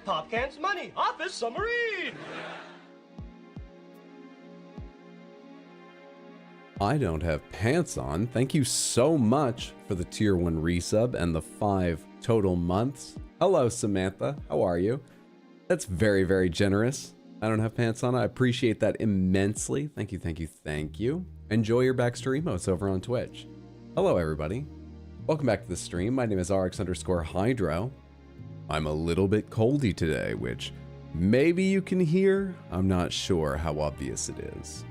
Popcan's money, office submarine! I don't have pants on. Thank you so much for the tier 1 resub and the 5 total months. Hello, Samantha. How are you? That's very, very generous. I don't have pants on. I appreciate that immensely. Thank you, thank you, thank you. Enjoy your Baxter emotes over on Twitch. Hello, everybody. Welcome back to the stream. My name is RX_Hydro. I'm a little bit coldy today, which maybe you can hear. I'm not sure how obvious it is.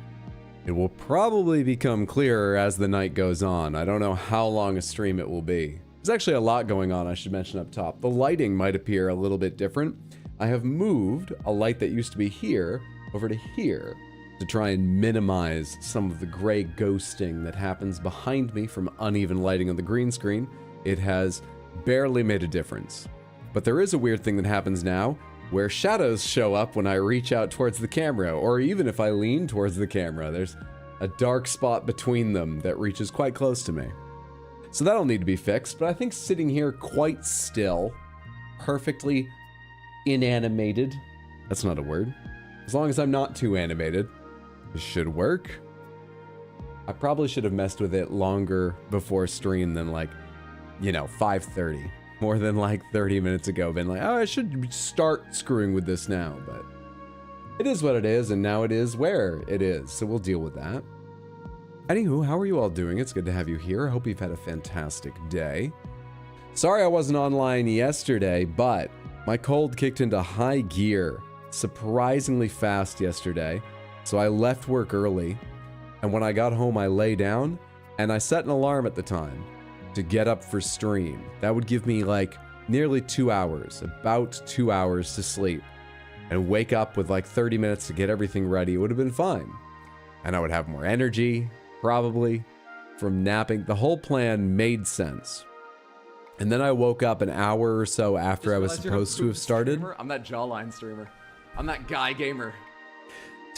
It will probably become clearer as the night goes on. I don't know how long a stream it will be. There's actually a lot going on, I should mention up top. The lighting might appear a little bit different. I have moved a light that used to be here over to here to try and minimize some of the gray ghosting that happens behind me from uneven lighting on the green screen. It has barely made a difference. But there is a weird thing that happens now where shadows show up when I reach out towards the camera, or even if I lean towards the camera. There's a dark spot between them that reaches quite close to me. So that'll need to be fixed, but I think sitting here quite still, perfectly inanimated, that's not a word, as long as I'm not too animated, it should work. I probably should have messed with it longer before stream than 5:30. More than 30 minutes ago, been like, oh, I should start screwing with this now, but it is what it is, and now it is where it is, so we'll deal with that. Anywho, how are you all doing? It's good to have you here. I hope you've had a fantastic day. Sorry I wasn't online yesterday, but my cold kicked into high gear surprisingly fast yesterday, so I left work early, and when I got home, I lay down, and I set an alarm at the time to get up for stream. That would give me nearly 2 hours, about 2 hours to sleep, and wake up with 30 minutes to get everything ready. It would have been fine. And I would have more energy, probably, from napping. The whole plan made sense. And then I woke up an hour or so after I was supposed to have started. Streamer? I'm that jawline streamer. I'm that guy gamer.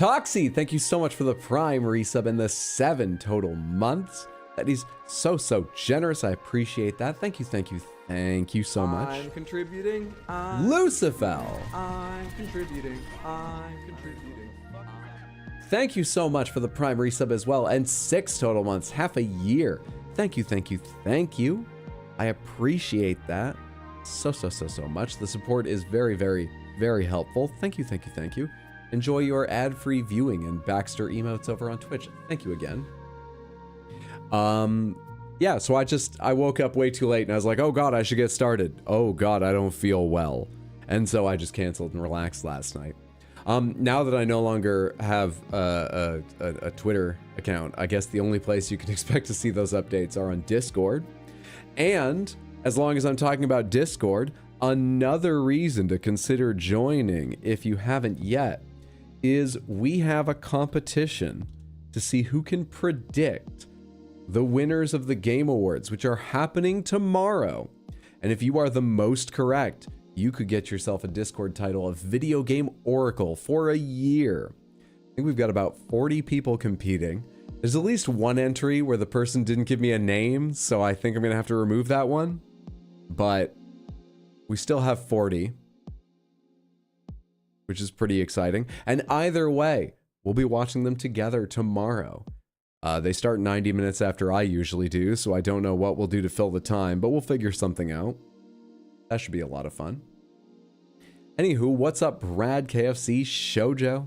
Toxie, thank you so much for the Prime resub and the 7 total months. That is so, so generous. I appreciate that. Thank you, thank you, thank you so much. I'm contributing. Lucifer. I'm contributing. I'm contributing. Thank you so much for the Prime resub as well. And 6 total months, half a year. Thank you, thank you, thank you. I appreciate that so, so, so, so much. The support is very, very, very helpful. Thank you, thank you, thank you. Enjoy your ad-free viewing and Baxter emotes over on Twitch. Thank you again. Yeah, so I woke up way too late and I was like, oh God, I should get started. Oh God, I don't feel well. And so I just canceled and relaxed last night. Now that I no longer have a Twitter account, I guess the only place you can expect to see those updates are on Discord. And as long as I'm talking about Discord, another reason to consider joining, if you haven't yet, is we have a competition to see who can predict the winners of the Game Awards, which are happening tomorrow. And if you are the most correct, you could get yourself a Discord title of Video Game Oracle for a year. I think we've got about 40 people competing. There's at least one entry where the person didn't give me a name, so I think I'm gonna have to remove that one. But we still have 40, which is pretty exciting. And either way, we'll be watching them together tomorrow. They start 90 minutes after I usually do, so I don't know what we'll do to fill the time, but we'll figure something out. That should be a lot of fun. Anywho, what's up, Brad KFC, Shoujo,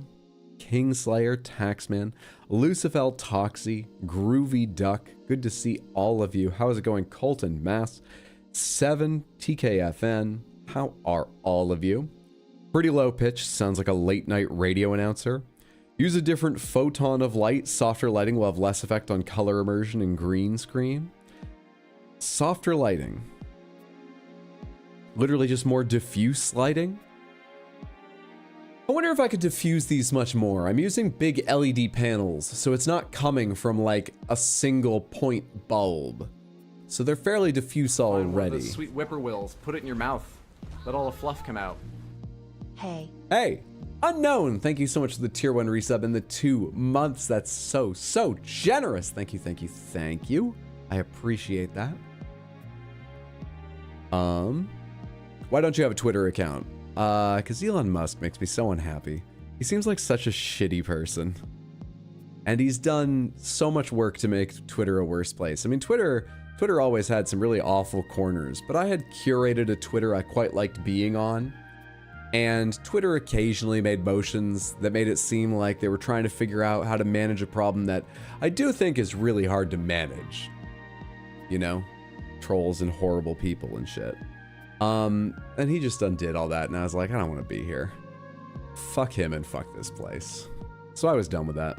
Kingslayer, Taxman, Lucifel, Toxie, Groovy Duck. Good to see all of you. How is it going, Colton Mass, 7 TKFN? How are all of you? Pretty low pitch, sounds like a late night radio announcer. Use a different photon of light. Softer lighting will have less effect on color immersion and green screen. Softer lighting. Literally just more diffuse lighting. I wonder if I could diffuse these much more. I'm using big LED panels, so it's not coming from a single point bulb. So they're fairly diffuse already. Sweet whippoorwills. Put it in your mouth. Let all the fluff come out. Hey. Hey. Unknown, thank you so much for the tier 1 resub in the 2 months. That's so, so generous. Thank you, thank you, thank you. I appreciate that. Why don't you have a Twitter account? Because Elon Musk makes me so unhappy. He seems like such a shitty person. And he's done so much work to make Twitter a worse place. I mean, Twitter always had some really awful corners, but I had curated a Twitter I quite liked being on. And Twitter occasionally made motions that made it seem like they were trying to figure out how to manage a problem that I do think is really hard to manage. You know? Trolls and horrible people and shit. And he just undid all that, and I was like, I don't want to be here. Fuck him and fuck this place. So I was done with that.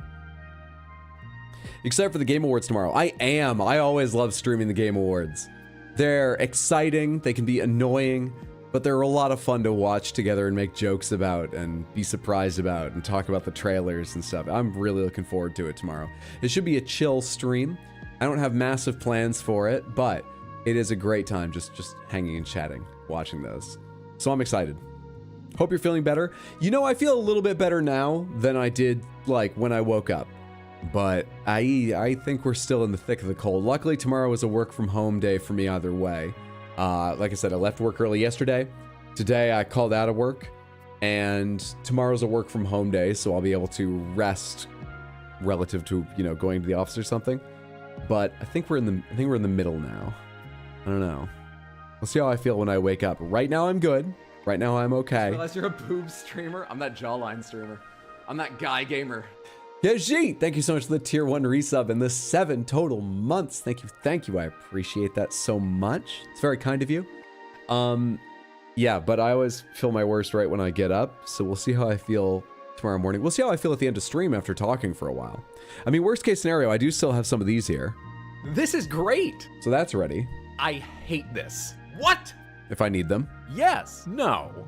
Except for the Game Awards tomorrow. I always love streaming the Game Awards. They're exciting, they can be annoying, but they're a lot of fun to watch together and make jokes about and be surprised about and talk about the trailers and stuff. I'm really looking forward to it tomorrow. It should be a chill stream. I don't have massive plans for it, but it is a great time just hanging and chatting, watching those. So I'm excited. Hope you're feeling better. You know, I feel a little bit better now than I did like when I woke up. But I think we're still in the thick of the cold. Luckily, tomorrow is a work from home day for me either way. Like I said, I left work early yesterday. Today I called out of work, and tomorrow's a work from home day, so I'll be able to rest relative to, you know, going to the office or something. But I think we're in the middle now. I don't know. We'll see how I feel when I wake up. Right now I'm good. Right now I'm okay. I realize you're a boob streamer. I'm that jawline streamer. I'm that guy gamer. Yaji, thank you so much for the tier 1 resub and the 7 total months. Thank you. I appreciate that so much. It's very kind of you. Yeah, but I always feel my worst right when I get up, so we'll see how I feel tomorrow morning. We'll see how I feel at the end of stream after talking for a while. I mean, worst case scenario, I do still have some of these here. This is great. So that's ready. I hate this. What? If I need them. Yes. No.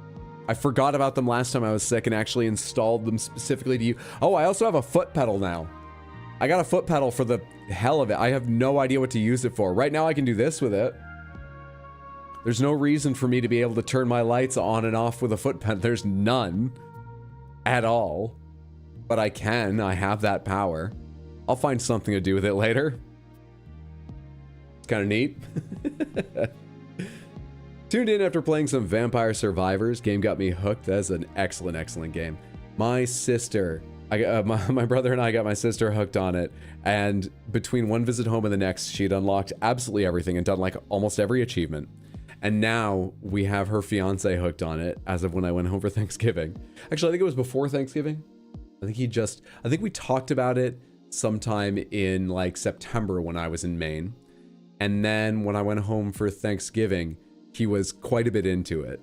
I forgot about them last time I was sick and actually installed them specifically to you. Oh, I also have a foot pedal now. I got a foot pedal for the hell of it. I have no idea what to use it for. Right now I can do this with it. There's no reason for me to be able to turn my lights on and off with a foot pedal. There's none at all. But I can. I have that power. I'll find something to do with it later. It's kind of neat. Tuned in after playing some Vampire Survivors. Game got me hooked. That's an excellent, excellent game. My sister, my brother and I got my sister hooked on it. And between one visit home and the next, she'd unlocked absolutely everything and done like almost every achievement. And now we have her fiance hooked on it as of when I went home for Thanksgiving. Actually, I think it was before Thanksgiving. I think we talked about it sometime in like September when I was in Maine. And then when I went home for Thanksgiving, he was quite a bit into it.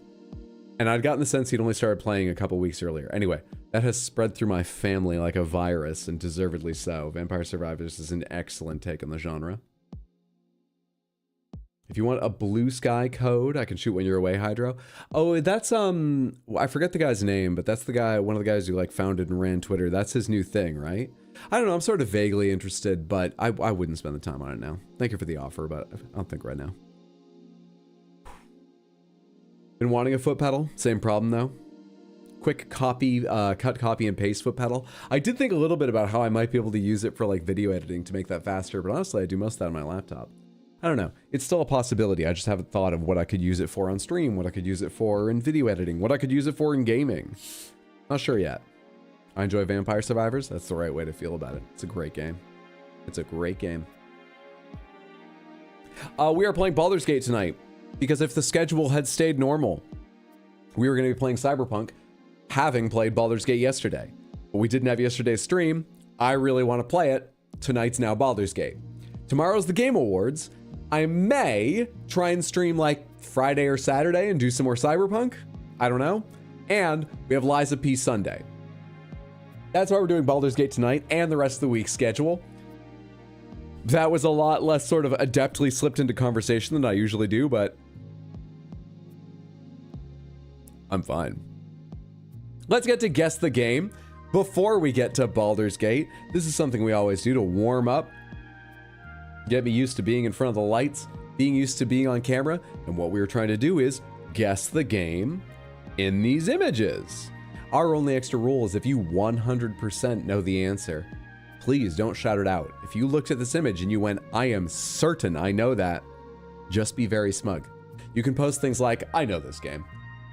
And I'd gotten the sense he'd only started playing a couple weeks earlier. Anyway, that has spread through my family like a virus, and deservedly so. Vampire Survivors is an excellent take on the genre. If you want a blue sky code, I can shoot when you're away, Hydro. Oh, that's, I forget the guy's name, but that's the guy, one of the guys who like founded and ran Twitter. That's his new thing, right? I don't know, I'm sort of vaguely interested, but I wouldn't spend the time on it now. Thank you for the offer, but I don't think right now. Been wanting a foot pedal, same problem though. Quick copy, cut, copy, and paste foot pedal. I did think a little bit about how I might be able to use it for like video editing to make that faster, but honestly, I do most of that on my laptop. I don't know. It's still a possibility. I just haven't thought of what I could use it for on stream, what I could use it for in video editing, what I could use it for in gaming. Not sure yet. I enjoy Vampire Survivors. That's the right way to feel about it. It's a great game. It's a great game. We are playing Baldur's Gate tonight. Because if the schedule had stayed normal, we were going to be playing Cyberpunk, having played Baldur's Gate yesterday. But we didn't have yesterday's stream. I really want to play it. Tonight's now Baldur's Gate. Tomorrow's the Game Awards. I may try and stream like Friday or Saturday and do some more Cyberpunk. I don't know. And we have Liza P Sunday. That's why we're doing Baldur's Gate tonight and the rest of the week's schedule. That was a lot less sort of adeptly slipped into conversation than I usually do, but I'm fine. Let's get to Guess the Game. Before we get to Baldur's Gate, this is something we always do to warm up, get me used to being in front of the lights, being used to being on camera, and what we were trying to do is guess the game in these images. Our only extra rule is if you 100% know the answer, please don't shout it out. If you looked at this image and you went, I am certain I know that, just be very smug. You can post things like, I know this game.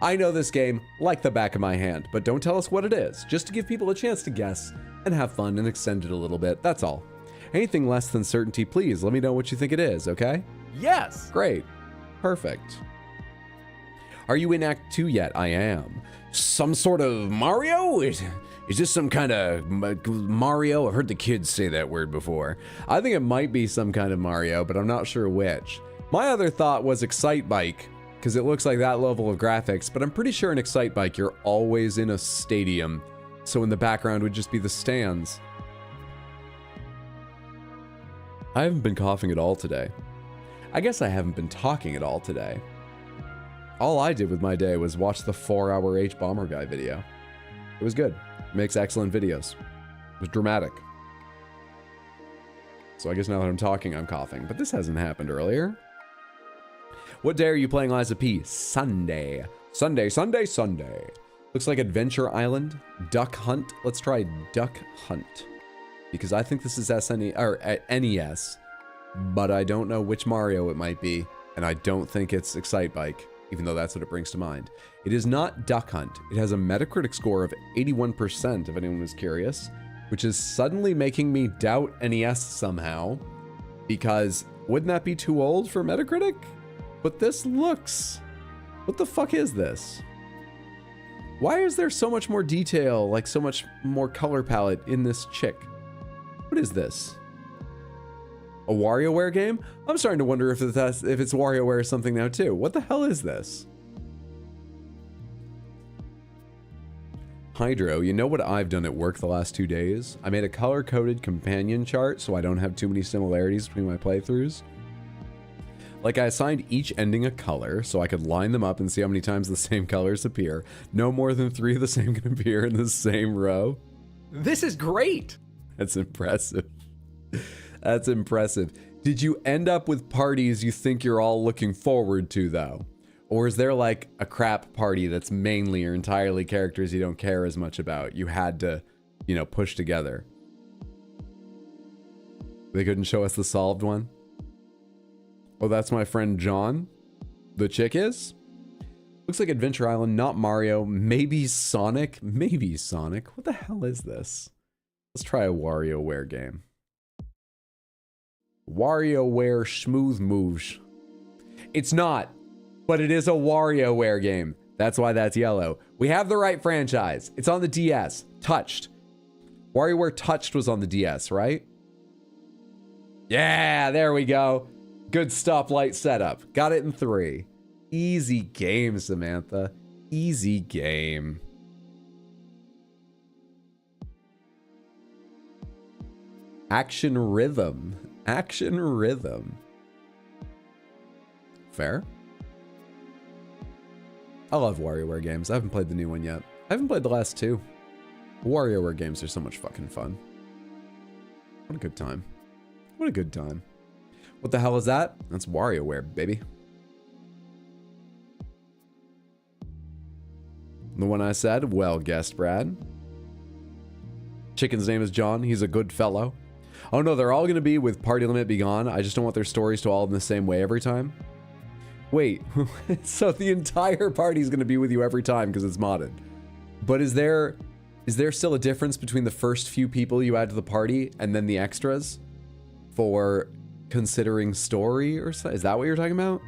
I know this game like the back of my hand, but don't tell us what it is, just to give people a chance to guess and have fun and extend it a little bit, that's all. Anything less than certainty, please let me know what you think it is, okay? Yes! Great. Perfect. Are you in Act 2 yet? I am. Some sort of Mario? Is this some kind of Mario? I've heard the kids say that word before. I think it might be some kind of Mario, but I'm not sure which. My other thought was Excite Bike, because it looks like that level of graphics, but I'm pretty sure in Excite Bike you're always in a stadium, so in the background would just be the stands. I haven't been coughing at all today. I guess I haven't been talking at all today. All I did with my day was watch the 4-hour H-Bomber Guy video. It was good. Makes excellent videos. It was dramatic. So I guess now that I'm talking, I'm coughing. But this hasn't happened earlier. What day are you playing Liza P? Sunday. Sunday, Sunday, Sunday. Looks like Adventure Island. Duck Hunt. Let's try Duck Hunt. Because I think this is NES. But I don't know which Mario it might be. And I don't think it's Excite Bike, even though that's what it brings to mind. It is not Duck Hunt. It has a Metacritic score of 81%, if anyone was curious, which is suddenly making me doubt NES somehow, because wouldn't that be too old for Metacritic? But this looks... What the fuck is this? Why is there so much more detail, like so much more color palette in this chick? What is this? A WarioWare game? I'm starting to wonder if it's WarioWare or something now too. What the hell is this? Hydro, you know what I've done at work the last 2 days? I made a color-coded companion chart so I don't have too many similarities between my playthroughs. Like, I assigned each ending a color so I could line them up and see how many times the same colors appear. No more than 3 of the same can appear in the same row. This is great! That's impressive. That's impressive. Did you end up with parties you think you're all looking forward to, though? Or is there like a crap party that's mainly or entirely characters you don't care as much about? You had to, you know, push together. They couldn't show us the solved one? Oh, that's my friend John? The chick is? Looks like Adventure Island, not Mario. Maybe Sonic? Maybe Sonic. What the hell is this? Let's try a WarioWare game. WarioWare Schmooth Moves. It's not, but it is a WarioWare game. That's why that's yellow. We have the right franchise. It's on the DS. Touched. WarioWare Touched was on the DS, right? Yeah, there we go. Good stoplight setup. Got it in 3. Easy game, Samantha. Easy game. Action Rhythm. Action Rhythm. Fair. I love WarioWare games. I haven't played the new one yet. I haven't played the last 2. WarioWare games are so much fucking fun. What a good time. What a good time. What the hell is that? That's WarioWare, baby. The one I said? Well guessed, Brad. Chicken's name is John. He's a good fellow. Oh no, they're all gonna be with Party Limit Be Gone. I just don't want their stories to all in the same way every time. Wait, so the entire party's gonna be with you every time because it's modded. But is there still a difference between the first few people you add to the party and then the extras for considering story or so? Is that what you're talking about?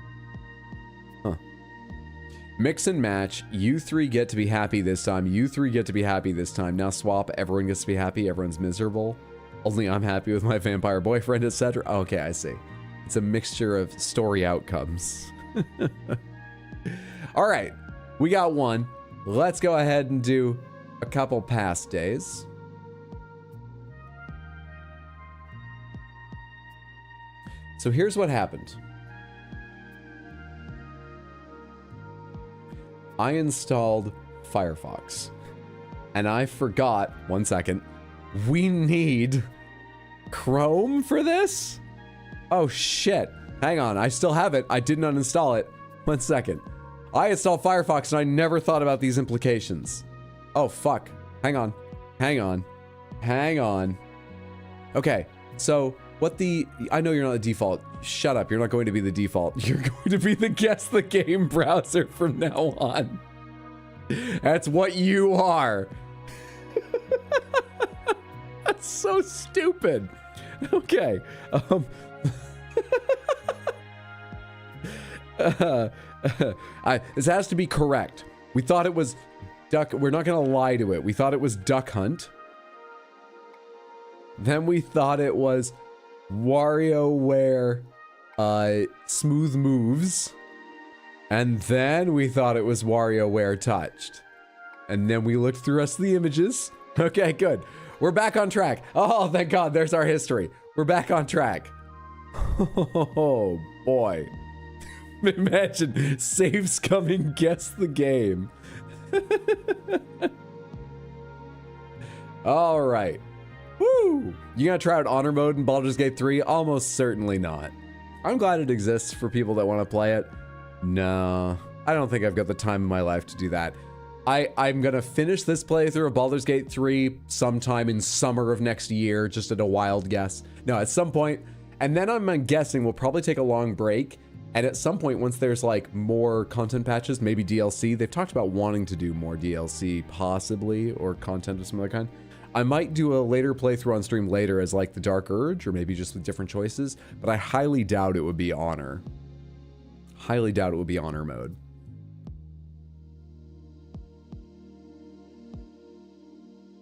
Huh. Mix and match. You 3 get to be happy this time. You 3 get to be happy this time. Now swap. Everyone gets to be happy. Everyone's miserable. Only I'm happy with my vampire boyfriend, etc. Okay, I see. It's a mixture of story outcomes. All right, we got one. Let's go ahead and do a couple past days. So here's what happened. I installed Firefox and I forgot, 1 second, we need Chrome for this? Oh shit. Hang on, I still have it. I didn't uninstall it. 1 second. I installed Firefox and I never thought about these implications. Oh fuck. Hang on. Hang on. Hang on. Okay, so what the... I know you're not the default. Shut up, you're not going to be the default. You're going to be the guess the game browser from now on. That's what you are. That's so stupid. Okay. This has to be correct. We thought it was duck. We're not going to lie to it. We thought it was Duck Hunt. Then we thought it was WarioWare Smooth Moves. And then we thought it was WarioWare Touched. And then we looked through the rest of the images. Okay, good. We're back on track. Oh, thank God. There's our history. We're back on track. Oh, boy. Imagine saves coming, guess the game. All right. Woo! You gonna try out honor mode in Baldur's Gate 3? Almost certainly not. I'm glad it exists for people that want to play it. No, I don't think I've got the time in my life to do that. I'm gonna finish this playthrough of Baldur's Gate 3 sometime in summer of next year, just at a wild guess. No, at some point. And then I'm guessing we'll probably take a long break. And at some point, once there's like more content patches, maybe DLC, they've talked about wanting to do more DLC possibly, or content of some other kind. I might do a later playthrough on stream later as like the Dark Urge, or maybe just with different choices, but I highly doubt it would be Honor. Highly doubt it would be Honor mode.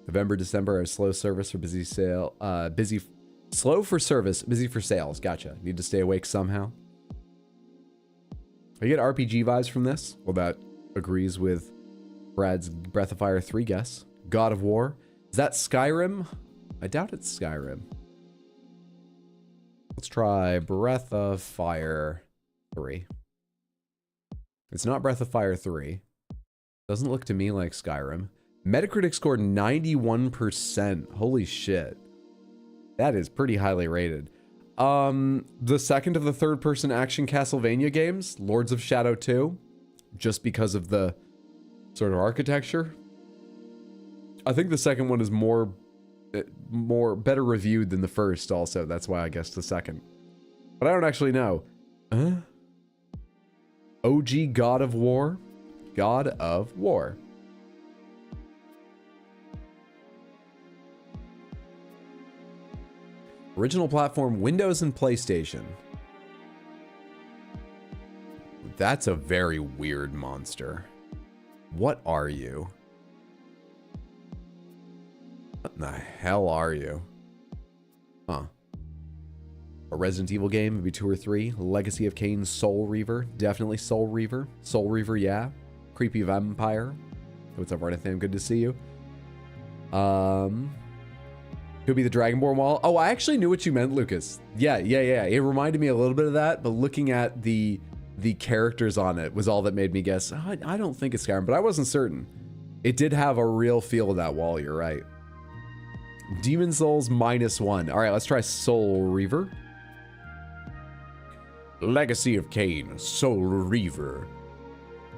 November, December are slow service for busy sale, slow for service, busy for sales. Gotcha. Need to stay awake somehow. I get RPG vibes from this. Well, that agrees with Brad's Breath of Fire 3 guess. God of War. Is that Skyrim? I doubt it's Skyrim. Let's try Breath of Fire 3. It's not Breath of Fire 3. Doesn't look to me like Skyrim. Metacritic scored 91%. Holy shit. That is pretty highly rated. The second of the third-person action Castlevania games, Lords of Shadow 2, just because of the sort of architecture. I think the second one is better reviewed than the first also. That's why I guess the second. But I don't actually know. OG God of War. God of War. Original platform, Windows and PlayStation. That's a very weird monster. What are you? What in the hell are you? Huh. A Resident Evil game, maybe 2 or 3. Legacy of Kain, Soul Reaver. Definitely Soul Reaver. Soul Reaver, yeah. Creepy Vampire. What's up, Arnathan? Good to see you. Could be the Dragonborn wall. Oh, I actually knew what you meant, Lucas. Yeah. It reminded me a little bit of that, but looking at the characters on it was all that made me guess, oh, I don't think it's Skyrim, but I wasn't certain. It did have a real feel of that wall, you're right. Demon Souls -1. All right, let's try Soul Reaver. Legacy of Kain, Soul Reaver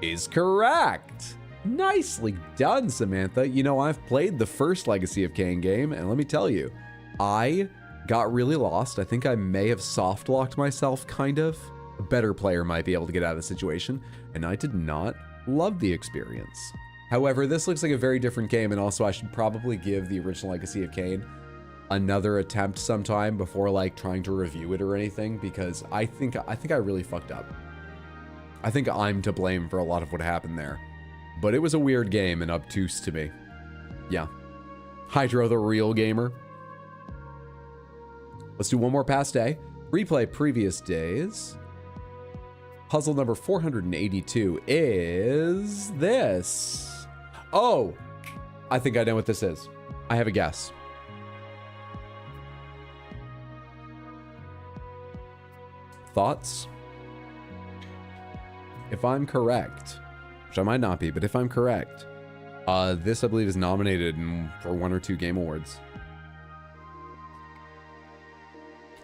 is correct. Nicely done, Samantha. You know, I've played the first Legacy of Kain game, and let me tell you, I got really lost. I think I may have soft-locked myself, kind of. A better player might be able to get out of the situation, and I did not love the experience. However, this looks like a very different game, and also I should probably give the original Legacy of Kain another attempt sometime before, like, trying to review it or anything, because I think I really fucked up. I think I'm to blame for a lot of what happened there. But it was a weird game and obtuse to me. Yeah. Hydro the real gamer. Let's do one more past day. Replay previous days. Puzzle number 482 is this. Oh, I think I know what this is. I have a guess. Thoughts? If I'm correct, which I might not be, but if I'm correct, this I believe is nominated for 1 or 2 Game Awards.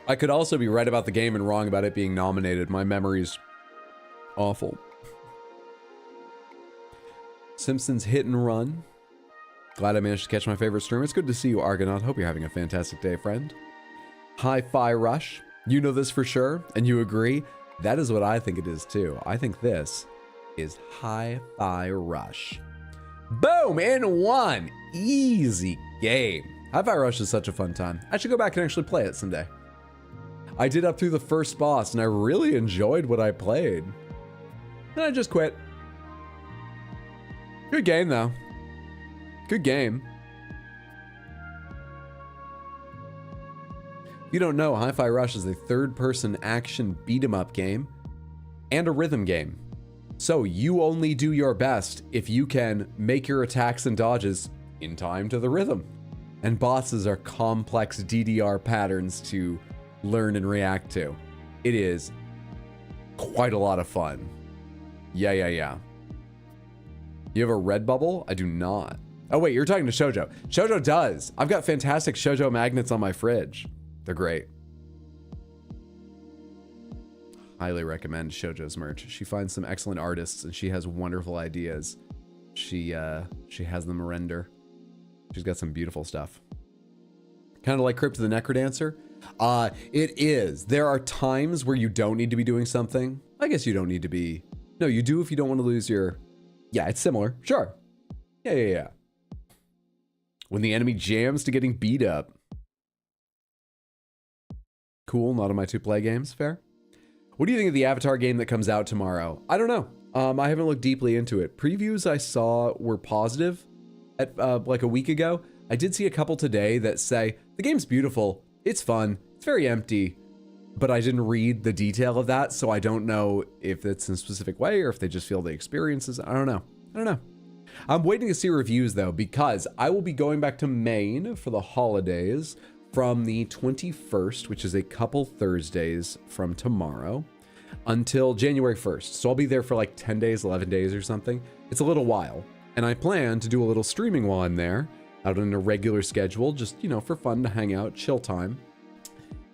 I could also be right about the game and wrong about it being nominated. My memory's awful. Simpsons Hit and Run. Glad I managed to catch my favorite streamer. It's good to see you, Argonaut. Hope you're having a fantastic day, friend. Hi-Fi Rush. You know this for sure, and you agree. That is what I think it is, too. I think this is Hi-Fi Rush. Boom, in one. Easy game. Hi-Fi Rush is such a fun time. I should go back and actually play it someday. I did up through the first boss, and I really enjoyed what I played. Then I just quit. Good game, though. Good game. If you don't know, Hi-Fi Rush is a third-person action beat-em-up game and a rhythm game. So you only do your best if you can make your attacks and dodges in time to the rhythm. And bosses are complex DDR patterns to learn and react to. It is quite a lot of fun. Yeah. You have a red bubble? I do not. Oh wait, you're talking to Shoujo. Shoujo does. I've got fantastic Shoujo magnets on my fridge. They're great. Highly recommend Shoujo's merch. She finds some excellent artists and she has wonderful ideas. She has them render. She's got some beautiful stuff. Kind of like Crypt of the Necrodancer. It is. There are times where you don't need to be doing something. I guess you don't need to be. No, you do if you don't want to lose your. Yeah, it's similar. Sure. Yeah. When the enemy jams to getting beat up. Cool, not on my 2-play games. Fair. What do you think of the Avatar game that comes out tomorrow? I don't know. I haven't looked deeply into it. Previews I saw were positive at like a week ago. I did see a couple today that say, the game's beautiful, it's fun, it's very empty, but I didn't read the detail of that, so I don't know if it's in a specific way or if they just feel the experiences. I don't know. I'm waiting to see reviews though, because I will be going back to Maine for the holidays from the 21st, which is a couple Thursdays from tomorrow, until January 1st. So I'll be there for like 10 days, 11 days or something. It's a little while. And I plan to do a little streaming while I'm there, out on a regular schedule, just, for fun to hang out, chill time.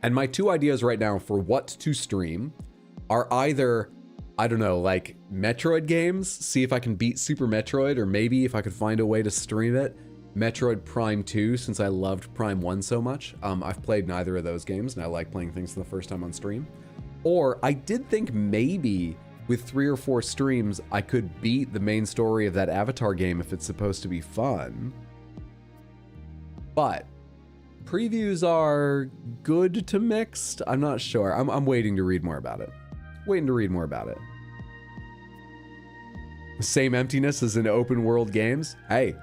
And my 2 ideas right now for what to stream are either, I don't know, like Metroid games, see if I can beat Super Metroid, or maybe if I could find a way to stream it, Metroid Prime 2, since I loved Prime 1 so much. I've played neither of those games, and I like playing things for the first time on stream. Or I did think maybe with 3 or 4 streams, I could beat the main story of that Avatar game if it's supposed to be fun. But previews are good to mixed. I'm not sure. I'm waiting to read more about it. Same emptiness as in open world games. Hey,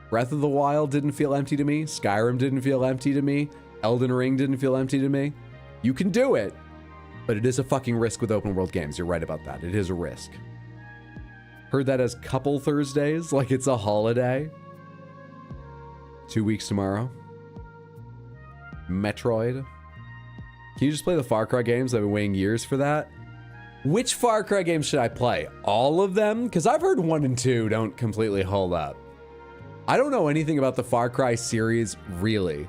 Breath of the Wild didn't feel empty to me. Skyrim didn't feel empty to me. Elden Ring didn't feel empty to me. You can do it, but it is a fucking risk with open world games. You're right about that. It is a risk. Heard that as couple Thursdays, like it's a holiday. 2 weeks tomorrow. Metroid. Can you just play the Far Cry games? I've been waiting years for that. Which Far Cry games should I play? All of them? Because I've heard 1 and 2 don't completely hold up. I don't know anything about the Far Cry series, really.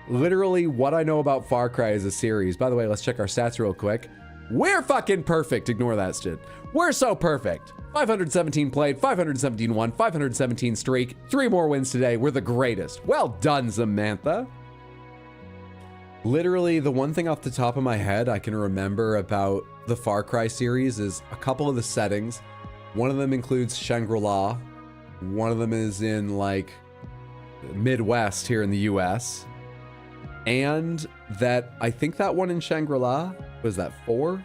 Literally, what I know about Far Cry is a series. By the way, let's check our stats real quick. We're fucking perfect. Ignore that shit. We're so perfect. 517 played, 517 won, 517 streak, 3 more wins today. We're the greatest. Well done, Samantha. Literally, the one thing off the top of my head I can remember about the Far Cry series is a couple of the settings. One of them includes Shangri-La. One of them is in like Midwest here in the US. And that, I think that one in Shangri-La, was that 4?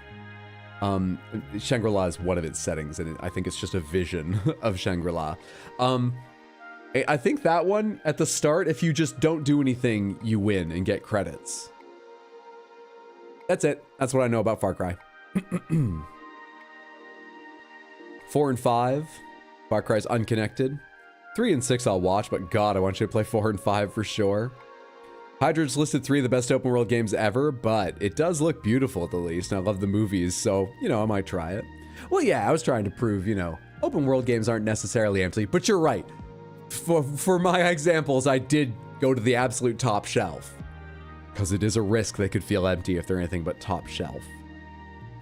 Shangri-La is one of its settings, and I think it's just a vision of Shangri-La. I think that one, at the start, if you just don't do anything, you win and get credits. That's it. That's what I know about Far Cry. 4 and 5, Far Cry's unconnected. 3 and 6 I'll watch, but God, I want you to play 4 and 5 for sure. Hydra's listed 3 of the best open world games ever, but it does look beautiful at the least, and I love the movies, so, I might try it. Well, yeah, I was trying to prove, open world games aren't necessarily empty, but you're right. For my examples, I did go to the absolute top shelf. Because it is a risk they could feel empty if they're anything but top shelf.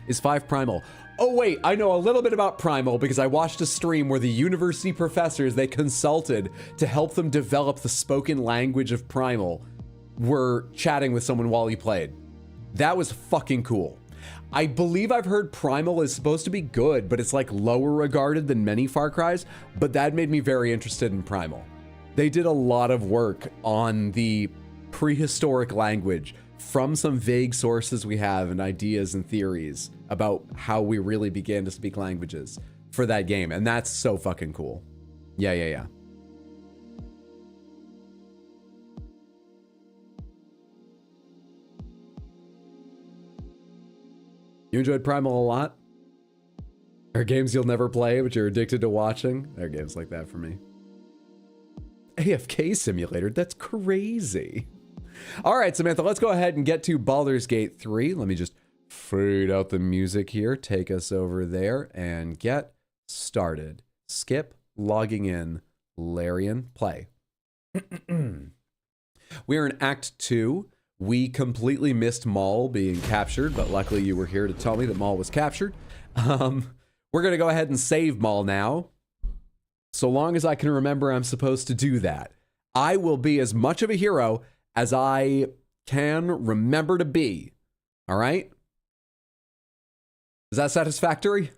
Is 5 Primal? Oh wait, I know a little bit about Primal because I watched a stream where the university professors they consulted to help them develop the spoken language of Primal were chatting with someone while he played. That was fucking cool. I believe I've heard Primal is supposed to be good, but it's like lower regarded than many Far Cries, but that made me very interested in Primal. They did a lot of work on the prehistoric language from some vague sources we have and ideas and theories about how we really began to speak languages for that game, and that's so fucking cool. Yeah. You enjoyed Primal a lot? There are games you'll never play, but you're addicted to watching? There are games like that for me. AFK Simulator, that's crazy. All right, Samantha, let's go ahead and get to Baldur's Gate 3. Let me just fade out the music here, take us over there, and get started. Skip, logging in, Larian, play. We are in Act 2. We completely missed Maul being captured, but luckily you were here to tell me that Maul was captured. We're going to go ahead and save Maul now. So long as I can remember I'm supposed to do that. I will be as much of a hero as I can remember to be. All right? Is that satisfactory?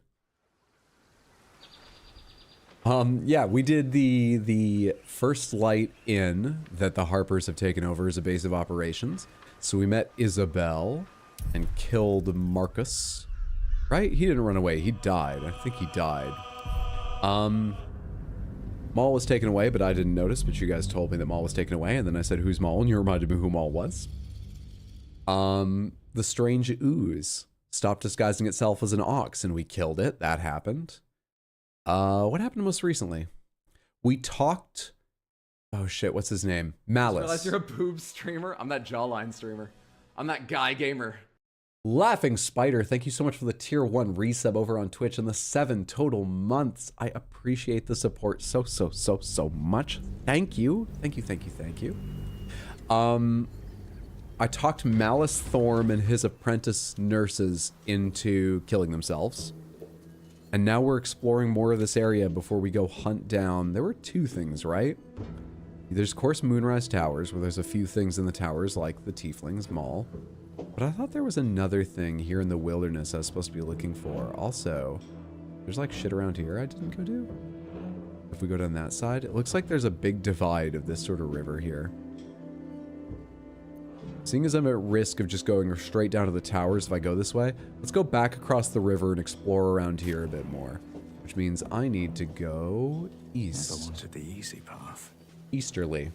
Yeah, we did the First Light Inn that the Harpers have taken over as a base of operations. So we met Isabel and killed Marcus. Right? He didn't run away. He died. I think he died. Maul was taken away, but I didn't notice, but you guys told me that Maul was taken away, and then I said, who's Maul? And you reminded me who Maul was. The strange ooze stopped disguising itself as an ox, and we killed it. That happened. What happened most recently? We talked... Oh shit, what's his name? Malice. I realize you're a boob streamer. I'm that jawline streamer. I'm that guy gamer. Laughing Spider, thank you so much for the tier 1 resub over on Twitch and the 7 total months. I appreciate the support so much. Thank you. Thank you. I talked Malice Thorm and his apprentice nurses into killing themselves. And now we're exploring more of this area before we go hunt down. There were 2 things, right? There's, of course, Moonrise Towers, where there's a few things in the towers, like the Tieflings Mall. But I thought there was another thing here in the wilderness I was supposed to be looking for. Also, there's like shit around here I didn't go do. If we go down that side, it looks like there's a big divide of this sort of river here. Seeing as I'm at risk of just going straight down to the towers if I go this way, let's go back across the river and explore around here a bit more. Which means I need to go east. Never wanted the easy path. Easterly.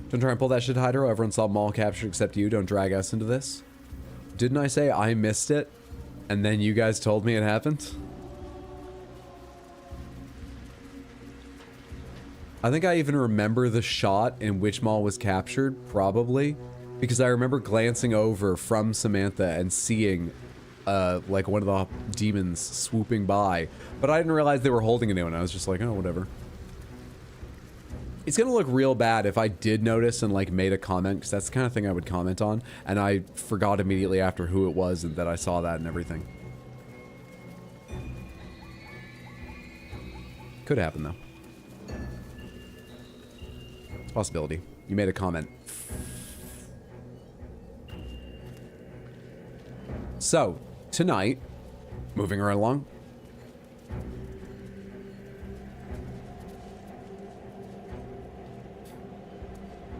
Don't try and pull that shit, Hydro. Everyone saw Maul captured except you. Don't drag us into this. Didn't I say I missed it? And then you guys told me it happened? I think I even remember the shot in which Maul was captured, probably. Because I remember glancing over from Samantha and seeing like one of the demons swooping by. But I didn't realize they were holding anyone. I was just like, oh, whatever. It's gonna look real bad if I did notice and like made a comment, because that's the kind of thing I would comment on, and I forgot immediately after who it was and that I saw that and everything. Could happen though. It's a possibility. You made a comment. So, tonight, moving right along.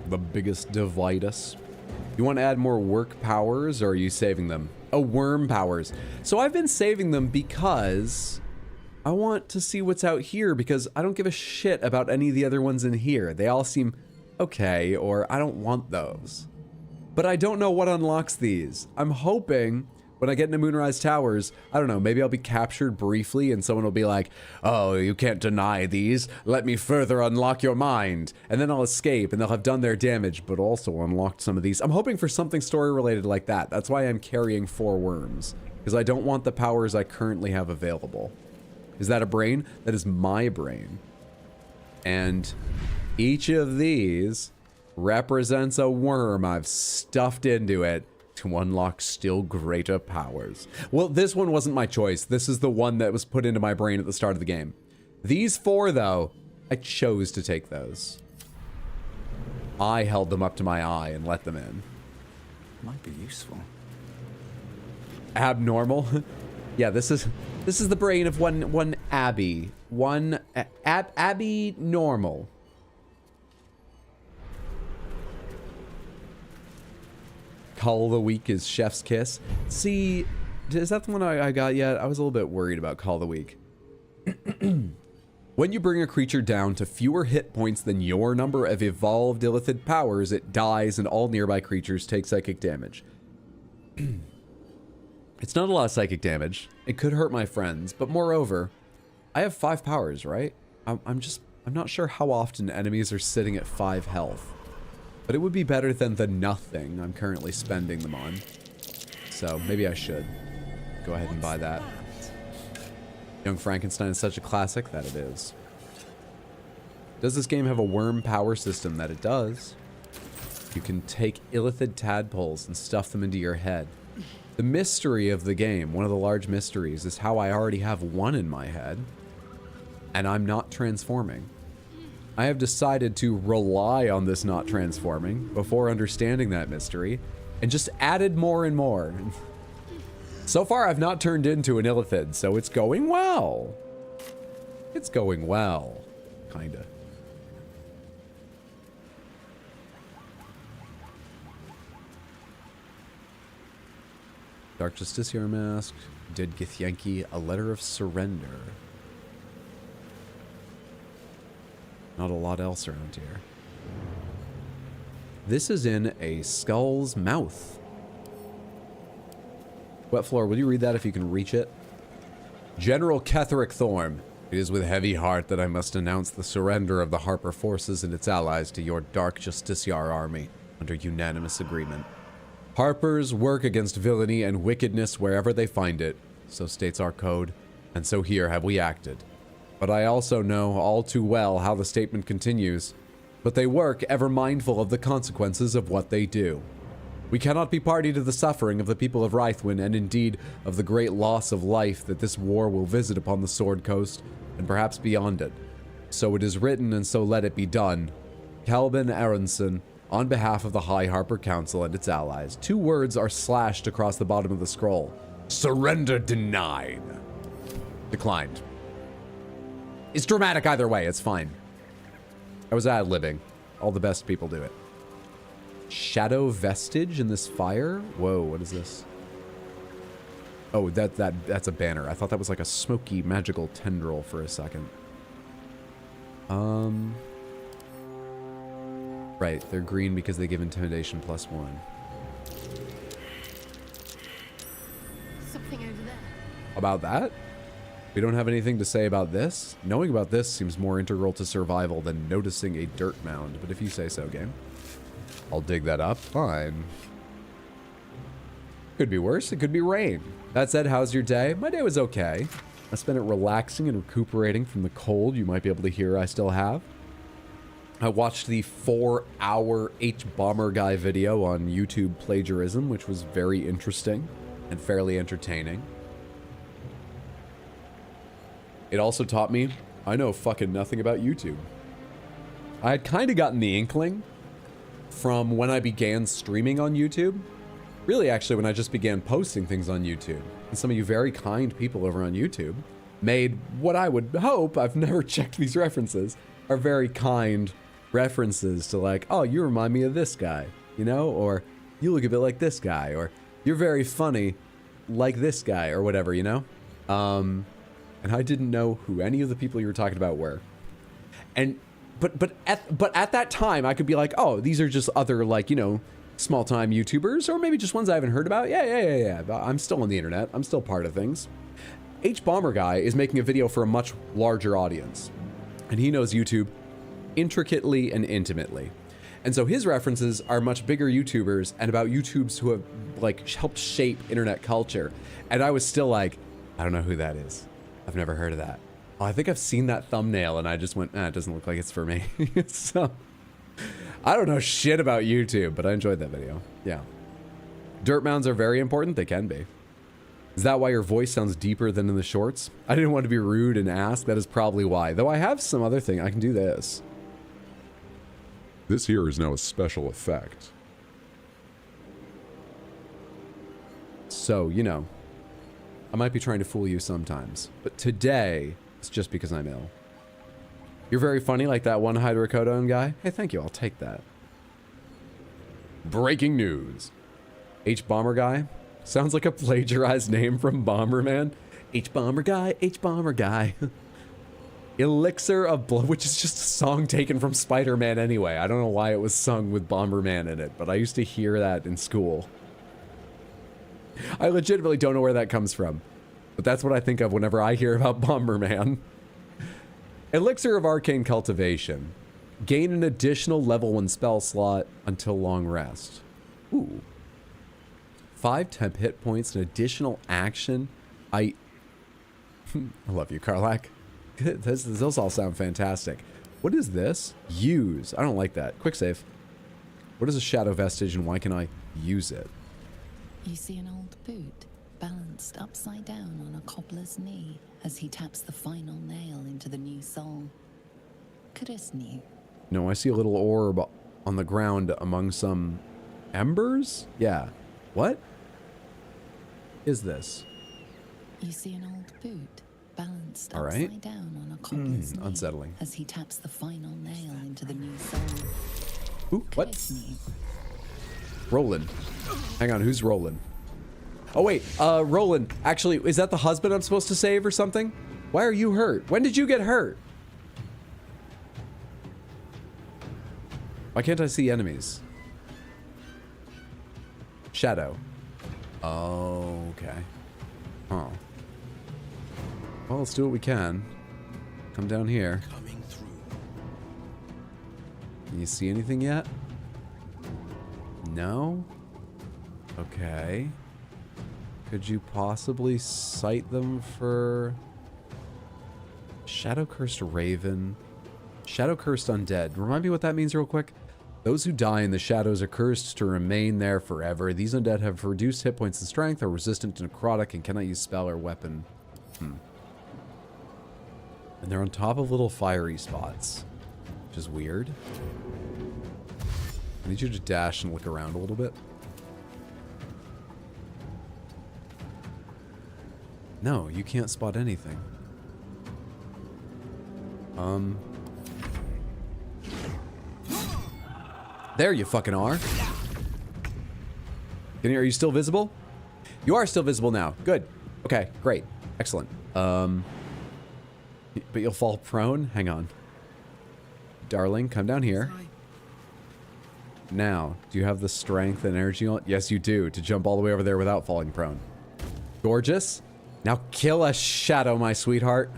The biggest divide us. You want to add more work powers, or are you saving them? Oh, worm powers. So I've been saving them because I want to see what's out here, because I don't give a shit about any of the other ones in here. They all seem okay, or I don't want those. But I don't know what unlocks these. I'm hoping when I get into Moonrise Towers, I don't know, maybe I'll be captured briefly and someone will be like, oh, you can't deny these. Let me further unlock your mind. And then I'll escape and they'll have done their damage, but also unlocked some of these. I'm hoping for something story related like that. That's why I'm carrying 4 worms, because I don't want the powers I currently have available. Is that a brain? That is my brain. And each of these represents a worm I've stuffed into it to unlock still greater powers. Well, this one wasn't my choice. This is the one that was put into my brain at the start of the game. These 4, though, I chose to take those. I held them up to my eye and let them in. Might be useful. Abnormal. Yeah, this is the brain of one Abby. One Abby normal. Call of the Week is Chef's Kiss. See, is that the one I got yet? I was a little bit worried about Call of the Week. When you bring a creature down to fewer hit points than your number of evolved illithid powers, it dies and all nearby creatures take psychic damage. It's not a lot of psychic damage. It could hurt my friends, but moreover, I have 5 powers, right? I'm not sure how often enemies are sitting at 5 health. But it would be better than the nothing I'm currently spending them on. So maybe I should go ahead and buy that. Young Frankenstein is such a classic that it is. Does this game have a worm power system? That it does. You can take illithid tadpoles and stuff them into your head. The mystery of the game, one of the large mysteries, is how I already have one in my head, and I'm not transforming. I have decided to rely on this not transforming before understanding that mystery, and just added more and more. So far, I've not turned into an illithid, so it's going well. It's going well, kinda. Dark Justiciar Mask. Did Githyanki a letter of surrender? Not a lot else around here. This is in a skull's mouth. Wet Floor, will you read that if you can reach it? General Ketherick Thorm, it is with heavy heart that I must announce the surrender of the Harper forces and its allies to your Dark Justiciar army under unanimous agreement. Harpers work against villainy and wickedness wherever they find it, so states our code, and so here have we acted. But I also know all too well how the statement continues, but they work ever mindful of the consequences of what they do. We cannot be party to the suffering of the people of Rythwin, and indeed of the great loss of life that this war will visit upon the Sword Coast, and perhaps beyond it. So it is written, and so let it be done. Kelvin Aronson, on behalf of the High Harper Council and its allies. 2 words are slashed across the bottom of the scroll. Surrender denied. Declined. It's dramatic either way, it's fine. I was ad-libbing. All the best people do it. Shadow vestige in this fire? Whoa, what is this? Oh, that's a banner. I thought that was like a smoky magical tendril for a second. Right, they're green because they give intimidation +1. Something over there. About that? We don't have anything to say about this? Knowing about this seems more integral to survival than noticing a dirt mound, but if you say so, game. I'll dig that up. Fine. Could be worse. It could be rain. That said, how's your day? My day was okay. I spent it relaxing and recuperating from the cold you might be able to hear I still have. I watched the 4-hour H-Bomber Guy video on YouTube plagiarism, which was very interesting and fairly entertaining. It also taught me I know fucking nothing about YouTube. I had kind of gotten the inkling from when I began streaming on YouTube. Really, actually, when I just began posting things on YouTube. And some of you very kind people over on YouTube made what I would hope, I've never checked these references, are very kind references to like, oh, you remind me of this guy, you know? Or you look a bit like this guy, or you're very funny like this guy, or whatever, you know? And I didn't know who any of the people you were talking about were. And but at that time, I could be like, oh, these are just other, like, you know, small-time YouTubers, or maybe just ones I haven't heard about. Yeah. I'm still on the internet. I'm still part of things. H-Bomber Guy is making a video for a much larger audience, and he knows YouTube intricately and intimately. And so his references are much bigger YouTubers and about YouTubers who have, like, helped shape internet culture. And I was still like, I don't know who that is. I've never heard of that. Oh, I think I've seen that thumbnail, and I just went, it doesn't look like it's for me. So, I don't know shit about YouTube, but I enjoyed that video. Yeah. Dirt mounds are very important. They can be. Is that why your voice sounds deeper than in the shorts? I didn't want to be rude and ask. That is probably why. Though I have some other thing. I can do this. This here is now a special effect. So, you know, I might be trying to fool you sometimes, but today it's just because I'm ill. You're very funny, like that one hydrocodone guy. Hey, thank you. I'll take that. Breaking news. H Bomber Guy sounds like a plagiarized name from Bomberman. H Bomber Guy, H Bomber Guy. Elixir of Blood, which is just a song taken from Spider-Man anyway. I don't know why it was sung with Bomberman in it, but I used to hear that in school. I legitimately don't know where that comes from, but that's what I think of whenever I hear about Bomberman. Elixir of Arcane Cultivation. Gain an additional level 1 spell slot until long rest. Ooh. 5 temp hit points, an additional action. I love you, Karlak. Those all sound fantastic. What is this? Use. I don't like that. Quick save. What is a shadow vestige and why can I use it? You see an old boot balanced upside down on a cobbler's knee as he taps the final nail into the new soul. Kresny. No, I see a little orb on the ground among some embers? Yeah. What is this? You see an old boot balanced All right. upside down on a cobbler's knee Unsettling. as he taps the final nail into the new soul. Ooh, what? Kresny. Roland. Hang on, who's Roland? Oh wait, Roland, actually, is that the husband I'm supposed to save or something? Why are you hurt? When did you get hurt? Why can't I see enemies? Shadow. Oh, okay. Oh. Well, let's do what we can. Come down here. Coming through. Can you see anything yet? No? Okay. Could you possibly cite them for... Shadow Cursed Raven. Shadow Cursed Undead. Remind me what that means real quick. Those who die in the shadows are cursed to remain there forever. These undead have reduced hit points and strength, are resistant to necrotic, and cannot use spell or weapon. And they're on top of little fiery spots, which is weird. I need you to dash and look around a little bit. No, you can't spot anything. There you fucking are. Are you still visible? You are still visible now. Good. Okay, great. Excellent. But you'll fall prone? Hang on. Darling, come down here. Now, do you have the strength and energy on? Yes, you do, to jump all the way over there without falling prone. Gorgeous. Now kill a shadow, my sweetheart.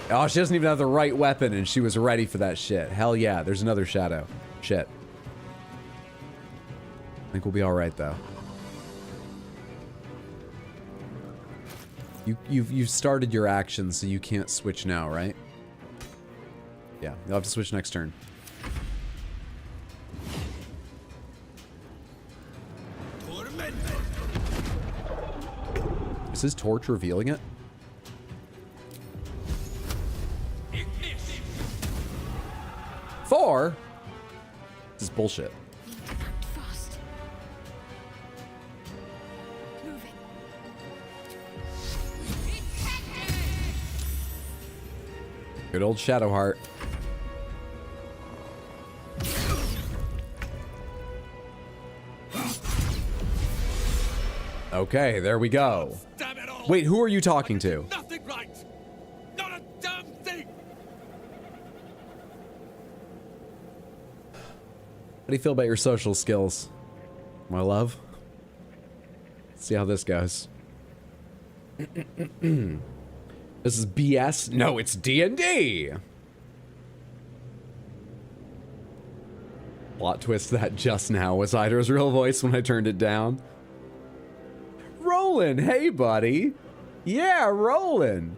Oh, she doesn't even have the right weapon, and she was ready for that shit. Hell yeah, there's another shadow. Shit. I think we'll be alright, though. You've started your action, so you can't switch now, right? Yeah, you'll have to switch next turn. Is his torch revealing it? Four? This is bullshit. Fast. Moving. Good old Shadowheart. Okay, there we go. Damn it all! Wait, who are you talking to? Nothing right! Not a damn thing! How do you feel about your social skills, my love? Let's see how this goes. This is BS? No, it's D&D! Plot twist that just now was Ida's real voice when I turned it down. Roland, hey buddy. Yeah, Roland.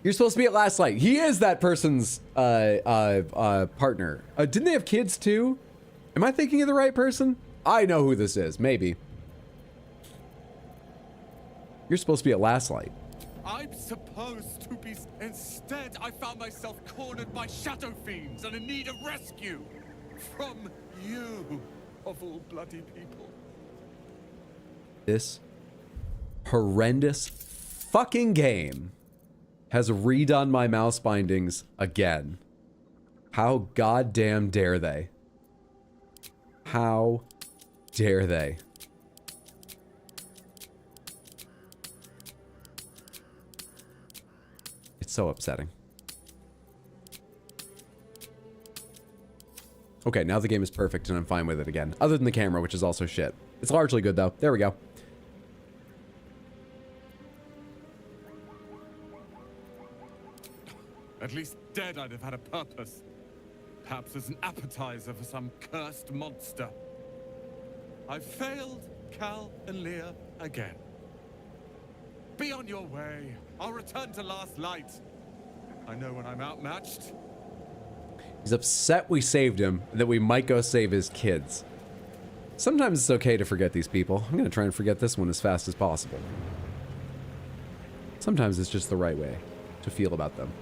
You're supposed to be at Last Light. He is that person's partner. Didn't they have kids too? Am I thinking of the right person? I know who this is, maybe. You're supposed to be at Last Light. I'm supposed to be... Instead, I found myself cornered by shadow fiends and in need of rescue. From you, of all bloody people. This horrendous fucking game has redone my mouse bindings again. How goddamn dare they? How dare they? It's so upsetting. Okay, now the game is perfect and I'm fine with it again. Other than the camera, which is also shit. It's largely good though. There we go. At least dead I'd have had a purpose. Perhaps as an appetizer for some cursed monster. I've failed Cal and Leah again. Be on your way. I'll return to Last Light. I know when I'm outmatched. He's upset we saved him, and that we might go save his kids. Sometimes it's okay to forget these people. I'm gonna try and forget this one as fast as possible. Sometimes it's just the right way to feel about them.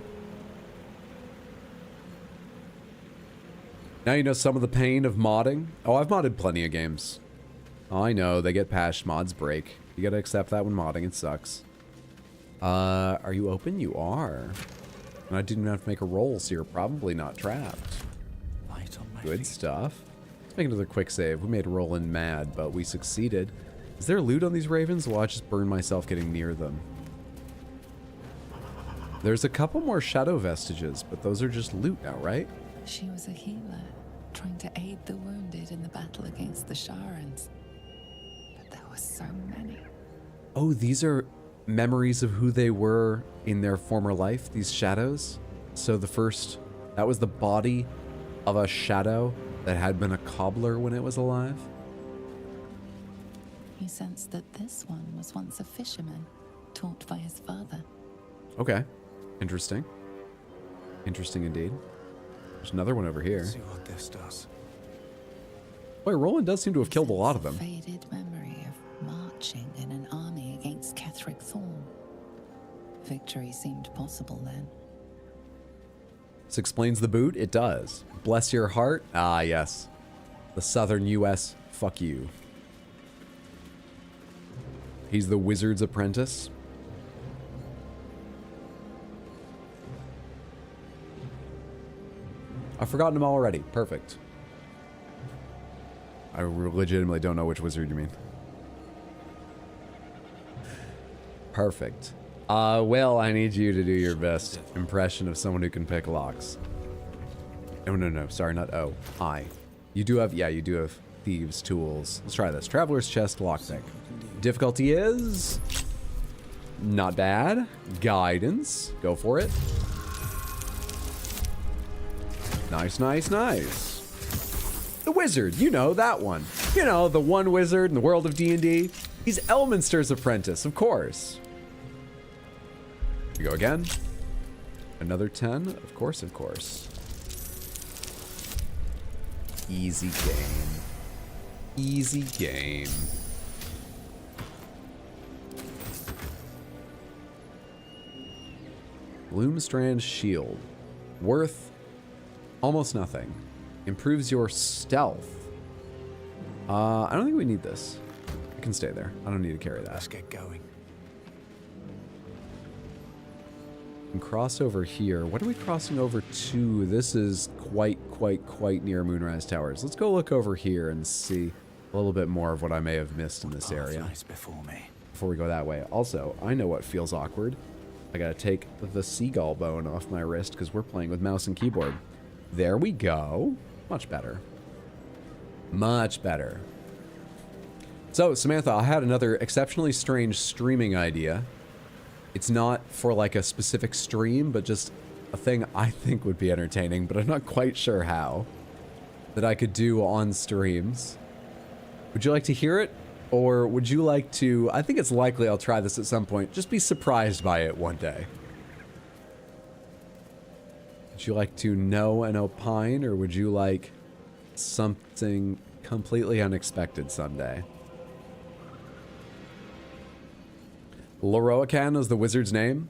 Now you know some of the pain of modding. Oh, I've modded plenty of games. Oh, I know, they get patched, mods break. You gotta accept that when modding, it sucks. Are you open? You are. And I didn't even have to make a roll, so you're probably not trapped. Light on my Good feet. stuff. Let's make another quick save. We made Roland mad, but we succeeded. Is there loot on these ravens? Well, I just burn myself getting near them. There's a couple more shadow vestiges, but those are just loot now, right? She was a healer, trying to aid the wounded in the battle against the Sharans. But there were so many. Oh, these are memories of who they were in their former life, these shadows. So the first, that was the body of a shadow that had been a cobbler when it was alive. You sensed that this one was once a fisherman, taught by his father. Okay. Interesting. Interesting indeed. There's another one over here. See what this does. Boy, Roland does seem to have killed a lot of them. Faded memory of marching in an army against Ketheric Thorn. Victory seemed possible then. This explains the boot? It does. Bless your heart? Ah, yes. The southern U.S. Fuck you. He's the wizard's apprentice. I've forgotten him already. Perfect. I legitimately don't know which wizard you mean. Perfect. Well, I need you to do your best impression of someone who can pick locks. No. Sorry, not O. I. You do have, yeah, you do have thieves' tools. Let's try this. Traveler's chest lockpick. Difficulty is not bad. Guidance. Go for it. Nice. The wizard, you know that one. You know, the one wizard in the world of D&D. He's Elminster's apprentice, of course. We go again. Another 10, of course. Easy game. Gloomstrand shield. Worth almost nothing. Improves your stealth. I don't think we need this. It can stay there. I don't need to carry that. Let's get going. And cross over here. What are we crossing over to? This is quite near Moonrise Towers. Let's go look over here and see a little bit more of what I may have missed in this area Lies before me. before we go that way. Also, I know what feels awkward. I gotta take the seagull bone off my wrist because we're playing with mouse and keyboard. There we go. Much better. Much better. So, Samantha, I had another exceptionally strange streaming idea. It's not for like a specific stream, but just a thing I think would be entertaining, but I'm not quite sure how, that I could do on streams. Would you like to hear it? Or would you like to, I think it's likely I'll try this at some point, just be surprised by it one day. Would you like to know and opine, or would you like something completely unexpected someday? Loroacan is the wizard's name?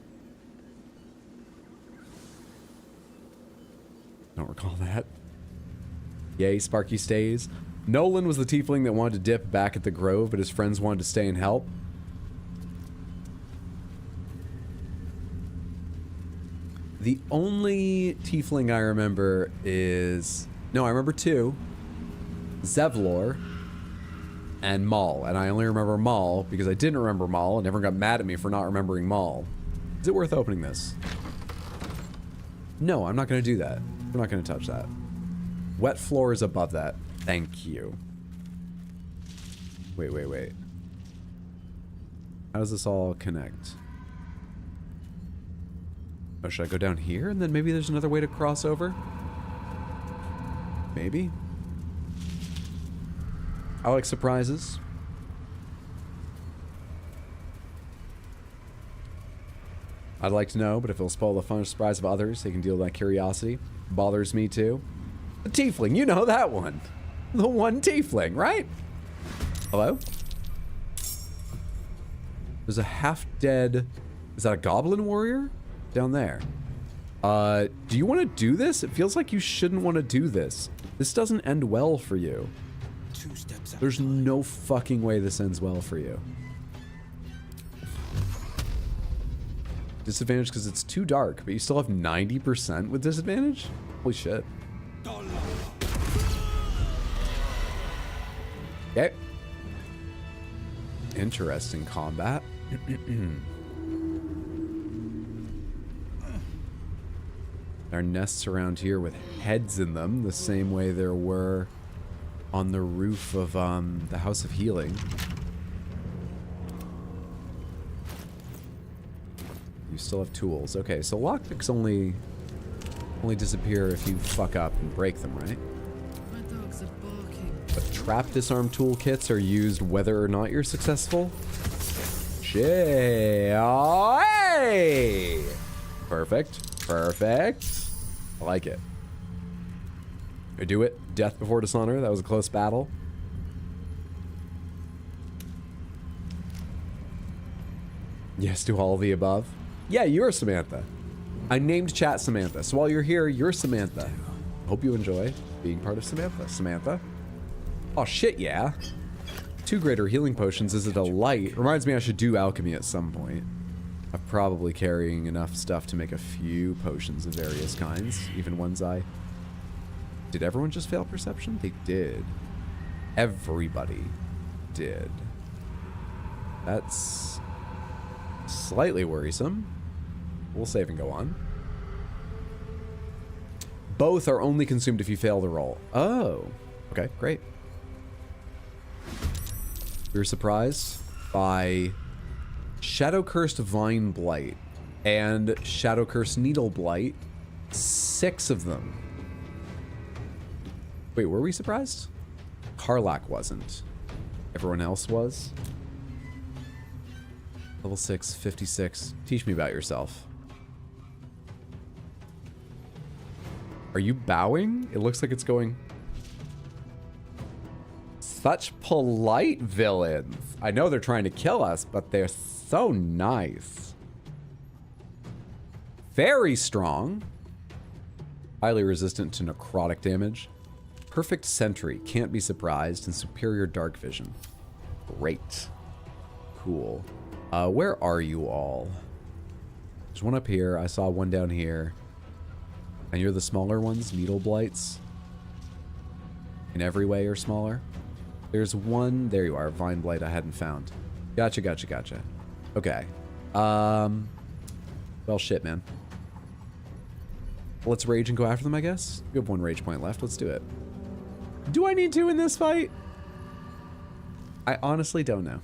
Don't recall that. Yay, Sparky stays. Nolan was the tiefling that wanted to dip back at the grove, but his friends wanted to stay and help. The only tiefling I remember is... No, I remember two. Zevlor and Maul. And I only remember Maul because I didn't remember Maul and everyone got mad at me for not remembering Maul. Is it worth opening this? No, I'm not going to do that. We're not going to touch that. Wet floor is above that. Thank you. Wait, wait, wait. How does this all connect? Oh, should I go down here and then maybe there's another way to cross over? Maybe. I like surprises. I'd like to know, but if it'll spoil the fun surprise of others, they can deal with my curiosity. Bothers me too. The tiefling, you know that one. The one tiefling, right? Hello? There's a half-dead... Is that a goblin warrior? Down there. Do you want to do this? It feels like you shouldn't want to do this. This doesn't end well for you. 2 steps at There's a time. no fucking way this ends well for you. Disadvantage because it's too dark, but you still have 90% with disadvantage? Holy shit. Okay. Interesting combat. There are nests around here with heads in them, the same way there were on the roof of the House of Healing. You still have tools. Okay, so lockpicks only disappear if you fuck up and break them, right? My dogs are barking. But trap disarm toolkits are used whether or not you're successful. Shit. Oh, hey! Perfect. Perfect. I like it. I do it. Death before dishonor. That was a close battle. Yes to all of the above. Yeah, you're Samantha. I named chat Samantha. So while you're here, you're Samantha. Hope you enjoy being part of Samantha. Samantha. Oh shit, yeah. 2 greater healing potions is a delight. Reminds me I should do alchemy at some point. I'm probably carrying enough stuff to make a few potions of various kinds, even ones I... Did everyone just fail perception? They did. Everybody did. That's slightly worrisome. We'll save and go on. Both are only consumed if you fail the roll. Oh, okay, great. We were surprised by Shadow Cursed Vine Blight and Shadow Cursed Needle Blight. 6 of them. Wait, were we surprised? Karlak wasn't. Everyone else was. Level 6, 56. Teach me about yourself. Are you bowing? It looks like it's going... Such polite villains. I know they're trying to kill us, but they're so nice. Very strong. Highly resistant to necrotic damage. Perfect sentry. Can't be surprised. And superior dark vision. Great. Cool. Where are you all? There's one up here. I saw one down here. And you're the smaller ones, needle blights. In every way are smaller. There's one, there you are, vine blight I hadn't found. Gotcha, gotcha, gotcha. Okay. Well, shit, man. Let's rage and go after them, I guess. We have 1 rage point left. Let's do it. Do I need to in this fight? I honestly don't know.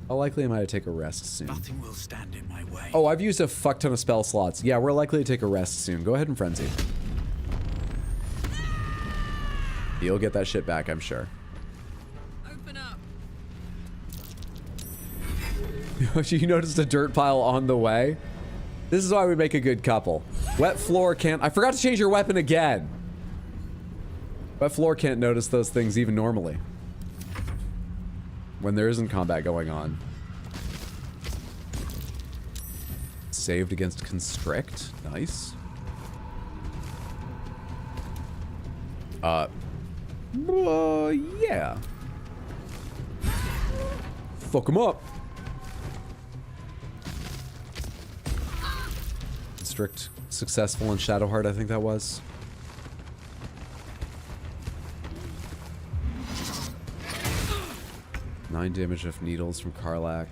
How likely am I to take a rest soon? Nothing will stand in my way. Oh, I've used a fuck ton of spell slots. Yeah, we're likely to take a rest soon. Go ahead and frenzy. You'll get that shit back, I'm sure. Open up. You noticed a dirt pile on the way? This is why we make a good couple. Wet floor can't... I forgot to change your weapon again. Wet floor can't notice those things even normally. when there isn't combat going on. Saved against constrict. Nice. Yeah. Fuck him up. Constrict successful in Shadowheart, I think that was. Nine damage of needles from Karlach.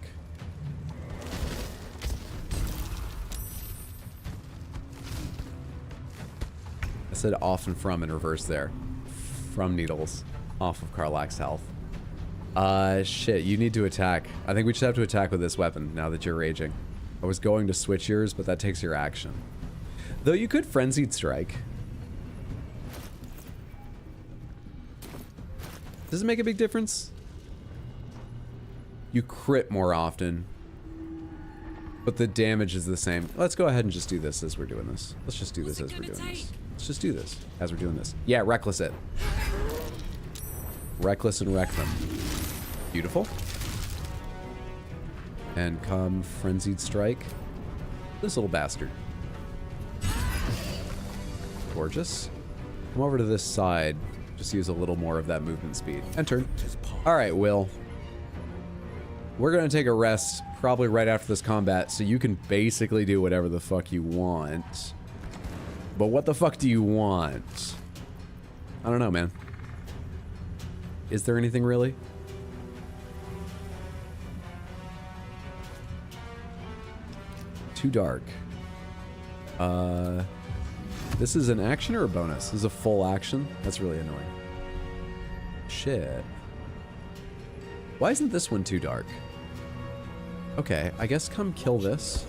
I said off and from in reverse there. From needles. Off of Karlach's health. Shit, you need to attack. I think we just have to attack with this weapon now that you're raging. I was going to switch yours, but that takes your action. Though you could Frenzied Strike. Does it make a big difference? You crit more often. But the damage is the same. Let's go ahead and just do this as we're doing this. Let's just do this as we're doing this. Let's just do this as we're doing this. Yeah, Reckless it. Reckless and wreck them. Beautiful. And come Frenzied Strike. This little bastard. Gorgeous. Come over to this side. Just use a little more of that movement speed. And turn. Alright, Will. We're gonna take a rest probably right after this combat, so you can basically do whatever the fuck you want. But what the fuck do you want? I don't know, man. Is there anything really? Too dark. This is an action or a bonus? This is a full action? That's really annoying. Shit. Why isn't this one too dark? Okay, I guess come kill this.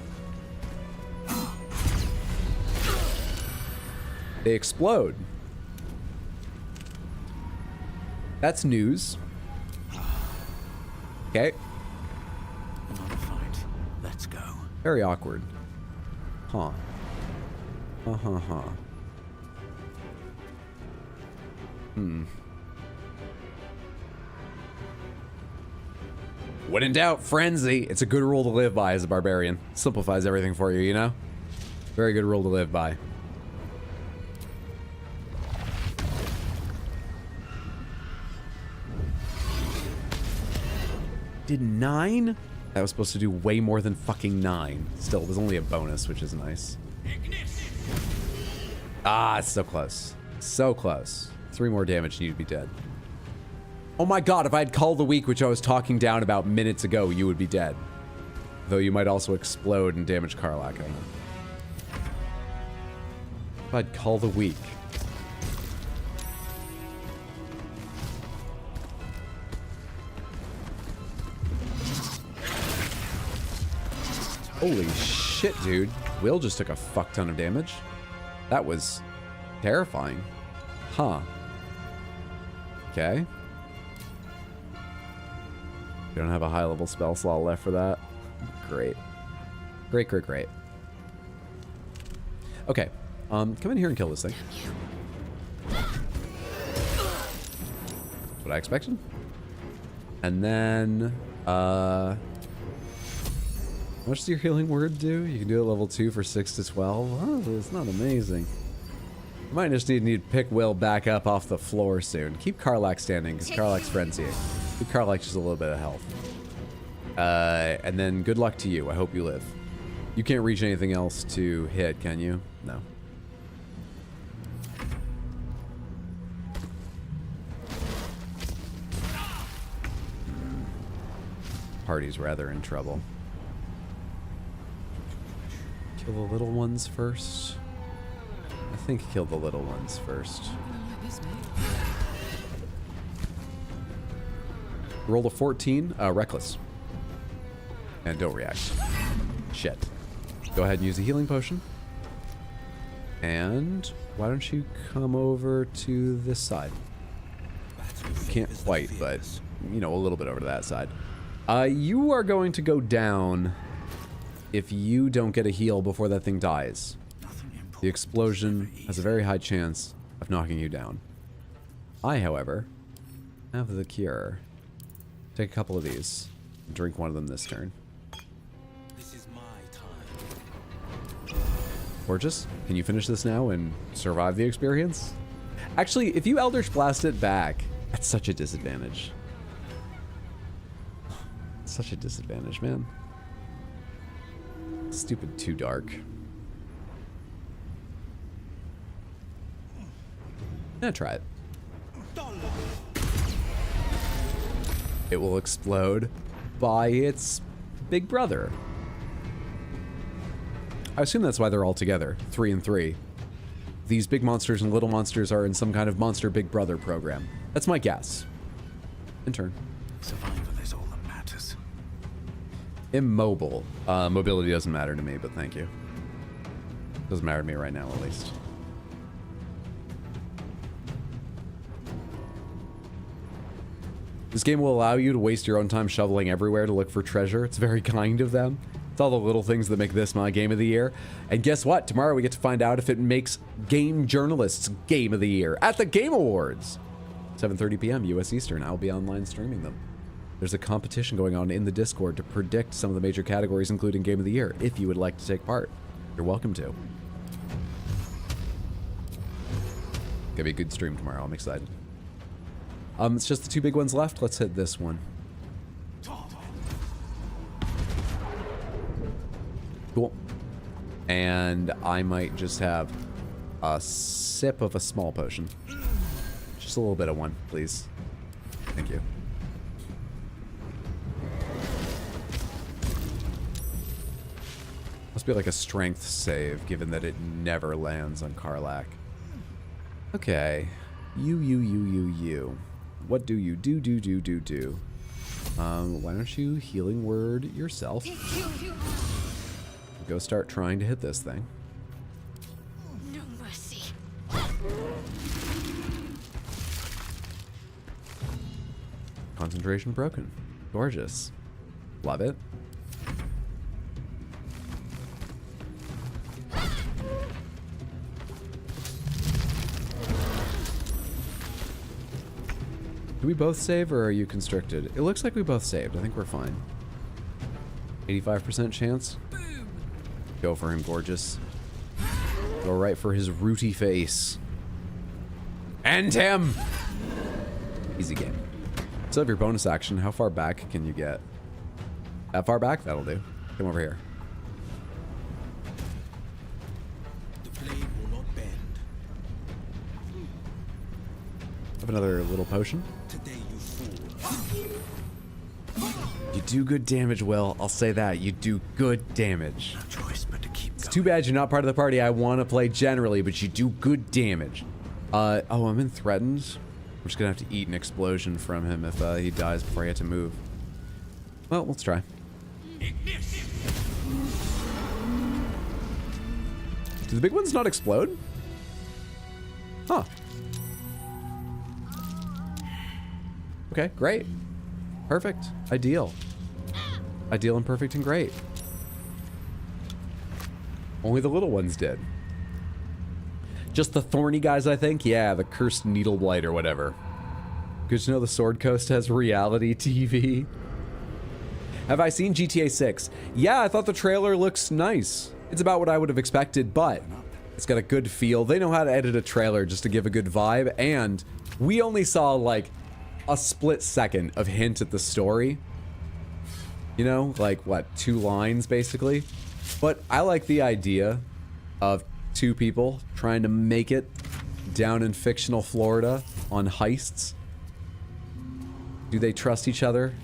They explode. That's news. Okay. Another fight. Let's go. Very awkward. Huh. When in doubt, frenzy. It's a good rule to live by as a barbarian. Simplifies everything for you, you know? Very good rule to live by. Did 9? That was supposed to do way more than fucking 9. Still, it was only a bonus, which is nice. Ah, it's so close. So close. 3 more damage and you'd be dead. Oh my god, if I had Call the Weak, which I was talking down about minutes ago, you would be dead. Though you might also explode and damage Karlach, I don't know. If I'd Call the Weak. Holy shit, dude. Will just took a fuck ton of damage. That was terrifying. Huh. Okay. You don't have a high level spell slot left for that. Great. Great, great, great. Okay. Come in here and kill this thing. What I expected. And then, how much does your healing word do? You can do it level 2 for 6 to 12. Oh, it's not amazing. You might just need to pick Will back up off the floor soon. Keep Karlach standing, because Karlach's frenzying. Give Karlach just a little bit of health. And then good luck to you. I hope you live. You can't reach anything else to hit, can you? No. Party's rather in trouble. Kill the little ones first. I think kill the little ones first. Roll a 14, reckless. And don't react. Shit. Go ahead and use a healing potion. And why don't you come over to this side? Can't quite, but you know, a little bit over to that side. You are going to go down if you don't get a heal before that thing dies. The explosion has a very high chance of knocking you down. I, however, have the cure. Take a couple of these. Drink one of them this turn. This is my time. Gorgeous. Can you finish this now and survive the experience? Actually, if you Eldritch Blast it back, that's such a disadvantage. Such a disadvantage, man. Stupid too dark. Yeah, try it. It will explode by its big brother. I assume that's why they're all together, 3 and 3. These big monsters and little monsters are in some kind of monster big brother program. That's my guess. In turn. Survival is all that matters. Immobile. Mobility doesn't matter to me, but thank you. Doesn't matter to me right now, at least. This game will allow you to waste your own time shoveling everywhere to look for treasure. It's very kind of them. It's all the little things that make this my game of the year. And guess what? Tomorrow we get to find out if it makes game journalists game of the year at the Game Awards. 7:30 p.m. US Eastern. I'll be online streaming them. There's a competition going on in the Discord to predict some of the major categories, including game of the year. If you would like to take part, you're welcome to. Gonna be a good stream tomorrow. I'm excited. It's just the 2 big ones left. Let's hit this one. Cool. And I might just have a sip of a small potion. Just a little bit of one, please. Thank you. Must be like a strength save, given that it never lands on Karlach. Okay. You. What do you do? Why don't you healing word yourself? Go start trying to hit this thing. No mercy. Concentration broken. Gorgeous. Love it. Do we both save or are you constricted? It looks like we both saved. I think we're fine. 85% chance. Boom. Go for him, gorgeous. Go right for his rooty face. End him! Easy game. So have your bonus action. How far back can you get? That far back? That'll do. Come over here. The blade will not bend. Have another little potion. Today you fool. You do good damage, Will. I'll say that. You do good damage. No choice but to keep It's going. too bad you're not part of the party I want to play generally, but you do good damage. Oh, I'm in threatened. I'm just gonna have to eat an explosion from him if he dies before I get to move. Well, let's try. Do the big ones not explode? Huh. Okay, great. Perfect. Ideal. Ideal and perfect and great. Only the little ones did. Just the thorny guys, I think? Yeah, the cursed needle blight or whatever. Good to know the Sword Coast has reality TV. Have I seen GTA 6? Yeah, I thought the trailer looks nice. It's about what I would have expected, but it's got a good feel. They know how to edit a trailer just to give a good vibe, and we only saw like a split second of hint at the story. You know, like what, 2 lines basically? But I like the idea of 2 people trying to make it down in fictional Florida on heists. Do they trust each other?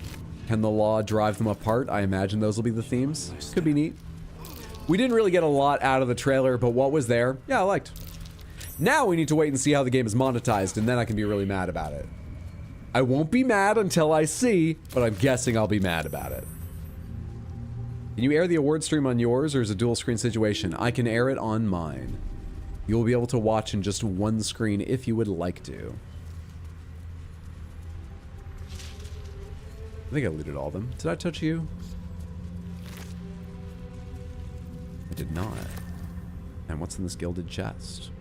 Can the law drive them apart? I imagine those will be the themes. Could be neat. We didn't really get a lot out of the trailer, but what was there, yeah, I liked. Now we need to wait and see how the game is monetized, and then I can be really mad about it. I won't be mad until I see, but I'm guessing I'll be mad about it. Can you air the award stream on yours, or is it a dual screen situation? I can air it on mine. You will be able to watch in just one screen if you would like to. I think I looted all of them. Did I touch you? I did not. And what's in this gilded chest?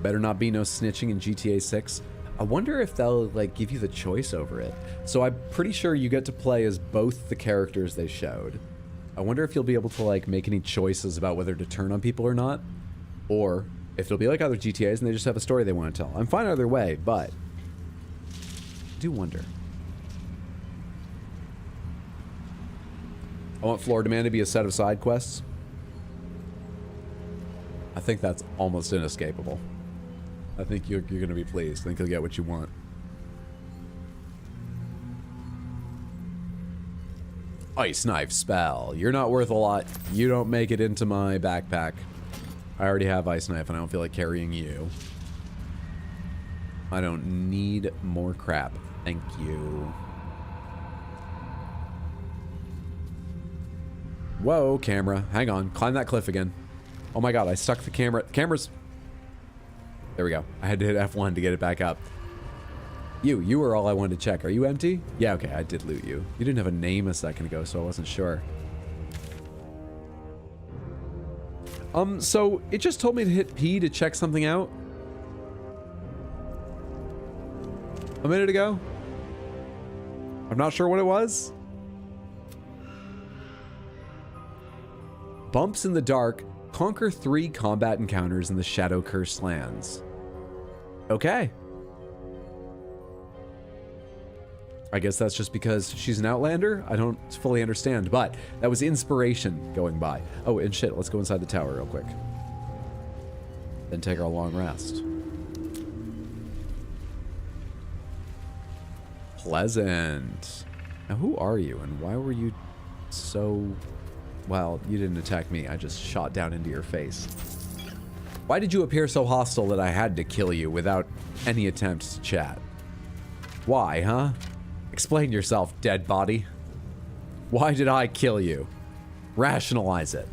better not be no snitching in GTA 6. I wonder if they'll like give you the choice over it. So I'm pretty sure you get to play as both the characters they showed. I wonder if you'll be able to like make any choices about whether to turn on people or not, or if it'll be like other GTAs and they just have a story they want to tell. I'm fine either way, but I do wonder. I want Florida Man to be a set of side quests. I think that's almost inescapable. I think you're going to be pleased. I think you'll get what you want. Ice knife spell. You're not worth a lot. You don't make it into my backpack. I already have ice knife and I don't feel like carrying you. I don't need more crap. Thank you. Whoa, camera. Hang on. Climb that cliff again. Oh my god, I stuck the camera. Camera's... There we go. I had to hit F1 to get it back up. You were all I wanted to check. Are you empty? Yeah, okay, I did loot you. You didn't have a name a second ago, so I wasn't sure. So it just told me to hit P to check something out. A minute ago. I'm not sure what it was. Bumps in the dark. Conquer 3 combat encounters in the Shadow Cursed lands. Okay. I guess that's just because she's an Outlander? I don't fully understand, but that was inspiration going by. Oh, and shit, let's go inside the tower real quick. Then take our long rest. Pleasant. Now, who are you, and why were you so... Well, you didn't attack me. I just shot down into your face. Why did you appear so hostile that I had to kill you without any attempt to chat? Why, huh? Explain yourself, dead body. Why did I kill you? Rationalize it.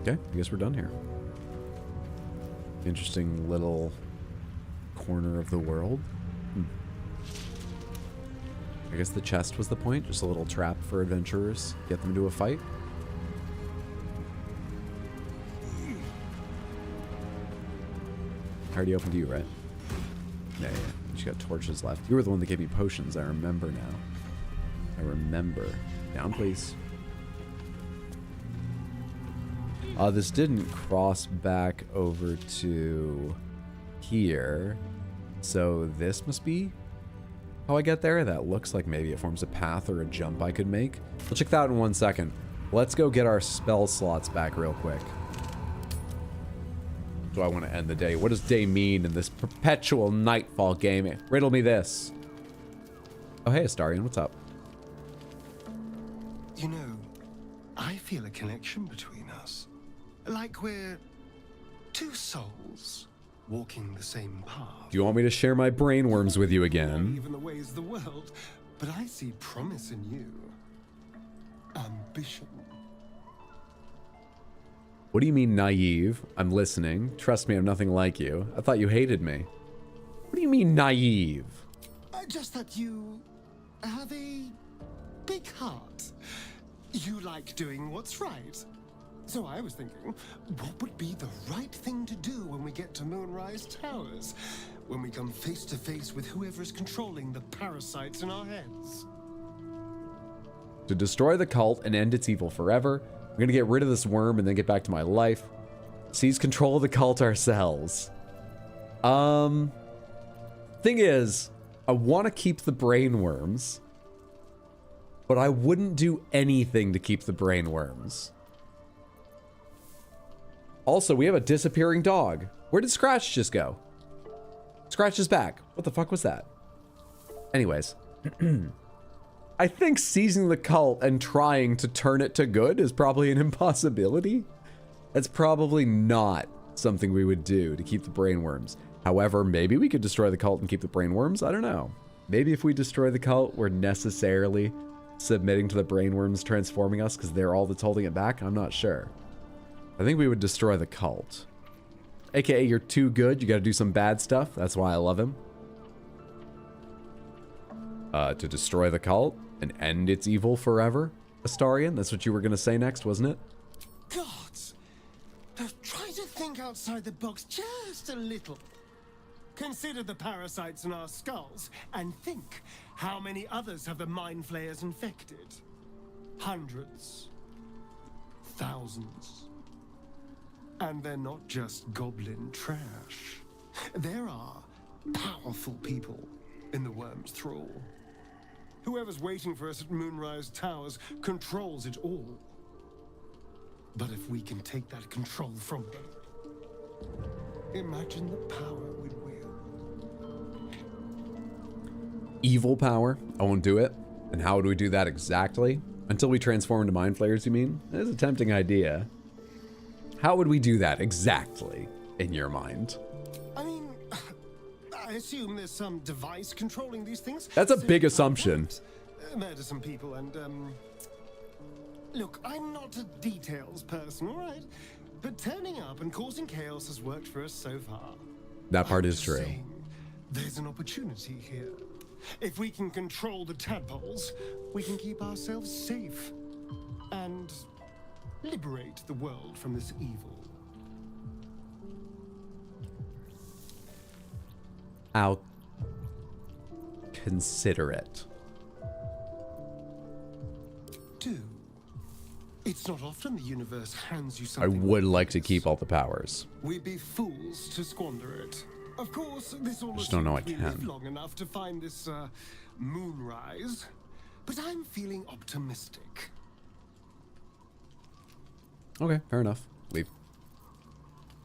Okay, I guess we're done here. Interesting little corner of the world. I guess the chest was the point. Just a little trap for adventurers. Get them into a fight. I already opened to you, right? Yeah. You just got torches left. You were the one that gave me potions. I remember now. I remember. Down, please. This didn't cross back over to here. So this must be how I get there. That looks like maybe it forms a path or a jump I could make. We'll check that out in 1 second. Let's go get our spell slots back real quick. Do I want to end the day? What does day mean in this perpetual nightfall game? Riddle me this. Oh, hey, Astarion, what's up? You know, I feel a connection between us. Like we're two souls walking the same path. Do you want me to share my brainworms with you again? Even the ways of the world, but I see promise in you. Ambition. What do you mean naive? I'm listening. Trust me, I'm nothing like you. I thought you hated me. What do you mean naive? Just that you have a big heart. You like doing what's right. So I was thinking, what would be the right thing to do when we get to Moonrise Towers? When we come face to face with whoever's controlling the parasites in our heads? To destroy the cult and end its evil forever, I'm gonna get rid of this worm and then get back to my life. Seize control of the cult ourselves. Thing is, I want to keep the brain worms, but I wouldn't do anything to keep the brain worms. Also, we have a disappearing dog. Where did Scratch just go? Scratch is back. What the fuck was that? Anyways. I think seizing the cult and trying to turn it to good is probably an impossibility. That's probably not something we would do to keep the brainworms. However, maybe we could destroy the cult and keep the brainworms. I don't know. Maybe if we destroy the cult, we're necessarily submitting to the brainworms transforming us because they're all that's holding it back. I'm not sure. I think we would destroy the cult. AKA, you're too good. You got to do some bad stuff. That's why I love him. To destroy the cult and end its evil forever, Astarion. That's what you were going to say next, wasn't it? Gods! They're outside the box just a little. Consider the parasites in our skulls and think how many others have the mind flayers infected. Hundreds. Thousands. And they're not just goblin trash. There are powerful people in the worm's thrall. Whoever's waiting for us at Moonrise Towers controls it all. But if we can take that control from them, imagine the power we'd wield. Evil power? I won't do it. And how would we do that exactly? Until we transform into mind flayers, you mean? That is a tempting idea. How would we do that exactly, in your mind? I mean, I assume there's some device controlling these things. That's a big assumption. Medicine people and, Look, I'm not a details person, all right? But turning up and causing chaos has worked for us so far. That part I'm is just true. saying, there's an opportunity here. If we can control the tadpoles, we can keep ourselves safe and liberate the world from this evil. I'll consider it. Do. It's not often the universe hands you I something. would like like to this. keep all the powers. We'd be fools to squander it. Of course, this all Just don't know I assumes we live can. long enough to find this moonrise, but I'm feeling optimistic. Okay, fair enough. Leave.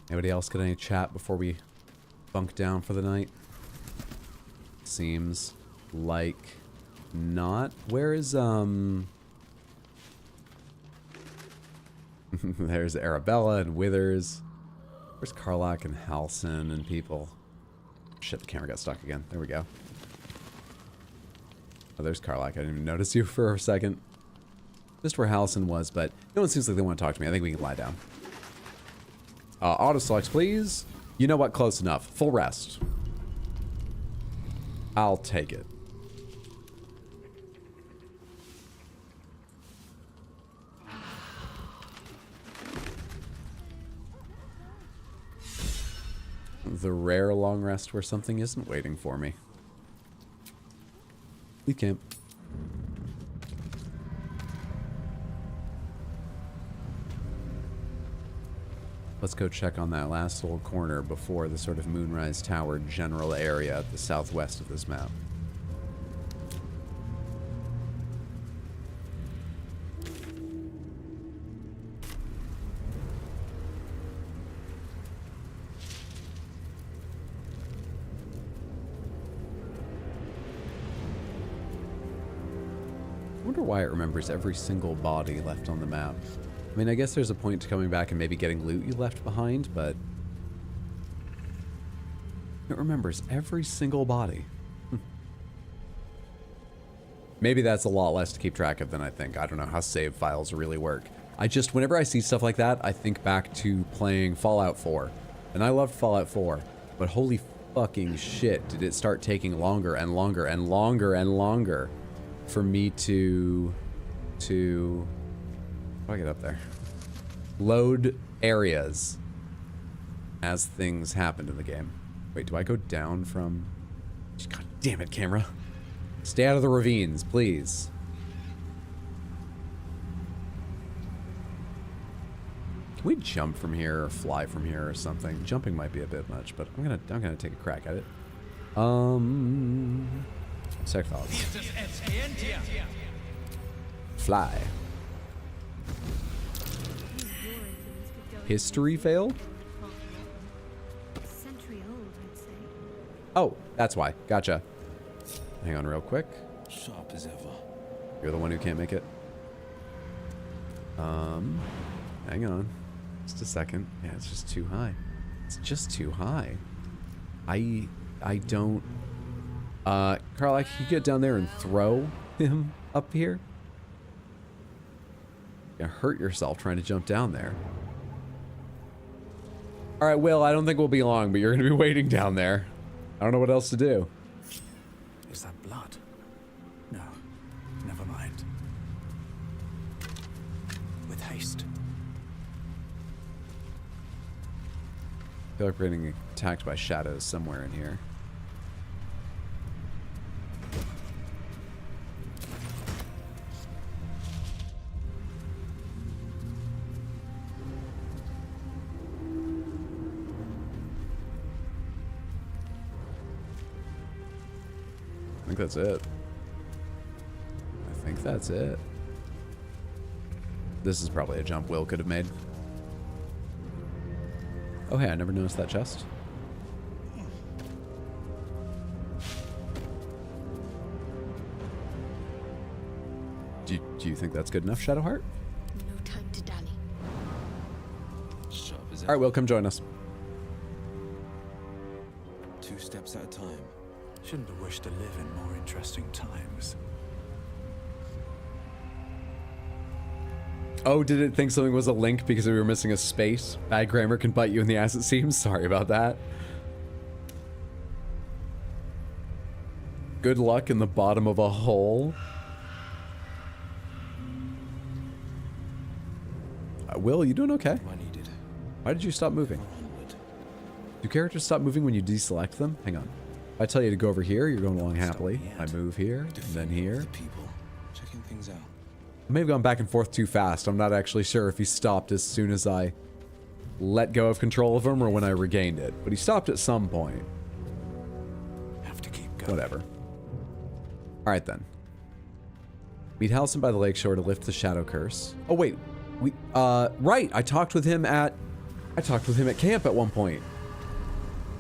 Anybody else got any chat before we bunk down for the night? Seems like not. Where is there's Arabella and Withers. Where's Karlach and Halsin and people? Shit, the camera got stuck again. There we go. Oh, there's Karlach. I didn't even notice you for a second. Just where Halsin was, but no one seems like they want to talk to me. I think we can lie down. Auto select, please. You know what? Close enough. Full rest. I'll take it. The rare long rest where something isn't waiting for me. We camp. Let's go check on that last little corner before the sort of Moonrise Tower general area at the southwest of this map. I wonder why it remembers every single body left on the map. I mean, I guess there's a point to coming back and maybe getting loot you left behind, but it remembers every single body. Maybe that's a lot less to keep track of than I think. I don't know how save files really work. Whenever I see stuff like that, I think back to playing Fallout 4. And I loved Fallout 4, but holy fucking shit, did it start taking longer and longer and longer and longer for me to how do I get up there? Load areas as things happened in the game. Wait, do I go down from... God damn it, camera. Stay out of the ravines, please. Can we jump from here or fly from here or something? Jumping might be a bit much, but I'm gonna take a crack at it. Sec files. Fly. History fail? Century old, I'd say. Oh, that's why. Gotcha. Hang on real quick. Sharp as ever. You're the one who can't make it. Hang on. Just a second. Yeah, it's just too high. It's just too high. I don't... Karlach, can you get down there and throw him up here? You're gonna hurt yourself trying to jump down there. Alright, Will, I don't think we'll be long, but you're gonna be waiting down there. I don't know what else to do. Is that blood? No. Never mind. With haste. feel like we're getting attacked by shadows somewhere in here. I think that's it. I think that's it. This is probably a jump Will could have made. Oh, hey, I never noticed that chest. Do you think that's good enough, Shadowheart? No time to dally. Sharp as All right, Will, come join us. 2 steps at a time. Shouldn't have wished to live in more interesting times. Oh, did it think something was a link because we were missing a space? Bad grammar can bite you in the ass, it seems. Sorry about that. Good luck in the bottom of a hole. Will, you doing okay? I needed. Why did you stop moving? Onward. Do characters stop moving when you deselect them? Hang on. If I tell you to go over here, you're going along happily. I move here, and then here. The people checking things out. I may have gone back and forth too fast. I'm not actually sure if he stopped as soon as I let go of control of him or when I regained it. But he stopped at some point. Have to keep going. Whatever. Alright then. Meet Halcyon by the lakeshore to lift the shadow curse. Oh wait. Right. I talked with him at camp at one point.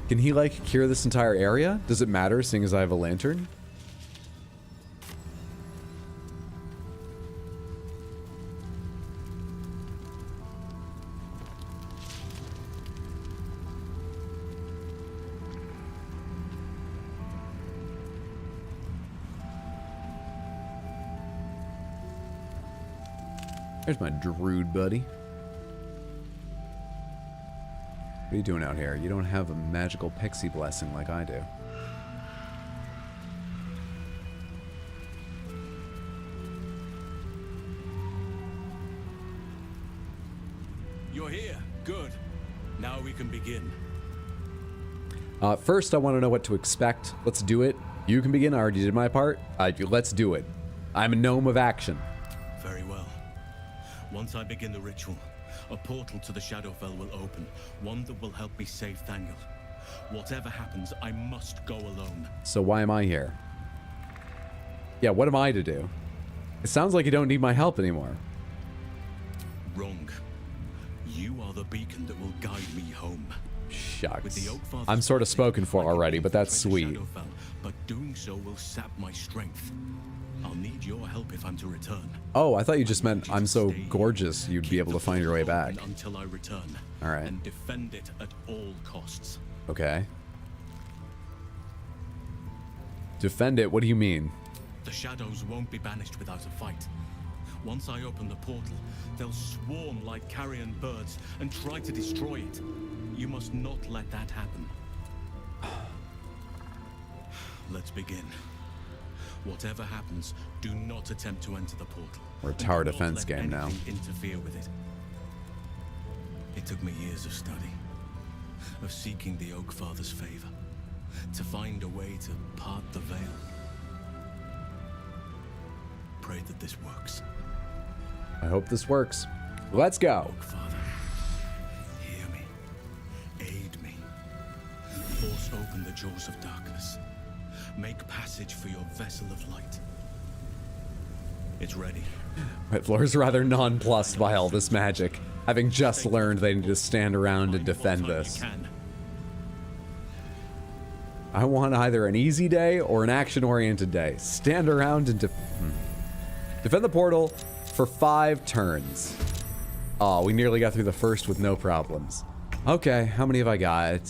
Can he, like, cure this entire area? Does it matter, seeing as I have a lantern? There's my druid buddy. What are you doing out here? You don't have a magical pixie blessing like I do. You're here. Good. Now we can begin. First, I want to know what to expect. Let's do it. You can begin. I already did my part. Let's do it. I'm a gnome of action. Very well. Once I begin the ritual, a portal to the Shadowfell will open, one that will help me save Thangel. Whatever happens, I must go alone. So why am I here? Yeah, what am I to do? It sounds like you don't need my help anymore. Wrong. You are the beacon that will guide me home. With the Shucks. Oak Father's I'm sort of blessing, spoken for I can already, but that's infiltrate sweet. the Shadowfell, but doing so will sap my strength. I'll need your help if I'm to return. Oh, I thought you just meant I'm so gorgeous you'd be able to find your way back. Until I return. All right. And defend it at all costs. Okay. Defend it? What do you mean? The shadows won't be banished without a fight. Once I open the portal, they'll swarm like carrion birds and try to destroy it. You must not let that happen. Let's begin. Whatever happens, do not attempt to enter the portal. We're a tower Do not defense let game now. anything interfere with it. It took me years of study, of seeking the Oak Father's favor, to find a way to part the veil. Pray that this works. I hope this works. Let's go. Oak Father, hear me. Aid me. Force open the jaws of darkness. Make passage for your vessel of light. It's ready. My floor's rather nonplussed by all this magic, having just learned they need to stand around and defend this. I want either an easy day or an action-oriented day. Stand around and defend the portal for 5 turns. Oh, we nearly got through the first with no problems. Okay, how many have I got?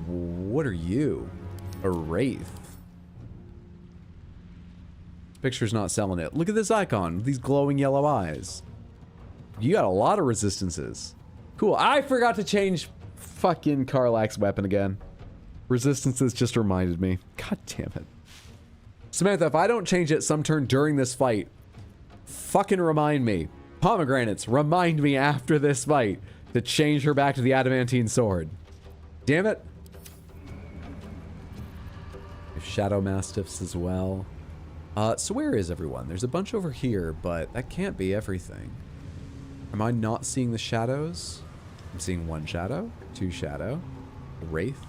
What are you? A wraith. Picture's not selling it. Look at this icon with these glowing yellow eyes. You got a lot of resistances. Cool. I forgot to change fucking Karlach's weapon again. Resistances just reminded me. God damn it. Samantha, if I don't change it some turn during this fight, fucking remind me. Pomegranates, remind me after this fight to change her back to the adamantine sword. Damn it. We have Shadow Mastiffs as well. So where is everyone? There's a bunch over here, but that can't be everything. Am I not seeing the shadows? I'm seeing 1 shadow, 2 shadow, a wraith,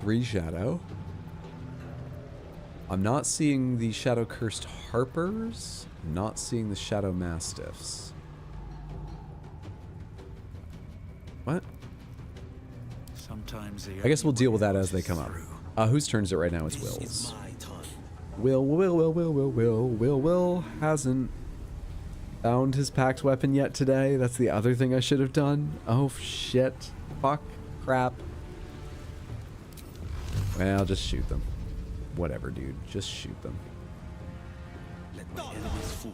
3 shadow. I'm not seeing the shadow cursed harpers. I'm not seeing the shadow mastiffs. What? Sometimes I guess we'll deal with that as they come up. Whose turn is it right now? It's Will's. Will hasn't found his packed weapon yet today. That's the other thing I should have done. Oh, shit. Fuck. Crap. Well, just shoot them. Whatever, dude. Just shoot them. let my enemies fall.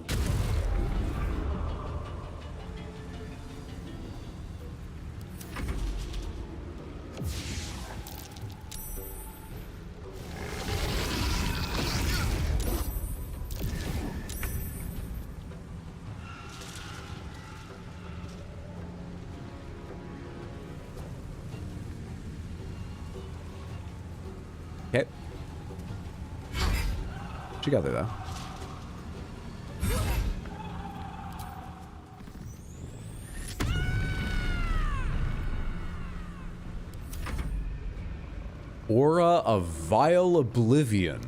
Okay. What you got there, though? Aura of Vile Oblivion.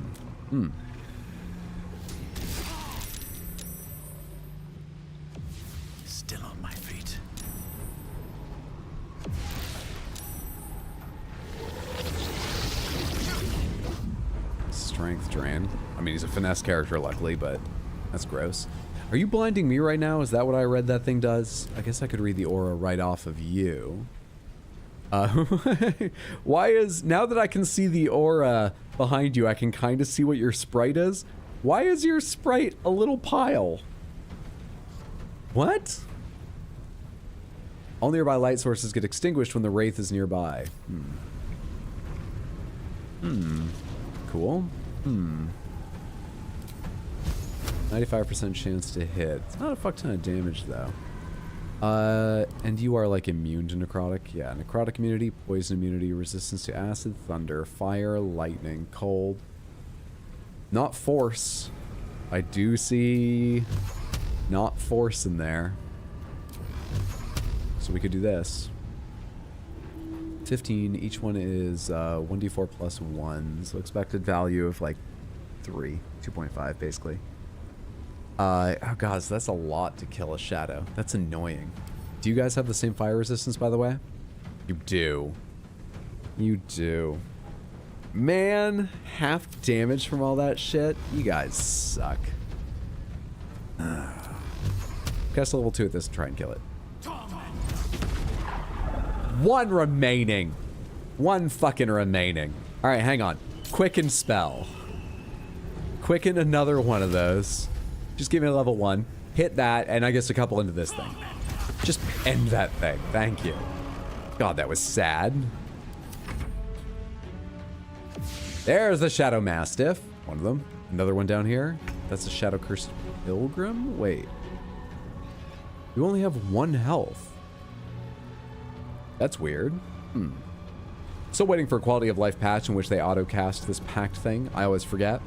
Still on my feet. Strength drain. I mean, he's a finesse character, luckily, but that's gross. Are you blinding me right now? Is that what I read that thing does? I guess I could read the aura right off of you. Why is... Now that I can see the aura behind you, I can kind of see what your sprite is. Why is your sprite a little pile? What? All nearby light sources get extinguished when the wraith is nearby. Cool. 95% chance to hit. It's not a fuck ton of damage, though. And you are, like, immune to necrotic? Yeah, necrotic immunity, poison immunity, resistance to acid, thunder, fire, lightning, cold. Not force. I do see not force in there. So we could do this. 15, each one is 1d4 plus 1, so expected value of like 2.5 basically. Oh god, so that's a lot to kill a shadow. That's annoying. Do you guys have the same fire resistance, by the way? You do. You do. Man, half damage from all that shit? You guys suck. Cast level 2 at this and try and kill it. 1 remaining. 1 fucking remaining. Alright, hang on. Quicken spell. Quicken another one of those. Just give me a level 1. Hit that, and I guess a couple into this thing. Just end that thing. Thank you. God, that was sad. There's the Shadow Mastiff. One of them. Another one down here. That's the Shadow Cursed Pilgrim? Wait. You only have 1 health. That's weird. Still waiting for a quality of life patch in which they auto-cast this packed thing. I always forget.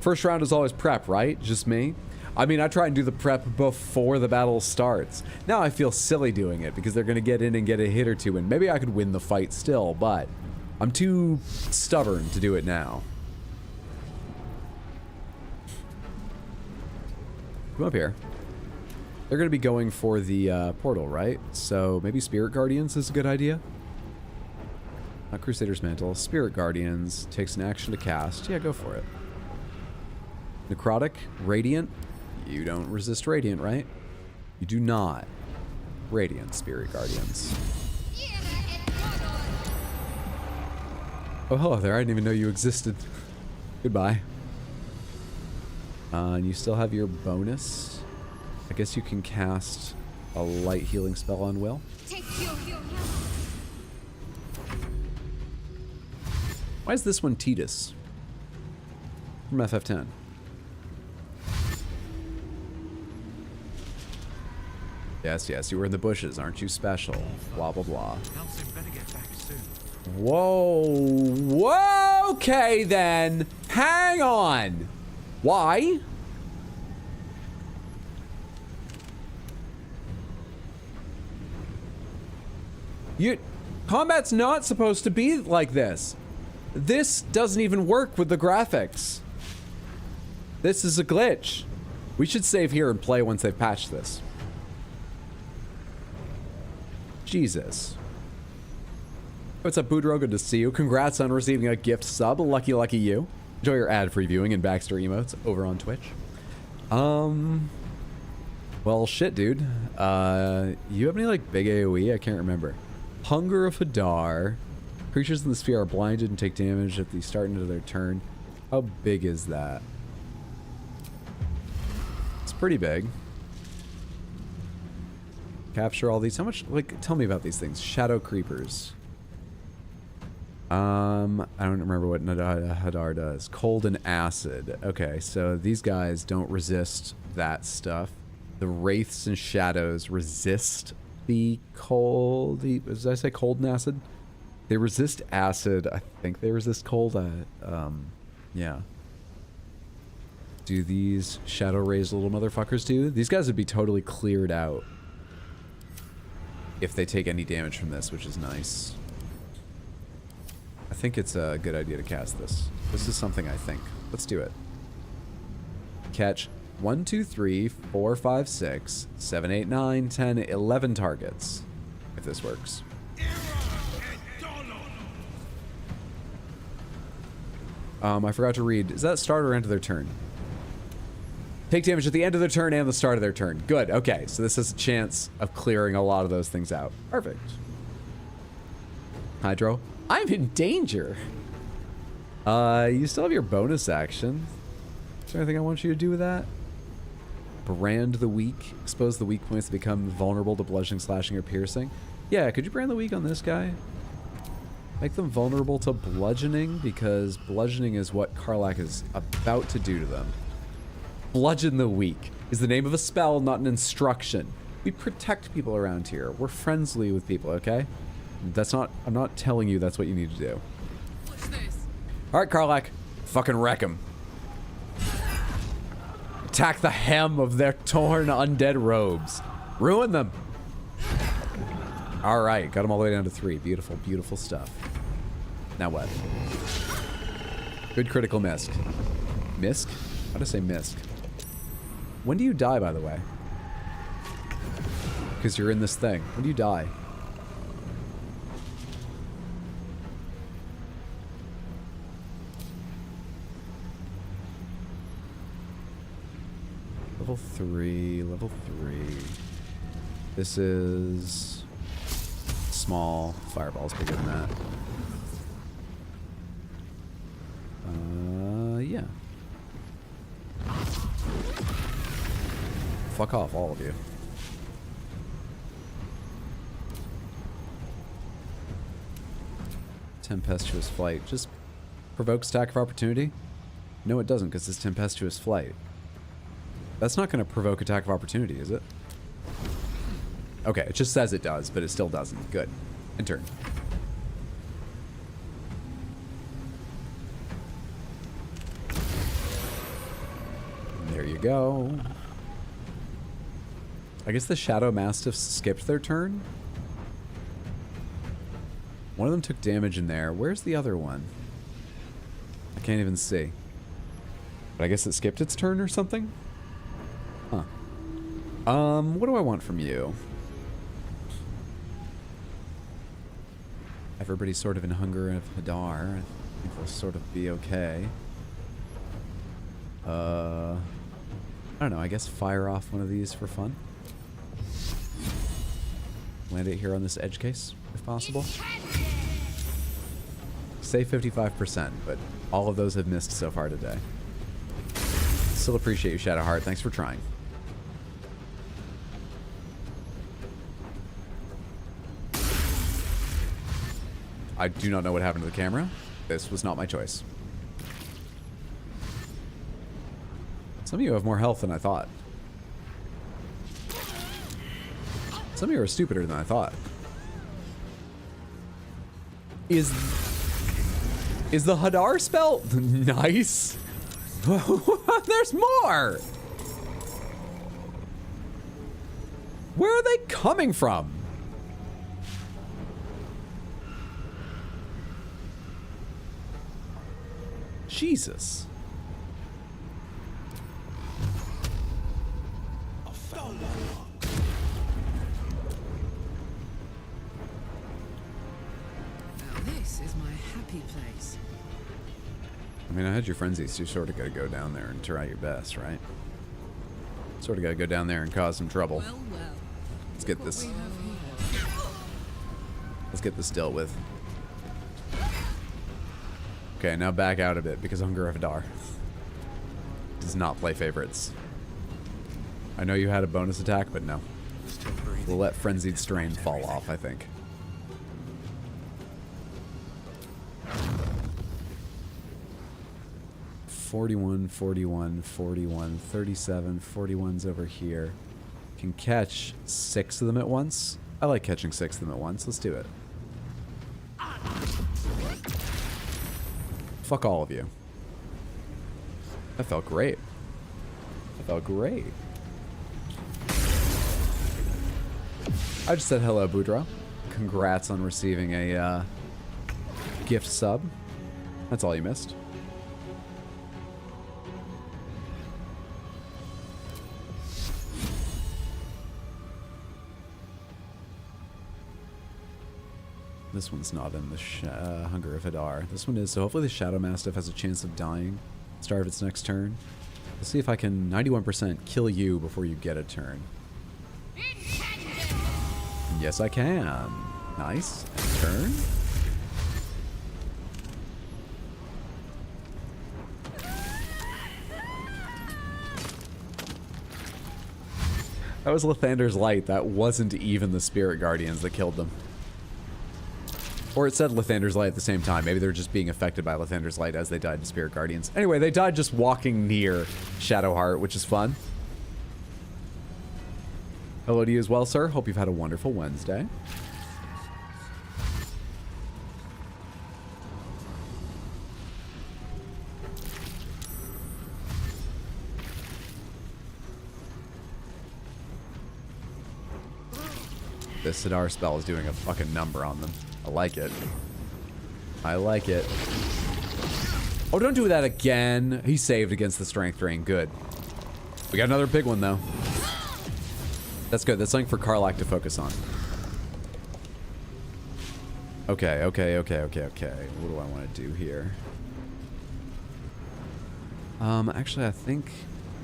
First round is always prep, right? Just me? I mean, I try and do the prep before the battle starts. Now I feel silly doing it because they're going to get in and get a hit or two, and maybe I could win the fight still, but I'm too stubborn to do it now. Come up here. They're going to be going for the portal, right? So maybe Spirit Guardians is a good idea. Not Crusader's Mantle. Spirit Guardians takes an action to cast. Yeah, go for it. Necrotic, Radiant. You don't resist Radiant, right? You do not. Radiant, Spirit Guardians. Oh, hello there. I didn't even know you existed. Goodbye. And you still have your bonus. I guess you can cast a light healing spell on Will. Why is this one Titus? From FF10. Yes, yes, you were in the bushes. Aren't you special? Blah, blah, blah. Nelson better get back soon. Whoa. Whoa. Okay, then. Hang on. Why? Combat's not supposed to be like this. This doesn't even work with the graphics. This is a glitch. We should save here and play once they've patched this. Jesus. What's up, Boudreaux? Good to see you. Congrats on receiving a gift sub. Lucky, lucky you. Enjoy your ad-free viewing and Baxter emotes over on Twitch. Well, shit, dude. You have any, like, big AoE? I can't remember. Hunger of Hadar. Creatures in the sphere are blinded and take damage if they start into their turn. How big is that? It's pretty big. Capture all these. How much, like, tell me about these things. Shadow Creepers. I don't remember what Hadar does. Cold and Acid. Okay, so these guys don't resist that stuff. The Wraiths and Shadows resist the cold. Did I say cold and acid? They resist acid. I think they resist cold. Yeah. Do these Shadow Rays little motherfuckers do? These guys would be totally cleared out if they take any damage from this, which is nice. I think it's a good idea to cast this. This is something I think. Let's do it. Catch 1, 2, 3, 4, 5, 6, 7, 8, 9, 10, 11 targets. If this works. I forgot to read. Is that start or end of their turn? Take damage at the end of their turn and the start of their turn. Good. Okay. So this has a chance of clearing a lot of those things out. Perfect. Hydro. I'm in danger. You still have your bonus action. Is there anything I want you to do with that? Brand the weak. Expose the weak points to become vulnerable to bludgeoning, slashing, or piercing. Yeah, could you brand the weak on this guy? Make them vulnerable to bludgeoning, because bludgeoning is what Karlach is about to do to them. Bludgeon the weak is the name of a spell, not an instruction. We protect people around here. We're friendly with people, okay? That's not, I'm not telling you that's what you need to do. What's this? Alright, Karlach. Fucking wreck him. Attack the hem of their torn undead robes. Ruin them. Alright, got them all the way down to 3. Beautiful, beautiful stuff. Now what? Good critical misc. Misc? How to say misc? When do you die, by the way? Because you're in this thing. When do you die? Level 3, level 3. This is small. Fireball's bigger than that. Yeah. Fuck off, all of you. Tempestuous Flight. Just provokes attack of opportunity? No, it doesn't, because it's Tempestuous Flight. That's not going to provoke attack of opportunity, is it? Okay, it just says it does, but it still doesn't. Good. And turn. There you go. I guess the Shadow Mastiffs skipped their turn? One of them took damage in there. Where's the other one? I can't even see. But I guess it skipped its turn or something? Huh. What do I want from you? Everybody's sort of in Hunger of Hadar. I think they'll sort of be okay. I don't know, I guess fire off one of these for fun. Land it here on this edge case, if possible. Say 55%, but all of those have missed so far today. Still appreciate you, Shadowheart. Thanks for trying. I do not know what happened to the camera. This was not my choice. Some of you have more health than I thought. Some of you are stupider than I thought. Is the Hadar spell nice? There's more! Where are they coming from? Jesus. This is my happy place. I mean, I had your frenzy, so you sort of got to go down there and try your best, right? Sort of got to go down there and cause some trouble. Well, Let's get this. Let's get this dealt with. Okay, now back out of it because Hunger of Hadar does not play favorites. I know you had a bonus attack, but no. We'll let Frenzied Strain fall off, I think. "41, 41, 41, 37, 41's over here. Can catch 6 of them at once. I like catching 6 of them at once. Let's do it. Fuck all of you. That felt great. That felt great. I just said hello, Boudreaux. Congrats on receiving a gift sub. That's all you missed. This one's not in the Hunger of Hadar. This one is, so hopefully the Shadow Mastiff has a chance of dying. Start of its next turn. Let's see if I can 91% kill you before you get a turn. Yes, I can. Nice. Turn. That was Lathander's Light. That wasn't even the Spirit Guardians that killed them. Or it said Lathander's Light at the same time. Maybe they were just being affected by Lathander's Light as they died to Spirit Guardians. Anyway, they died just walking near Shadowheart, which is fun. Hello to you as well, sir. Hope you've had a wonderful Wednesday. This Hadar spell is doing a fucking number on them. I like it. I like it. Oh, don't do that again. He saved against the strength drain. Good. We got another big one, though. That's good. That's something for Karlach to focus on. Okay, okay, okay, okay, okay. What do I want to do here? Actually, I think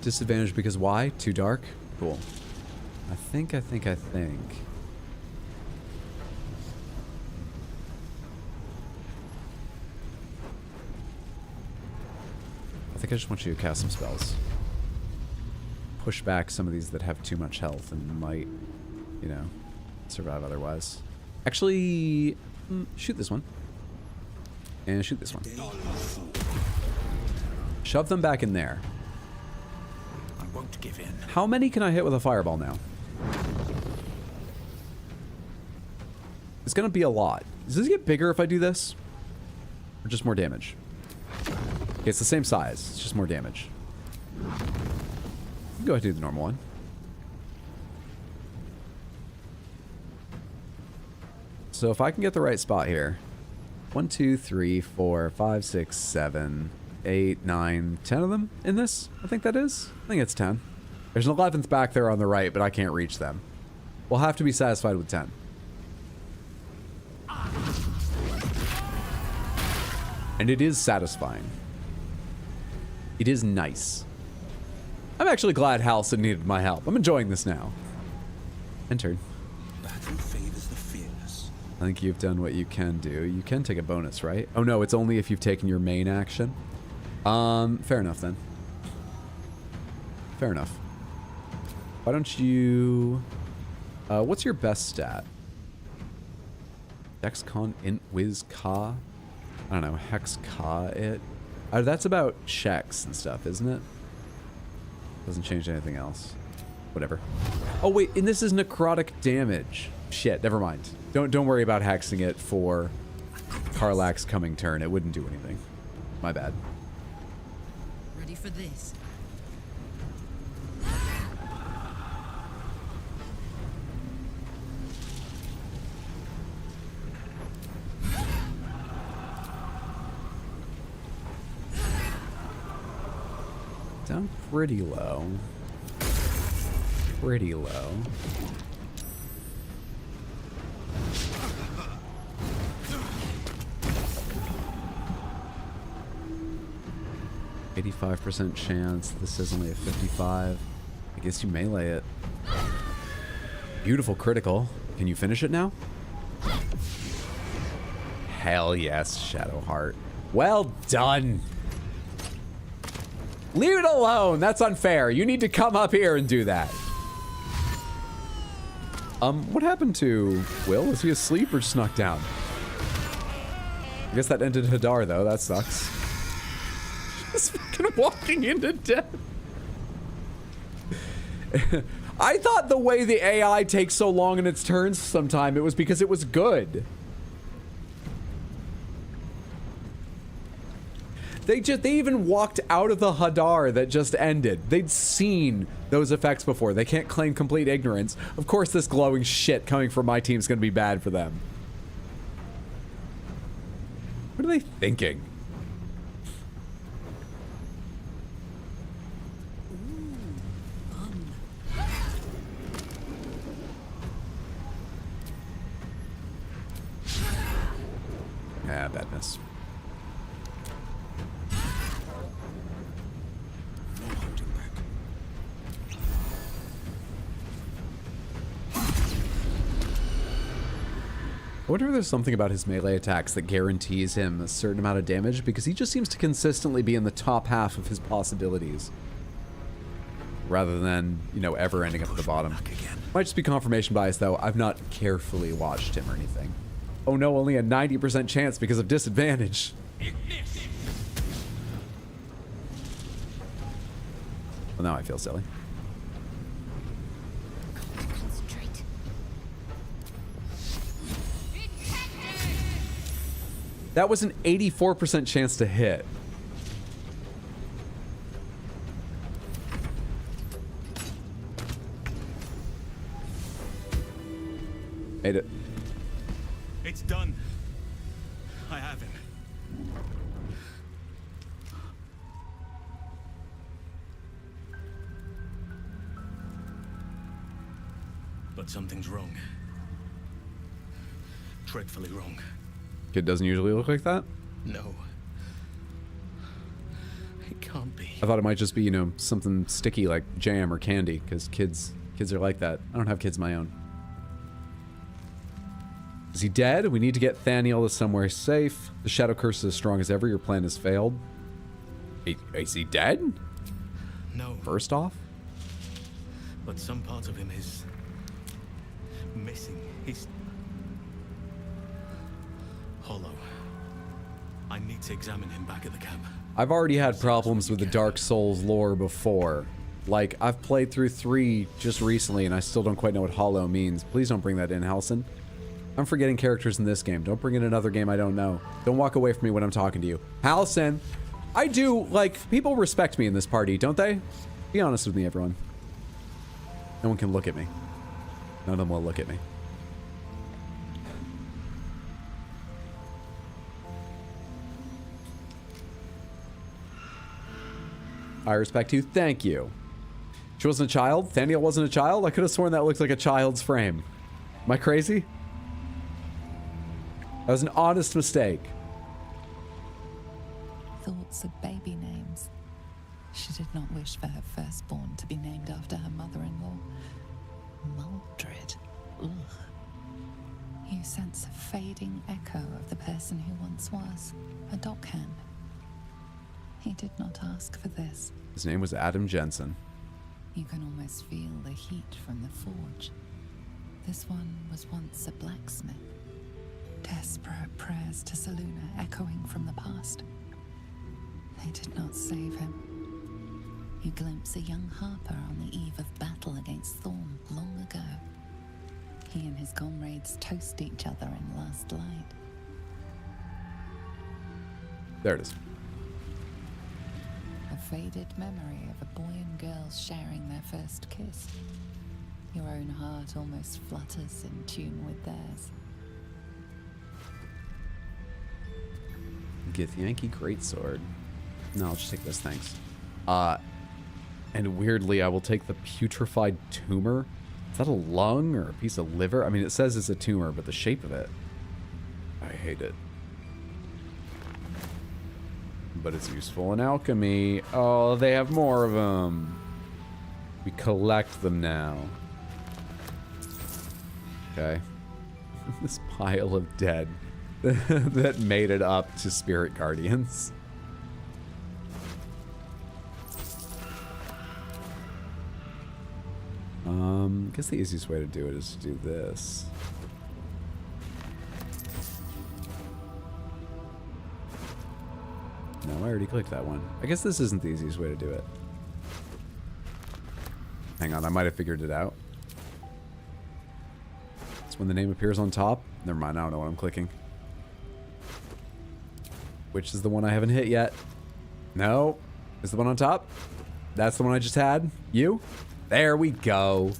disadvantage because why? Too dark? Cool. I think. I think I just want you to cast some spells. Push back some of these that have too much health and might, you know, survive otherwise. Actually, shoot this one. And shoot this one. Shove them back in there. I won't give in. How many can I hit with a fireball now? It's gonna be a lot. Does this get bigger if I do this? Or just more damage? Okay, it's the same size. It's just more damage. Go ahead and do the normal one. So if I can get the right spot here. 1, 2, 3, 4, 5, 6, 7, 8, 9, 10 of them in this? I think that is. I think it's 10. There's an 11th back there on the right, but I can't reach them. We'll have to be satisfied with 10. And it is satisfying. It is nice. I'm actually glad Halson needed my help. I'm enjoying this now. Enter. Battle favors the fearless. I think you've done what you can do. You can take a bonus, right? Oh no, it's only if you've taken your main action. Fair enough then. Fair enough. Why don't you... what's your best stat? Dex Con Int Wiz Ka? I don't know, Hex Ka it? That's about checks and stuff, isn't it? Doesn't change anything else. Whatever. Oh wait, and this is necrotic damage. Shit, never mind. Don't worry about hexing it for Karlach's coming turn. It wouldn't do anything. My bad. Ready for this? Down pretty low. Pretty low. %85 chance. This is only a 55. I guess you melee it. Beautiful critical. Can you finish it now? Hell yes, Shadowheart. Well done. Leave it alone. That's unfair. You need to come up here and do that. What happened to Will? Was he asleep or snuck down? I guess that ended Hadar, though. That sucks. Just fucking walking into death. I thought the way the AI takes so long in its turns sometime, it was because it was good. They even walked out of the Hadar that just ended. They'd seen those effects before. They can't claim complete ignorance. Of course, this glowing shit coming from my team is going to be bad for them. What are they thinking? Ah, badness. I wonder if there's something about his melee attacks that guarantees him a certain amount of damage, because he just seems to consistently be in the top half of his possibilities. Rather than, you know, ever ending up at the bottom. Might just be confirmation bias, though. I've not carefully watched him or anything. Oh no, only a 90% chance because of disadvantage. Well, now I feel silly. Concentrate. That was an 84% chance to hit. Made it. It's done. I have him. But something's wrong. Dreadfully wrong. Kid doesn't usually look like that? No. It can't be. I thought it might just be, you know, something sticky like jam or candy, because kids are like that. I don't have kids of my own. Is he dead? We need to get Thaniel to somewhere safe. The Shadow Curse is as strong as ever. Your plan has failed. Is he dead? No. First off? But some part of him is missing. He's hollow. I need to examine him back at the camp. I've already had problems with the Dark Souls lore before. Like, I've played through 3 just recently, and I still don't quite know what hollow means. Please don't bring that in, Halson. I'm forgetting characters in this game. Don't bring in another game I don't know. Don't walk away from me when I'm talking to you. Halson, I do, like, people respect me in this party, don't they? Be honest with me, everyone. No one can look at me. None of them will look at me. I respect you. Thank you. She wasn't a child? Thaniel wasn't a child? I could have sworn that looked like a child's frame. Am I crazy? That was an honest mistake. Thoughts of baby names. She did not wish for her firstborn to be named after her mother-in-law. Maldred. Ugh. You sense a fading echo of the person who once was, a dockhand. He did not ask for this. His name was Adam Jensen. You can almost feel the heat from the forge. This one was once a blacksmith. Desperate prayers to Selûne echoing from the past. They did not save him. You glimpse a young harper on the eve of battle against Thorn long ago. He and his comrades toast each other in last light. There it is. A faded memory of a boy and girl sharing their first kiss. Your own heart almost flutters in tune with theirs. Githyanki Greatsword. No, I'll just take this, thanks. And weirdly, I will take the Putrefied Tumor. Is that a lung or a piece of liver? I mean, it says it's a tumor, but the shape of it, I hate it. But it's useful in alchemy. Oh, they have more of them. We collect them now. Okay. This pile of dead that made it up to Spirit Guardians. I guess the easiest way to do it is to do this. No, I already clicked that one. I guess this isn't the easiest way to do it. Hang on, I might have figured it out. It's when the name appears on top. Never mind, I don't know what I'm clicking. Which is the one I haven't hit yet? No. Is the one on top? That's the one I just had? You? There we go.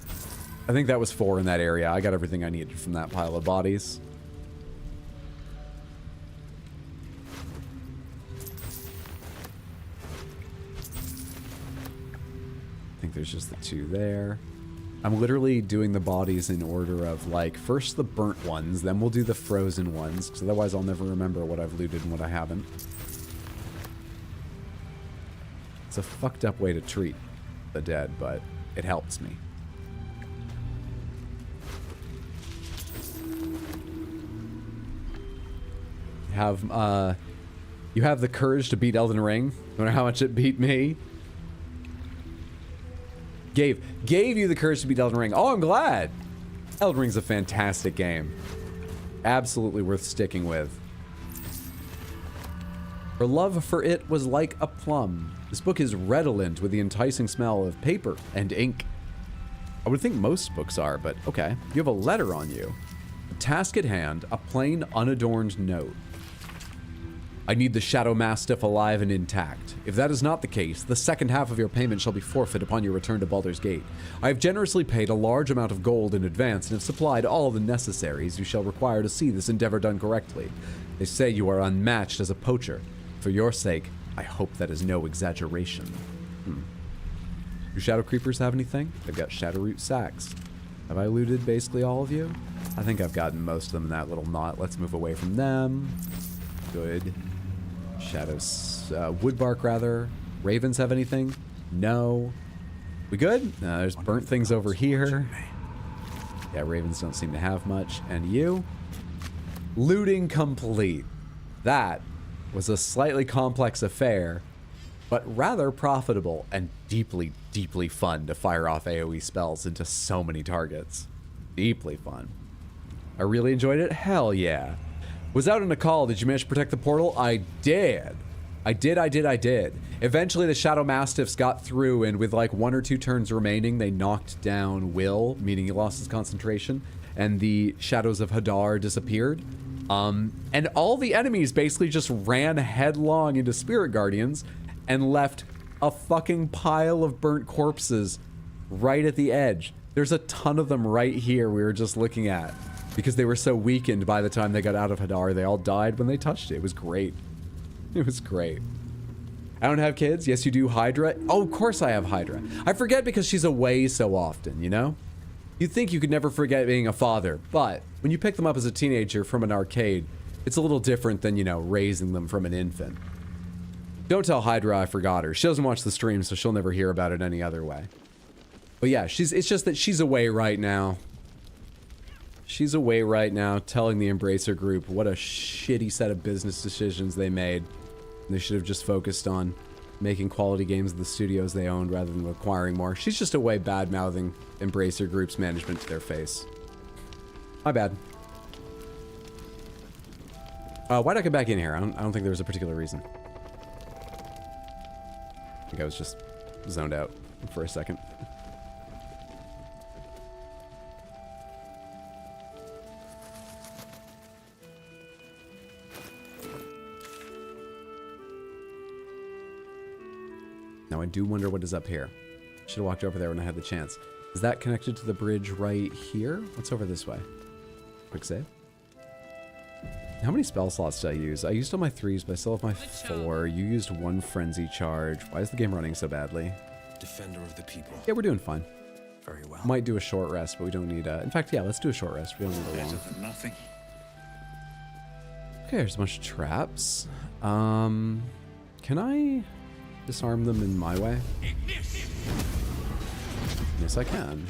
I think that was 4 in that area. I got everything I needed from that pile of bodies. I think there's just the 2 there. I'm literally doing the bodies in order of, like, first the burnt ones, then we'll do the frozen ones, because otherwise I'll never remember what I've looted and what I haven't. It's a fucked up way to treat the dead, but it helps me. You have the courage to beat Elden Ring, no matter how much it beat me. Gave you the courage to beat Elden Ring. Oh, I'm glad. Elden Ring's a fantastic game. Absolutely worth sticking with. Her love for it was like a plum. This book is redolent with the enticing smell of paper and ink. I would think most books are, but okay. You have a letter on you. A task at hand, a plain, unadorned note. I need the Shadow Mastiff alive and intact. If that is not the case, the second half of your payment shall be forfeit upon your return to Baldur's Gate. I have generously paid a large amount of gold in advance and have supplied all the necessaries you shall require to see this endeavor done correctly. They say you are unmatched as a poacher. For your sake, I hope that is no exaggeration. Do Shadow Creepers have anything? They've got Shadowroot sacks. Have I looted basically all of you? I think I've gotten most of them in that little knot. Let's move away from them. Good. Shadows, Woodbark rather. Ravens have anything? No. We good? There's burnt things over here. Yeah, ravens don't seem to have much. And you? Looting complete. That was a slightly complex affair, but rather profitable and deeply, deeply fun to fire off AoE spells into so many targets. Deeply fun. I really enjoyed it? Hell yeah. Was out in a call. Did you manage to protect the portal? I did. I did. Eventually the Shadow Mastiffs got through, and with like 1 or 2 turns remaining, they knocked down Will, meaning he lost his concentration, and the Shadows of Hadar disappeared. And all the enemies basically just ran headlong into Spirit Guardians and left a fucking pile of burnt corpses right at the edge. There's a ton of them right here we were just looking at. Because they were so weakened by the time they got out of Hadar, they all died when they touched it. It was great. It was great. I don't have kids. Yes, you do, Hydra. Oh, of course I have Hydra. I forget because she's away so often, you know? You'd think you could never forget being a father, but when you pick them up as a teenager from an arcade, it's a little different than, you know, raising them from an infant. Don't tell Hydra I forgot her. She doesn't watch the stream, so she'll never hear about it any other way. But yeah, it's just that she's away right now. She's away right now telling the Embracer group what a shitty set of business decisions they made. They should have just focused on making quality games of the studios they owned rather than acquiring more. She's just away bad-mouthing Embracer group's management to their face. My bad. Why'd I come back in here? I don't think there was a particular reason. I think I was just zoned out for a second. Now I do wonder what is up here. Should have walked over there when I had the chance. Is that connected to the bridge right here? What's over this way? Quick save. How many spell slots did I use? I used all my 3s, but I still have my 4. You used 1 frenzy charge. Why is the game running so badly? Defender of the people. Yeah, we're doing fine. Very well. Might do a short rest, but we don't need a... In fact, yeah, let's do a short rest. We don't need a Better long. than nothing. Okay, there's a bunch of traps. Can I disarm them in my way? Yes, I can.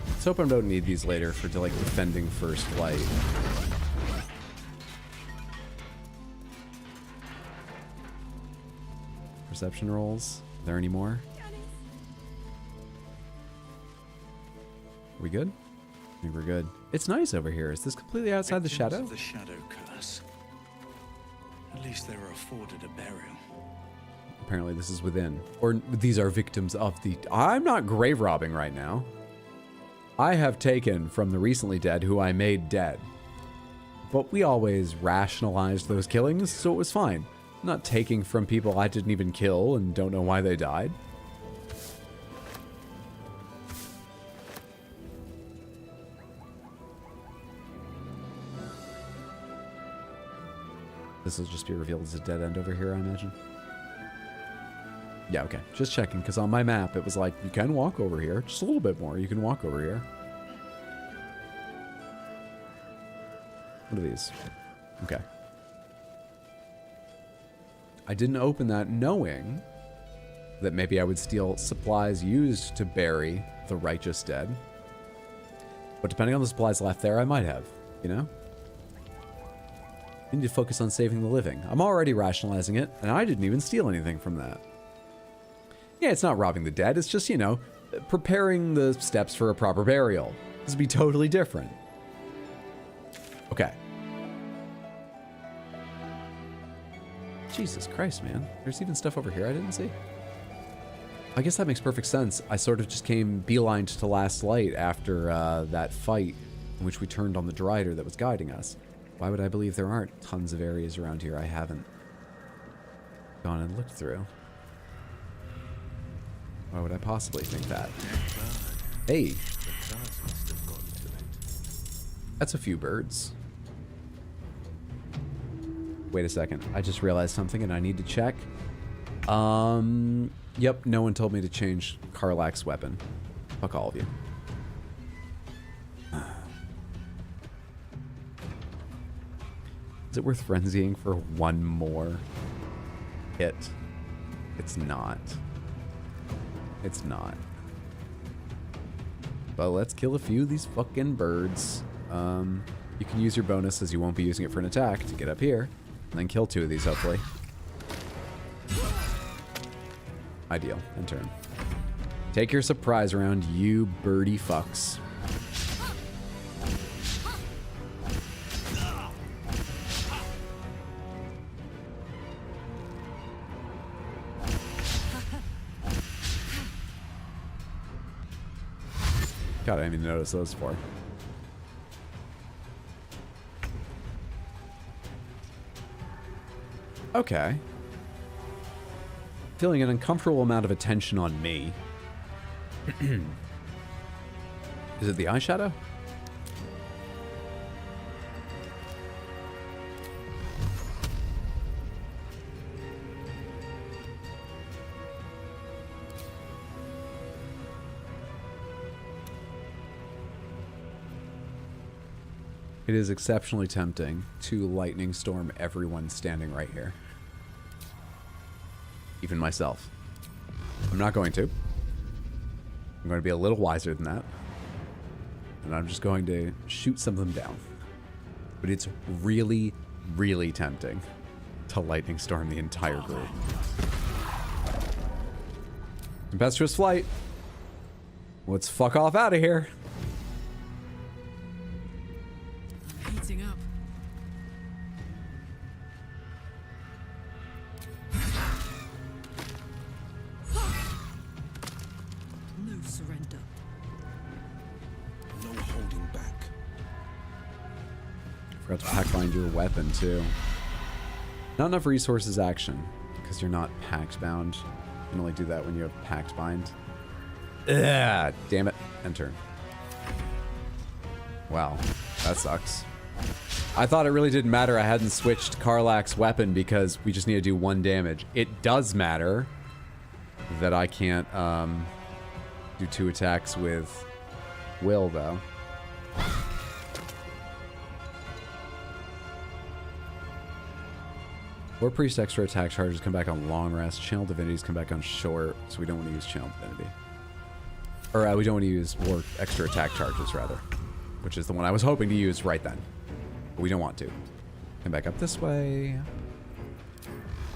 Let's hope I don't need these later for like defending first light. Perception rolls. Are there any more? Are we good? I think we're good. It's nice over here. Is this completely outside the Victims shadow? of the shadow curse. At least they were afforded a burial. Apparently this is within. Or these are victims of the... I'm not grave robbing right now. I have taken from the recently dead who I made dead. But we always rationalized those killings, so it was fine. I'm not taking from people I didn't even kill and don't know why they died. This will just be revealed as a dead end over here, I imagine. Yeah, okay. Just checking, because on my map, it was like, you can walk over here. Just a little bit more. You can walk over here. What are these? Okay. I didn't open that knowing that maybe I would steal supplies used to bury the righteous dead. But depending on the supplies left there, I might have, you know? I need to focus on saving the living. I'm already rationalizing it, and I didn't even steal anything from that. Yeah, it's not robbing the dead. It's just, you know, preparing the steps for a proper burial. This would be totally different. Okay. Jesus Christ, man. There's even stuff over here I didn't see. I guess that makes perfect sense. I sort of just came beeline to Last Light after that fight in which we turned on the Drider that was guiding us. Why would I believe there aren't tons of areas around here I haven't gone and looked through? Why would I possibly think that? Hey. That's a few birds. Wait a second. I just realized something and I need to check. Yep, no one told me to change Karlach's weapon. Fuck all of you. Is it worth frenzying for one more hit? It's not. It's not. But let's kill a few of these fucking birds. You can use your bonus as you won't be using it for an attack to get up here. And then kill 2 of these, hopefully. Ideal. End turn. Take your surprise round, you birdie fucks. God, I didn't even notice those 4. Okay. Feeling an uncomfortable amount of attention on me. Is it the eyeshadow? It is exceptionally tempting to lightning storm everyone standing right here. Even myself. I'm not going to. I'm going to be a little wiser than that. And I'm just going to shoot some of them down. But it's really, really tempting to lightning storm the entire group. Tempestuous flight. Let's fuck off out of here. Heating up. Forgot to pack bind your weapon too. Not enough resources action because you're not pact bound. You can only do that when you have pact bind. Ugh, damn it. Enter. Wow, that sucks. I thought it really didn't matter I hadn't switched Karlach's weapon because we just need to do 1 damage. It does matter that I can't do 2 attacks with Will, though. War Priest extra attack charges come back on long rest. Channel Divinities come back on short, so we don't want to use Channel Divinity. Or we don't want to use War extra attack charges, rather. Which is the one I was hoping to use right then. But we don't want to. Come back up this way.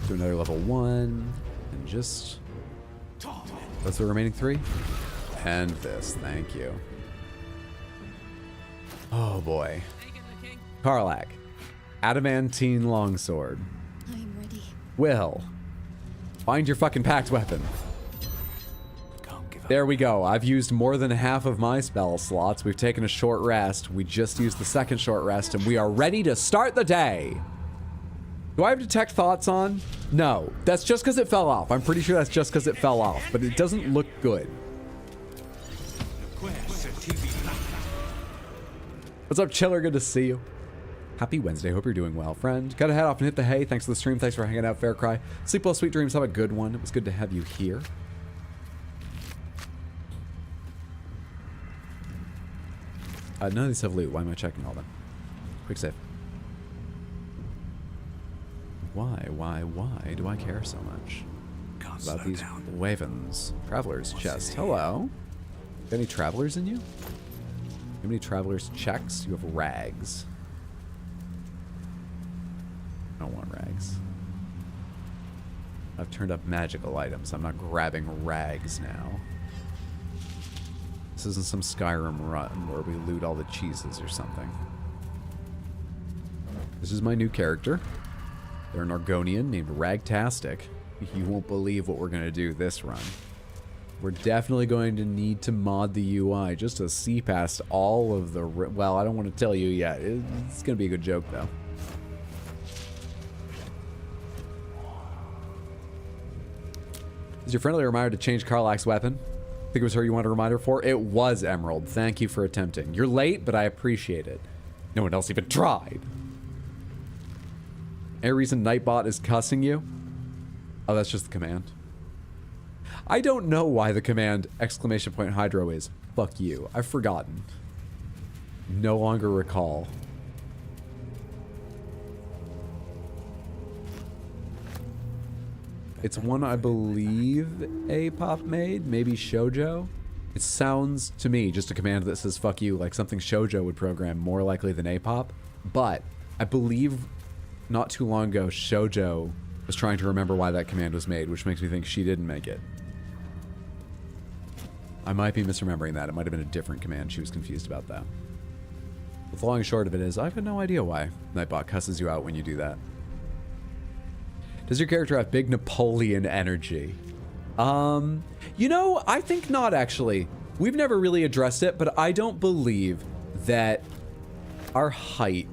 Do another level 1. And just... What's the remaining 3? And this. Thank you. Oh boy. Karlach. Adamantine longsword. I'm ready. Will. Find your fucking pact weapon. There we go. I've used more than half of my spell slots. We've taken a short rest. We just used the second short rest, and we are ready to start the day. Do I have detect thoughts on? No. That's just because it fell off. I'm pretty sure that's just because it fell off, but it doesn't look good. What's up, Chiller? Good to see you. Happy Wednesday. Hope you're doing well, friend. Gotta head off and hit the hay. Thanks for the stream. Thanks for hanging out, Fair Cry. Sleep well, sweet dreams. Have a good one. It was good to have you here. None of these have loot. Why am I checking all them? Quick save. Why do I care so much about these wavens? Traveler's chest. Hello. Got any travelers in you? How many travelers checks? You have rags. I don't want rags. I've turned up magical items. I'm not grabbing rags now. This isn't some Skyrim run where we loot all the cheeses or something. This is my new character. They're an Argonian named Ragtastic. You won't believe what we're going to do this run. We're definitely going to need to mod the UI just to see past all of the... Well, I don't want to tell you yet. It's going to be a good joke, though. Is your friendly reminder to change Karlach's weapon? I think it was her you wanted a reminder for. It was Emerald. Thank you for attempting. You're late, but I appreciate it. No one else even tried. Any reason Nightbot is cussing you? Oh, that's just the command. I don't know why the command !Hydro is. Fuck you. I've forgotten. No longer recall. It's one I believe Apop made, maybe Shoujo. It sounds to me just a command that says fuck you, like something Shoujo would program, more likely than Apop. But I believe not too long ago Shoujo was trying to remember why that command was made, which makes me think she didn't make it. I might be misremembering that. It might have been a different command. She was confused about that. But the long and short of it is, I have no idea why Nightbot cusses you out when you do that. Does your character have big Napoleon energy? You know, I think not, actually. We've never really addressed it, but I don't believe that our height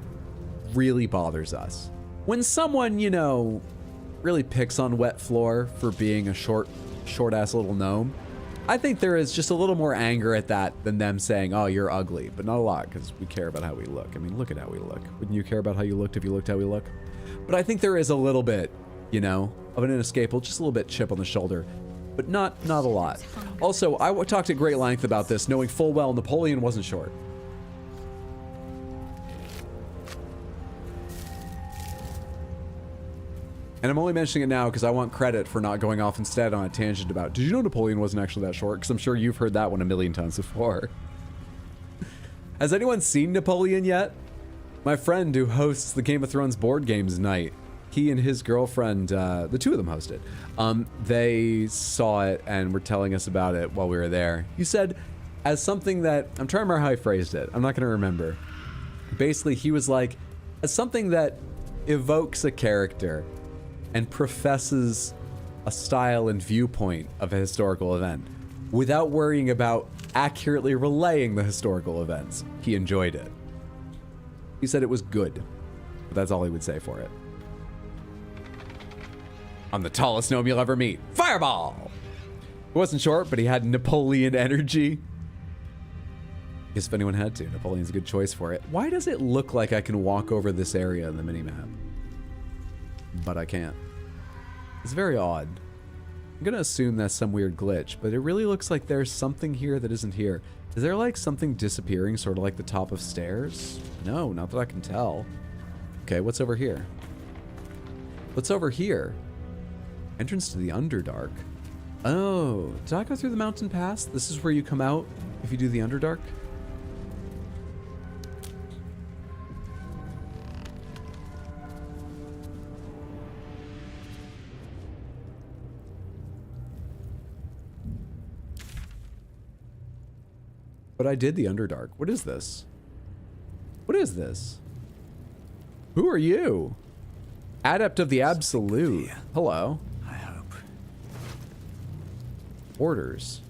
really bothers us. When someone, you know, really picks on Wet Floor for being a short-ass little gnome, I think there is just a little more anger at that than them saying, oh, you're ugly. But not a lot, because we care about how we look. I mean, look at how we look. Wouldn't you care about how you looked if you looked how we look? But I think there is a little bit, you know, of an inescapable, just a little bit chip on the shoulder, but not a lot. Also, I talked at great length about this, knowing full well Napoleon wasn't short. And I'm only mentioning it now because I want credit for not going off instead on a tangent about, did you know Napoleon wasn't actually that short? Because I'm sure you've heard that one a million times before. Has anyone seen Napoleon yet? My friend who hosts the Game of Thrones board games night, he and his girlfriend, the two of them hosted, they saw it and were telling us about it while we were there. You said, as something that, I'm trying to remember how I phrased it. I'm not going to remember. Basically, he was like, as something that evokes a character and professes a style and viewpoint of a historical event without worrying about accurately relaying the historical events. He enjoyed it. He said it was good. But that's all he would say for it. I'm the tallest gnome you'll ever meet. Fireball! He wasn't short, but he had Napoleon energy. I guess if anyone had to, Napoleon's a good choice for it. Why does it look like I can walk over this area in the minimap? But I can't. It's very odd. I'm gonna assume that's some weird glitch, but it really looks like there's something here that isn't here. Is there like something disappearing, sort of like the top of stairs? No, not that I can tell. Okay, what's over here? What's over here? Entrance to the Underdark. Oh, did I go through the mountain pass? This is where you come out if you do the Underdark? But I did the Underdark. What is this? What is this? Who are you? Adept of the Absolute. Hello. I hope. Orders.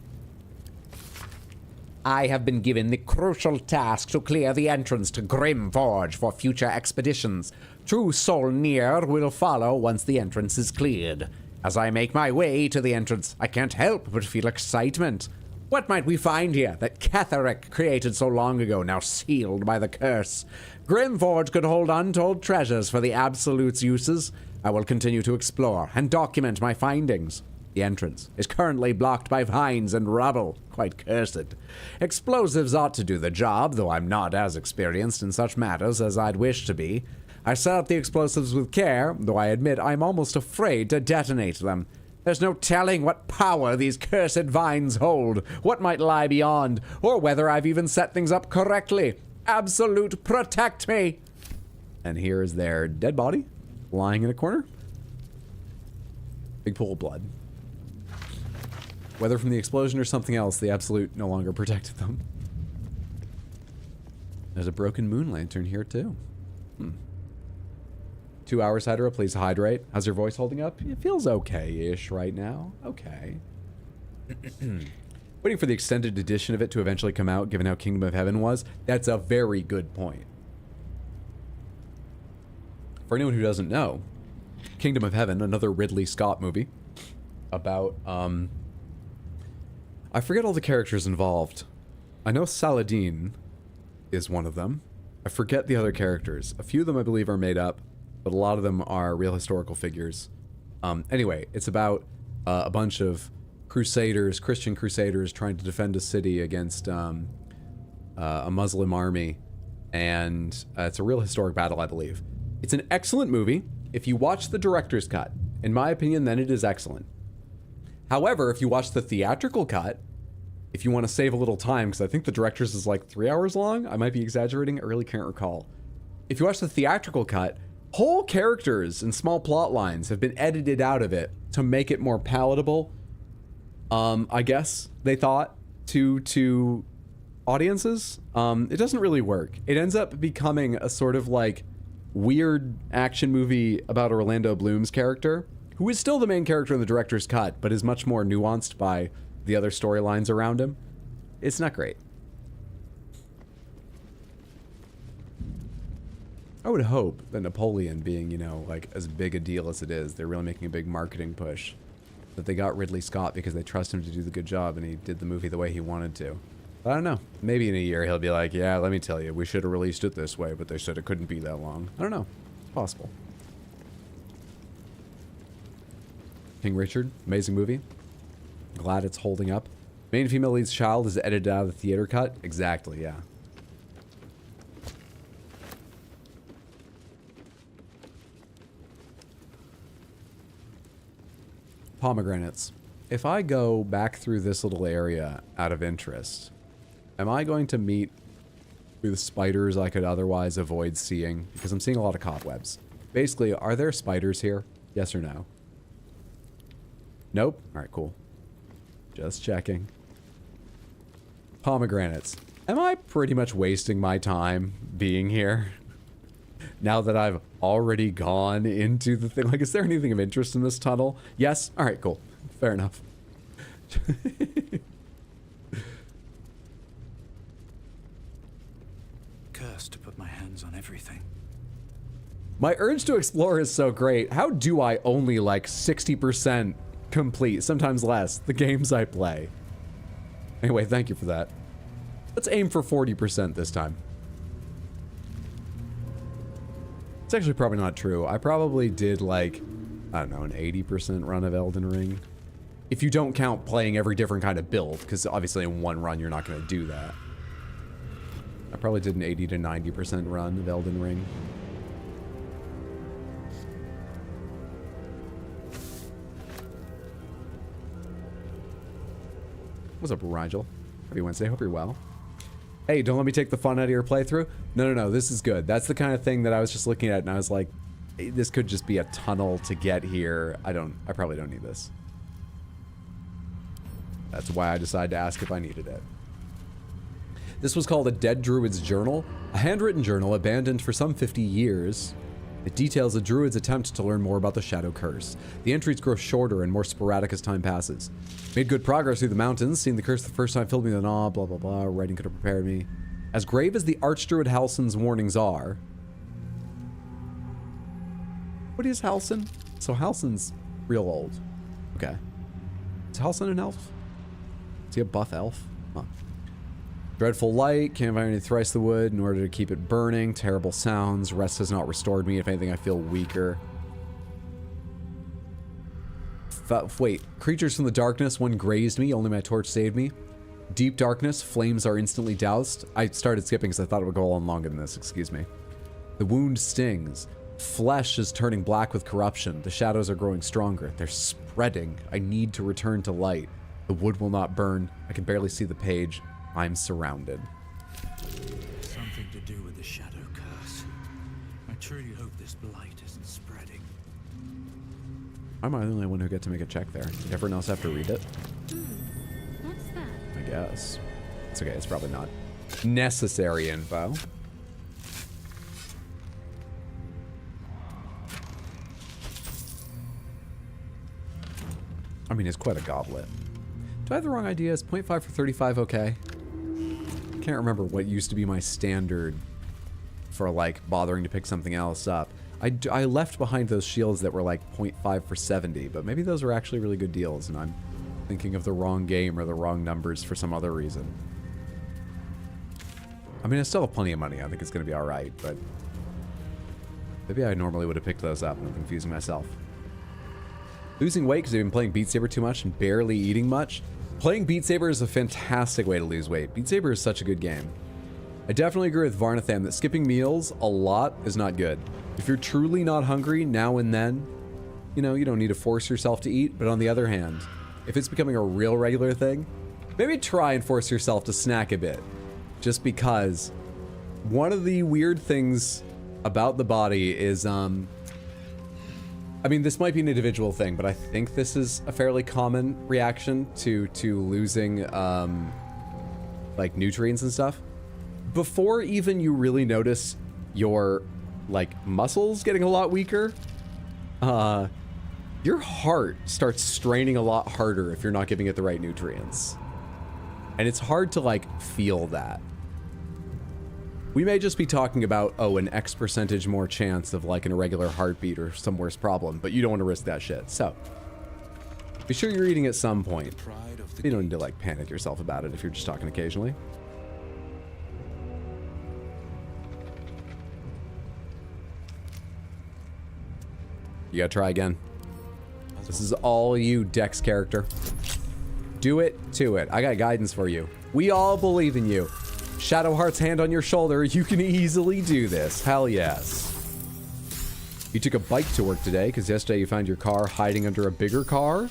I have been given the crucial task to clear the entrance to Grim Forge for future expeditions. True Solnir will follow once the entrance is cleared. As I make my way to the entrance, I can't help but feel excitement. What might we find here that Catharek created so long ago, now sealed by the curse? Grimforge could hold untold treasures for the Absolute's uses. I will continue to explore and document my findings. The entrance is currently blocked by vines and rubble. Quite cursed. Explosives ought to do the job, though I'm not as experienced in such matters as I'd wish to be. I set up the explosives with care, though I admit I'm almost afraid to detonate them. There's no telling what power these cursed vines hold, what might lie beyond, or whether I've even set things up correctly. Absolute, protect me! And here is their dead body, lying in a corner. Big pool of blood. Whether from the explosion or something else, the Absolute no longer protected them. There's a broken moon lantern here, too. 2 hours, Hydra. Please hydrate. How's your voice holding up? It feels okay-ish right now. Okay. Waiting for the extended edition of it to eventually come out, given how Kingdom of Heaven was. That's a very good point. For anyone who doesn't know, Kingdom of Heaven, another Ridley Scott movie about, I forget all the characters involved. I know Saladin is one of them. I forget the other characters. A few of them I believe are made up, but a lot of them are real historical figures. Anyway, it's about a bunch of crusaders, Christian crusaders, trying to defend a city against a Muslim army, and it's a real historic battle, I believe. It's an excellent movie. If you watch the director's cut, in my opinion, then it is excellent. However, if you watch the theatrical cut, if you want to save a little time, because I think the director's is like 3 hours long, I might be exaggerating, I really can't recall. If you watch the theatrical cut, whole characters and small plot lines have been edited out of it to make it more palatable. I guess they thought to audiences. It doesn't really work. It ends up becoming a sort of like weird action movie about Orlando Bloom's character, who is still the main character in the director's cut, but is much more nuanced by the other storylines around him. It's not great. I would hope that Napoleon being, you know, like as big a deal as it is, they're really making a big marketing push, that they got Ridley Scott because they trust him to do the good job and he did the movie the way he wanted to. But I don't know. Maybe in a year he'll be like, yeah, let me tell you, we should have released it this way, but they said it couldn't be that long. I don't know. It's possible. King Richard, amazing movie. Glad it's holding up. Main female lead's child is edited out of the theater cut. Exactly, yeah. Pomegranates. If I go back through this little area out of interest, am I going to meet with spiders I could otherwise avoid seeing? Because I'm seeing a lot of cobwebs. Basically, are there spiders here? Yes or no? Nope. All right, cool. Just checking. Pomegranates. Am I pretty much wasting my time being here? Now that I've already gone into the thing. Like, is there anything of interest in this tunnel? Yes? All right, cool. Fair enough. Cursed to put my hands on everything. My urge to explore is so great. How do I only like 60% complete, sometimes less, the games I play? Anyway, thank you for that. Let's aim for 40% this time. It's actually probably not true. I probably did like, I don't know, an 80% run of Elden Ring. If you don't count playing every different kind of build, because obviously in one run you're not going to do that. I probably did an 80 to 90% run of Elden Ring. What's up, Rigel? Happy Wednesday. Hope you're well. Hey, don't let me take the fun out of your playthrough. No. This is good. That's the kind of thing that I was just looking at, and I was like, hey, this could just be a tunnel to get here. I probably don't need this. That's why I decided to ask if I needed it. This was called a Dead Druid's Journal, a handwritten journal abandoned for some 50 years. It details a druid's attempt to learn more about the Shadow Curse. The entries grow shorter and more sporadic as time passes. Made good progress through the mountains. Seeing the curse the first time filled me with awe, blah, blah, blah. Writing could have prepared me. As grave as the Archdruid Halsin's warnings are... What is Halsin? So Halsin's real old. Okay. Is Halsin an elf? Is he a buff elf? Huh. Dreadful light, can't find any thrice the wood in order to keep it burning. Terrible sounds, rest has not restored me. If anything, I feel weaker. Wait, creatures from the darkness, one grazed me, only my torch saved me. Deep darkness, flames are instantly doused. I started skipping because I thought it would go on longer than this, excuse me. The wound stings. Flesh is turning black with corruption. The shadows are growing stronger. They're spreading. I need to return to light. The wood will not burn. I can barely see the page. I'm surrounded. Something to do with the Shadow Curse. I truly hope this blight isn't spreading. I'm the only one who get to make a check there. Everyone else have to read it? What's that? I guess. It's okay, it's probably not necessary info. I mean, it's quite a goblet. Do I have the wrong idea? Is 0.5 for 35 okay? Can't remember what used to be my standard for like bothering to pick something else up. I left behind those shields that were like 0.5 for 70, but maybe those were actually really good deals and I'm thinking of the wrong game or the wrong numbers for some other reason. I mean, I still have plenty of money. I think it's going to be all right, but maybe I normally would have picked those up and I'm confusing myself. Losing weight because I've been playing Beat Saber too much and barely eating much. Playing Beat Saber is a fantastic way to lose weight. Beat Saber is such a good game. I definitely agree with Varnathan that skipping meals a lot is not good. If you're truly not hungry now and then, you know, you don't need to force yourself to eat. But on the other hand, if it's becoming a real regular thing, maybe try and force yourself to snack a bit. Just because one of the weird things about the body is, I mean, this might be an individual thing, but I think this is a fairly common reaction to losing, like, nutrients and stuff. Before even you really notice your, like, muscles getting a lot weaker, your heart starts straining a lot harder if you're not giving it the right nutrients. And it's hard to, like, feel that. We may just be talking about, oh, an X percentage more chance of like an irregular heartbeat or some worse problem, but you don't want to risk that shit. So, be sure you're eating at some point. You don't need to like panic yourself about it if you're just talking occasionally. You gotta try again. This is all you, Dex character. Do it to it. I got guidance for you. We all believe in you. Shadowheart's hand on your shoulder, you can easily do this. Hell yes. You took a bike to work today, because yesterday you found your car hiding under a bigger car?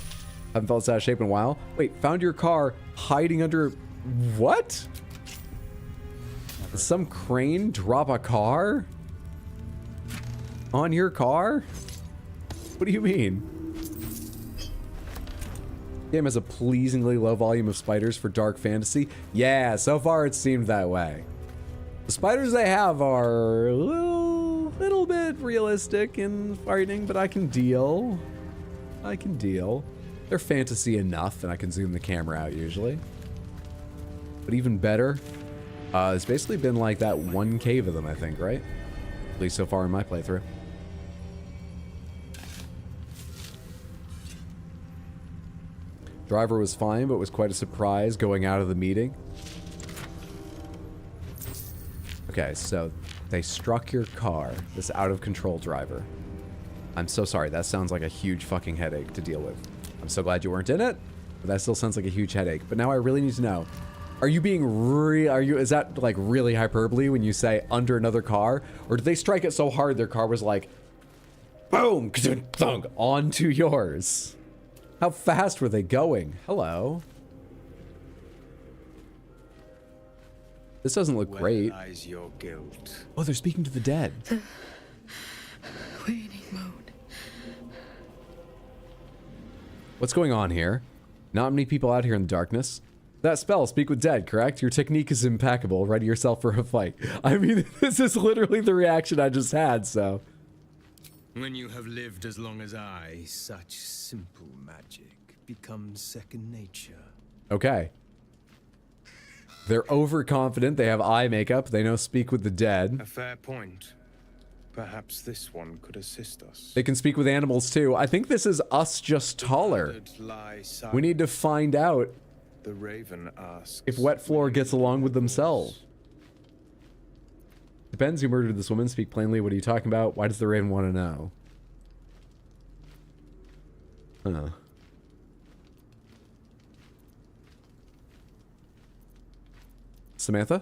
Haven't felt this out of shape in a while. Wait, found your car hiding under... What? Did some crane drop a car? On your car? What do you mean? Game has a pleasingly low volume of spiders for dark fantasy. Yeah, so far it seemed that way. The spiders they have are a little bit realistic and frightening, but I can deal. I can deal. They're fantasy enough, and I can zoom the camera out usually. But even better, it's basically been like that one cave of them, I think, right? At least so far in my playthrough. Driver was fine, but was quite a surprise going out of the meeting. Okay, so they struck your car, this out-of-control driver. I'm so sorry, that sounds like a huge fucking headache to deal with. I'm so glad you weren't in it, but that still sounds like a huge headache. But now I really need to know, are you being is that like really hyperbole when you say under another car? Or did they strike it so hard their car was like, boom, thunk, onto yours? How fast were they going? Hello. This doesn't look great. Where lies your guilt? Oh, they're speaking to the dead. Waiting mode. What's going on here? Not many people out here in the darkness. That spell, speak with dead, correct? Your technique is impeccable. Ready yourself for a fight. I mean, this is literally the reaction I just had, so. When you have lived as long as I, such simple magic becomes second nature. Okay. They're overconfident. They have eye makeup. They know speak with the dead. A fair point. Perhaps this one could assist us. They can speak with animals too. I think this is us just taller. We need to find out The raven asks if Wet Floor gets along with themselves. Depends who murdered this woman. Speak plainly. What are you talking about? Why does the raven want to know? Huh. Samantha?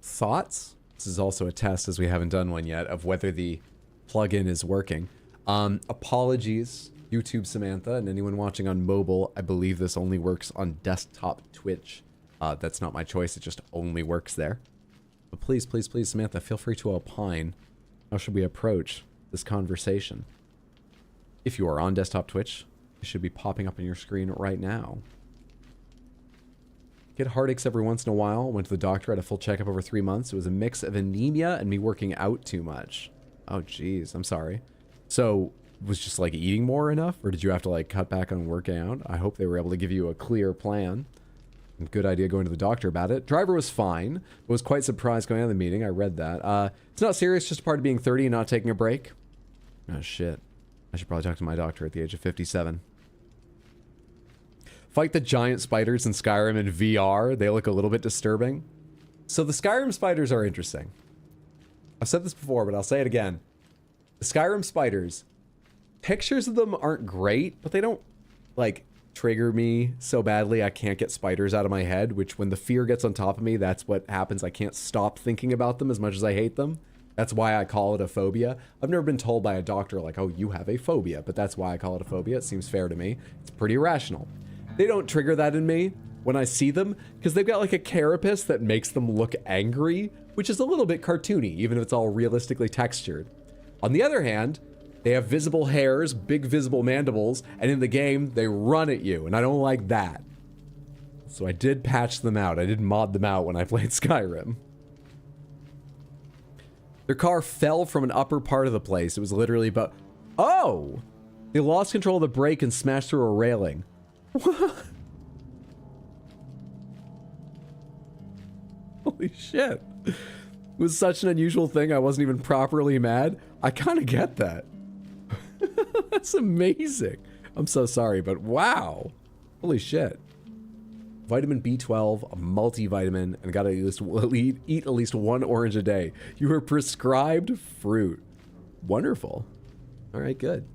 Thoughts? This is also a test, as we haven't done one yet, of whether the plugin is working. Apologies, YouTube Samantha, and anyone watching on mobile. I believe this only works on desktop Twitch. That's not my choice. It just only works there. But please, please, please, Samantha, feel free to opine. How should we approach this conversation? If you are on desktop Twitch, it should be popping up on your screen right now. Get heartaches every once in a while. Went to the doctor, had a full checkup over 3 months. It was a mix of anemia and me working out too much. Oh, geez. I'm sorry. So, was just like eating more enough? Or did you have to like cut back on working out? I hope they were able to give you a clear plan. Good idea going to the doctor about it. Driver was fine. Was quite surprised going out of the meeting. I read that. It's not serious, just a part of being 30 and not taking a break. Oh, shit. I should probably talk to my doctor at the age of 57. Fight the giant spiders in Skyrim in VR. They look a little bit disturbing. So the Skyrim spiders are interesting. I've said this before, but I'll say it again. The Skyrim spiders, pictures of them aren't great, but they don't, like, trigger me so badly I can't get spiders out of my head, which when the fear gets on top of me, that's what happens. I can't stop thinking about them as much as I hate them. That's why I call it a phobia. I've never been told by a doctor, like, oh, you have a phobia, but that's why I call it a phobia. It seems fair to me. It's pretty irrational. They don't trigger that in me when I see them, because they've got like a carapace that makes them look angry, which is a little bit cartoony, even if it's all realistically textured. On the other hand, they have visible hairs, big visible mandibles, and in the game, they run at you, and I don't like that. So I did patch them out. I did mod them out when I played Skyrim. Their car fell from an upper part of the place. It was literally about... Oh! They lost control of the brake and smashed through a railing. What? Holy shit. It was such an unusual thing I wasn't even properly mad. I kind of get that. That's amazing. I'm so sorry, but wow. Holy shit. Vitamin B12, a multivitamin, and gotta eat at least one orange a day. You were prescribed fruit. Wonderful. All right, good.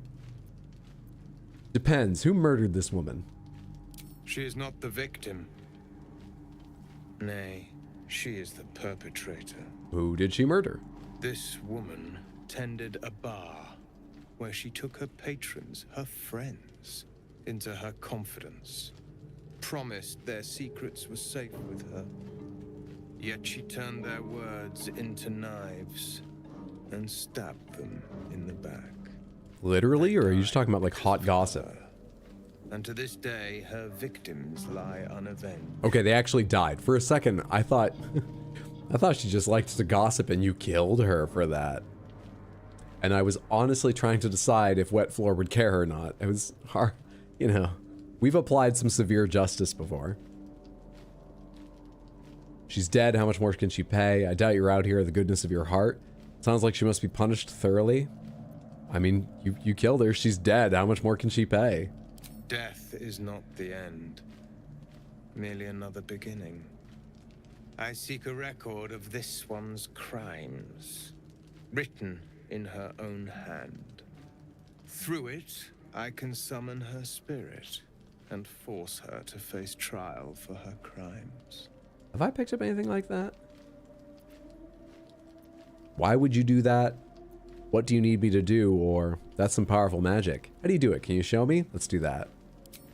Depends. Who murdered this woman? She is not the victim. Nay, she is the perpetrator. Who did she murder? This woman tended a bar where she took her patrons, her friends, into her confidence. Promised their secrets were safe with her. Yet she turned their words into knives and stabbed them in the back. Literally, or are you just talking about like hot gossip? And to this day, her victims lie unavenged. Okay, they actually died. For a second, I thought she just liked to gossip and you killed her for that. And I was honestly trying to decide if Wet Floor would care or not. It was hard, you know. We've applied some severe justice before. She's dead. How much more can she pay? I doubt you're out here of the goodness of your heart. Sounds like she must be punished thoroughly. I mean, you killed her. She's dead. How much more can she pay? Death is not the end, merely another beginning. I seek a record of this one's crimes, written in her own hand. Through it, I can summon her spirit and force her to face trial for her crimes. Have I picked up anything like that? Why would you do that? What do you need me to do? Or that's some powerful magic. How do you do it? Can you show me? Let's do that.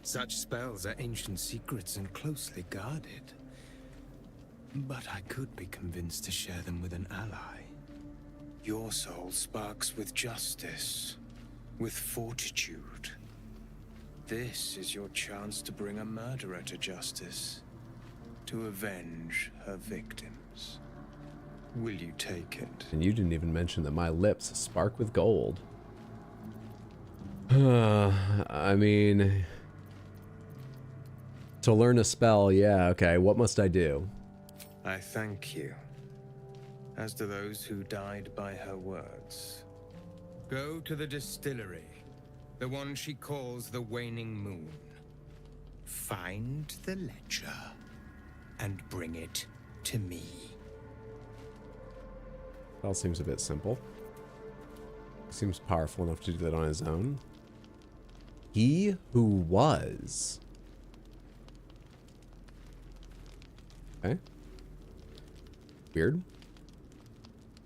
Such spells are ancient secrets and closely guarded. But I could be convinced to share them with an ally. Your soul sparks with justice, with fortitude. This is your chance to bring a murderer to justice, to avenge her victims. Will you take it? And you didn't even mention that my lips spark with gold. I mean, to learn a spell, yeah, okay. What must I do? I thank you, as do those who died by her words. Go to the distillery, the one she calls the Waning Moon. Find the ledger and bring it to me. That all seems a bit simple. Seems powerful enough to do that on his own. He who was. Okay. Weird.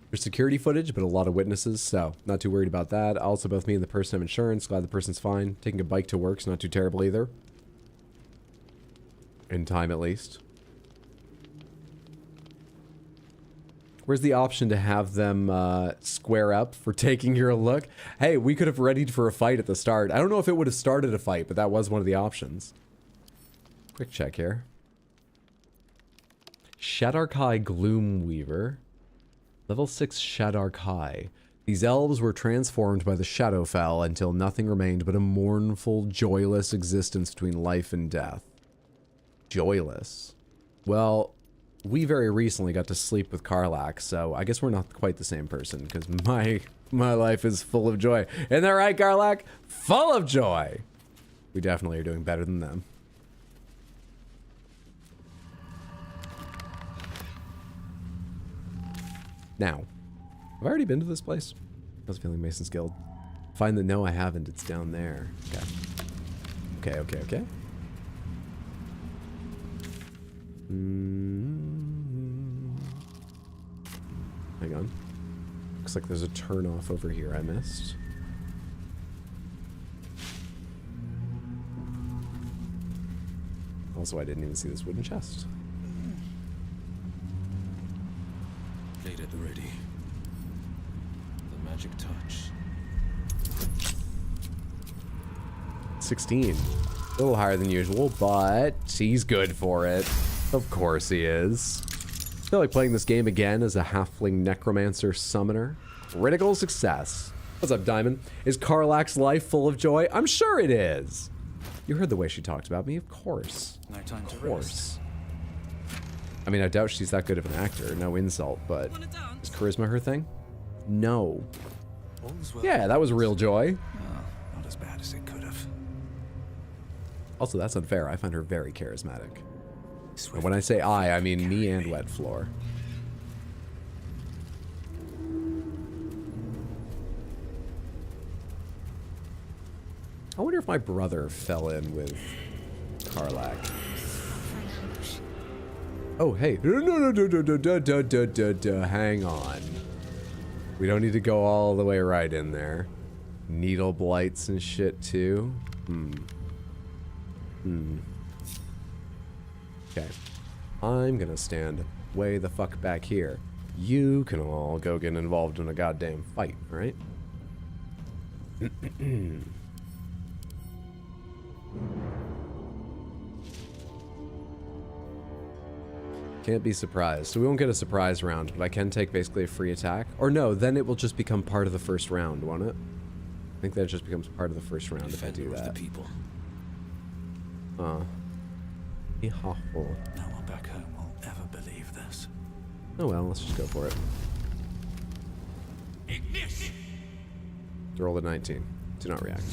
There's security footage, but a lot of witnesses, so not too worried about that. Also, both me and the person have insurance. Glad the person's fine. Taking a bike to work's not too terrible either. In time, at least. Where's the option to have them square up for taking your look? Hey, we could have readied for a fight at the start. I don't know if it would have started a fight, but that was one of the options. Quick check here. Shadarkai Gloomweaver. Level 6 Shadarkai. These elves were transformed by the Shadowfell until nothing remained but a mournful, joyless existence between life and death. Joyless. Well, we very recently got to sleep with Karlach, so I guess we're not quite the same person, because my life is full of joy. Isn't that right, Karlach? Full of joy! We definitely are doing better than them. Now, have I already been to this place? I was feeling Mason's Guild. Find that no, I haven't. It's down there. Okay. Hang on. Looks like there's a turn off over here I missed. Also, I didn't even see this wooden chest. Gate at the ready. The magic touch. 16. A little higher than usual, but he's good for it. Of course he is. I feel like playing this game again as a halfling necromancer summoner. Critical success. What's up, Diamond? Is Karlach's life full of joy? I'm sure it is. You heard the way she talked about me, of course. No time to Of course. I mean, I doubt she's that good of an actor. No insult, but is charisma her thing? No. Yeah, that was real joy. Oh, not as bad as it could have. Also, that's unfair. I find her very charismatic. And when I say I mean me and Wet Floor. I wonder if my brother fell in with Karlach. Oh, hey. No. Hang on. We don't need to go all the way right in there. Needle blights and shit, too. Okay. I'm gonna stand way the fuck back here. You can all go get involved in a goddamn fight, right? Can't be surprised. So we won't get a surprise round, but I can take basically a free attack. Or no, then it will just become part of the first round, won't it? I think that just becomes part of the first round if I do that. The people. No one back home will ever believe this. Oh well, let's just go for it. Roll a 19. Do not react.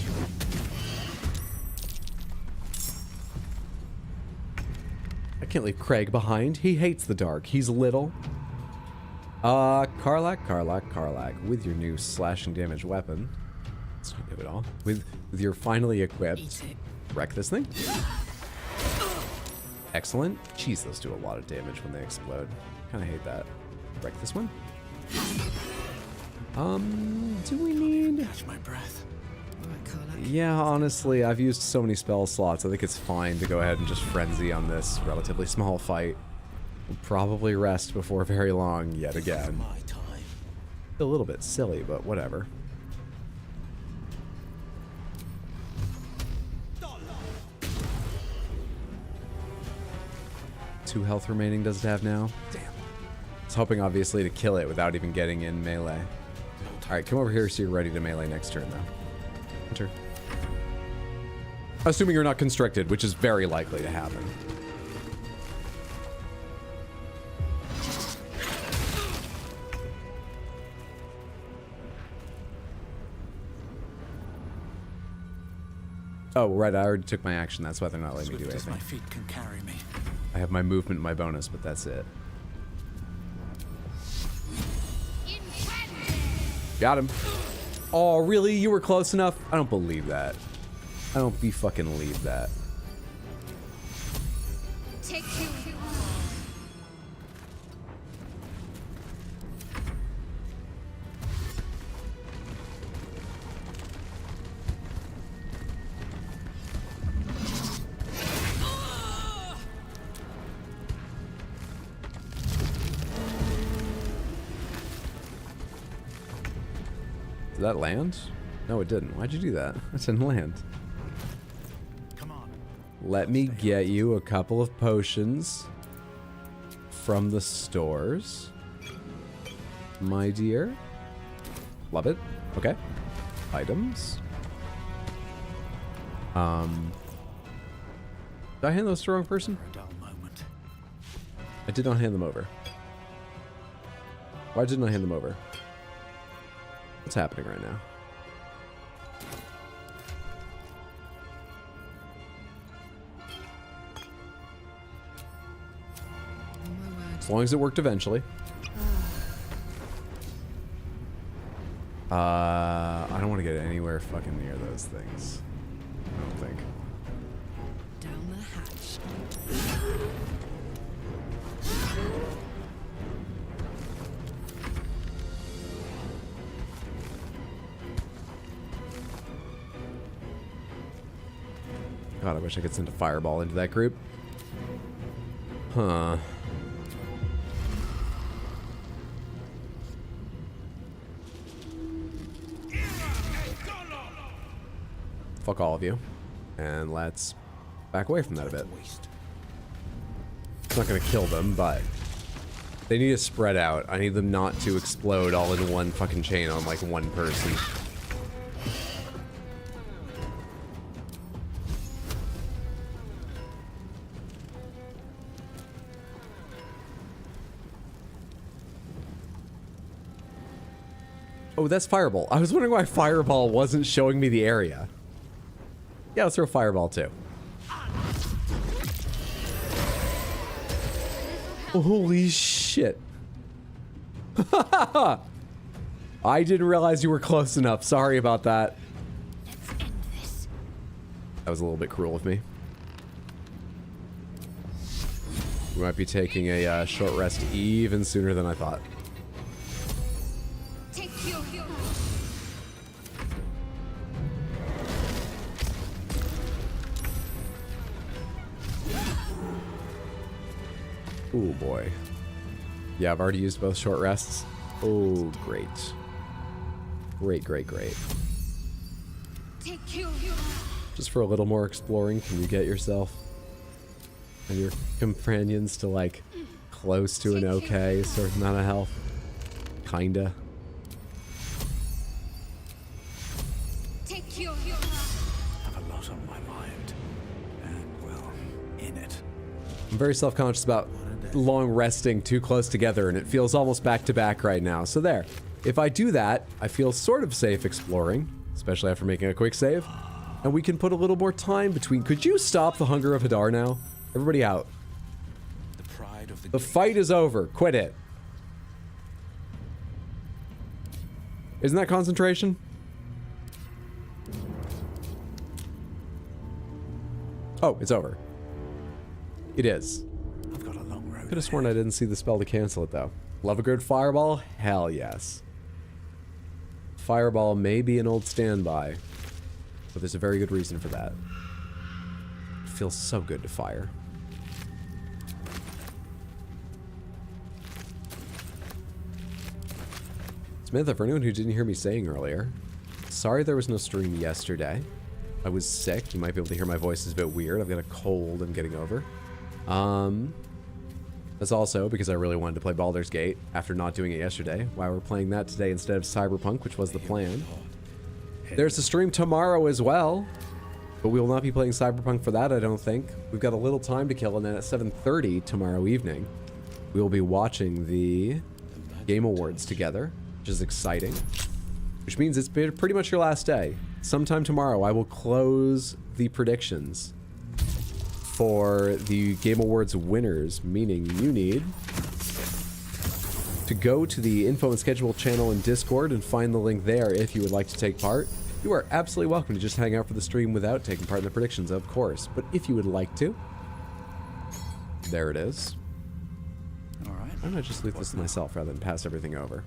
I can't leave Craig behind. He hates the dark. He's little. Karlak, with your new slashing damage weapon. That's not new at all. With your finally equipped. Wreck this thing. Excellent. Jeez, those do a lot of damage when they explode. Kind of hate that. Wreck this one. Do we need... Catch my breath. Yeah, honestly, I've used so many spell slots. I think it's fine to go ahead and just frenzy on this relatively small fight. We'll probably rest before very long yet again. A little bit silly, but whatever. Two health remaining does it have now? Damn. I was hoping, obviously, to kill it without even getting in melee. Alright, come over here so you're ready to melee next turn, though. Enter. Assuming you're not constricted, which is very likely to happen. Oh, right, I already took my action. That's why they're not letting me do anything. My feet can carry me. I have my movement and my bonus, but that's it. Got him. Oh, really? You were close enough? I don't believe that. I don't be fucking believe that. Take you. Did that land? No, it didn't. Why'd you do that? It didn't land. Come on. Let me get you a couple of potions from the stores, my dear. Love it. Okay. Items. Did I hand those to the wrong person? A dull moment. I did not hand them over. Why didn't I hand them over? What's happening right now? As long as it worked eventually. I don't want to get anywhere fucking near those things. I don't think. Down the hatch. God, I wish I could send a fireball into that group. Huh. Fuck all of you. And let's back away from that a bit. It's not gonna kill them, but they need to spread out. I need them not to explode all in one fucking chain on like one person. Oh, that's Fireball. I was wondering why Fireball wasn't showing me the area. Yeah, let's throw Fireball too. Holy shit. I didn't realize you were close enough. Sorry about that. That was a little bit cruel of me. We might be taking a short rest even sooner than I thought. Oh boy. Yeah, I've already used both short rests. Oh, great. Great, great, great. Just for a little more exploring, can you get yourself and your companions to like close to an okay sort of amount of health? Kinda. I have a lot on my mind. And, well, in it. I'm very self-conscious about long resting too close together, and it feels almost back to back right now. So there. If I do that, I feel sort of safe exploring, especially after making a quick save. And we can put a little more time between. Could you stop the Hunger of Hadar now? Everybody out. The pride of The fight is over. Quit it. Isn't that concentration? Oh, it's over. It is. I've got a long road. Could have sworn I didn't see the spell to cancel it, though. Love a good fireball? Hell yes. Fireball may be an old standby, but there's a very good reason for that. It feels so good to fire. Samantha, for anyone who didn't hear me saying earlier, sorry there was no stream yesterday. I was sick. You might be able to hear my voice is a bit weird. I've got a cold I'm getting over. That's also because I really wanted to play Baldur's Gate after not doing it yesterday. Why we're playing that today instead of Cyberpunk, which was the plan. There's a stream tomorrow as well, but we will not be playing Cyberpunk for that, I don't think. We've got a little time to kill, and then at 7:30 tomorrow evening, we will be watching the Game Awards together, which is exciting. Which means it's pretty much your last day. Sometime tomorrow, I will close the predictions for the Game Awards winners, meaning you need to go to the info and schedule channel in Discord and find the link there if you would like to take part. You are absolutely welcome to just hang out for the stream without taking part in the predictions, of course. But if you would like to, there it is. All right. I'm gonna just leave this to myself rather than pass everything over.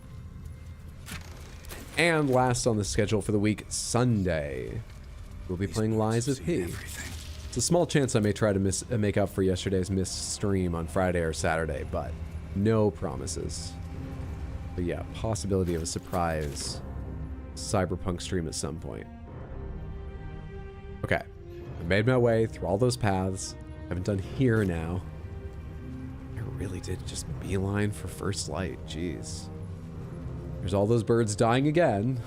And last on the schedule for the week, Sunday, we'll be playing Lies of P. It's a small chance I may try to make up for yesterday's missed stream on Friday or Saturday, but no promises. But yeah, possibility of a surprise Cyberpunk stream at some point. Okay, I made my way through all those paths. I haven't done here now. I really did just beeline for first light, jeez. There's all those birds dying again.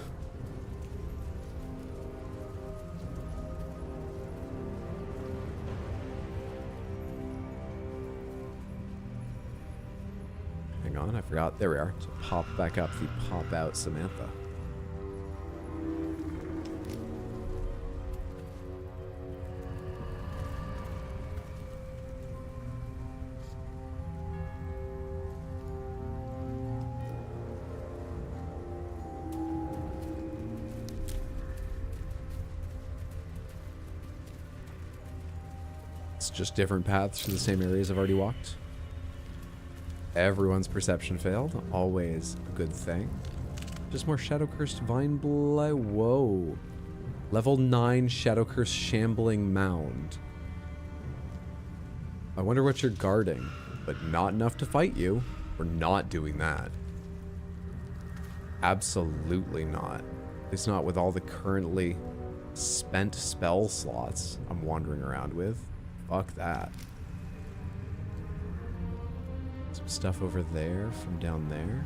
Hang on, I forgot. There we are. To pop back up the pop out Samantha. It's just different paths to the same areas I've already walked. Everyone's perception failed. Always a good thing. Just more Shadow Cursed Vine Blight. Whoa. Level 9 Shadow Cursed Shambling Mound. I wonder what you're guarding, but not enough to fight you. We're not doing that. Absolutely not. At least not with all the currently spent spell slots I'm wandering around with. Fuck that. Some stuff over there from down there.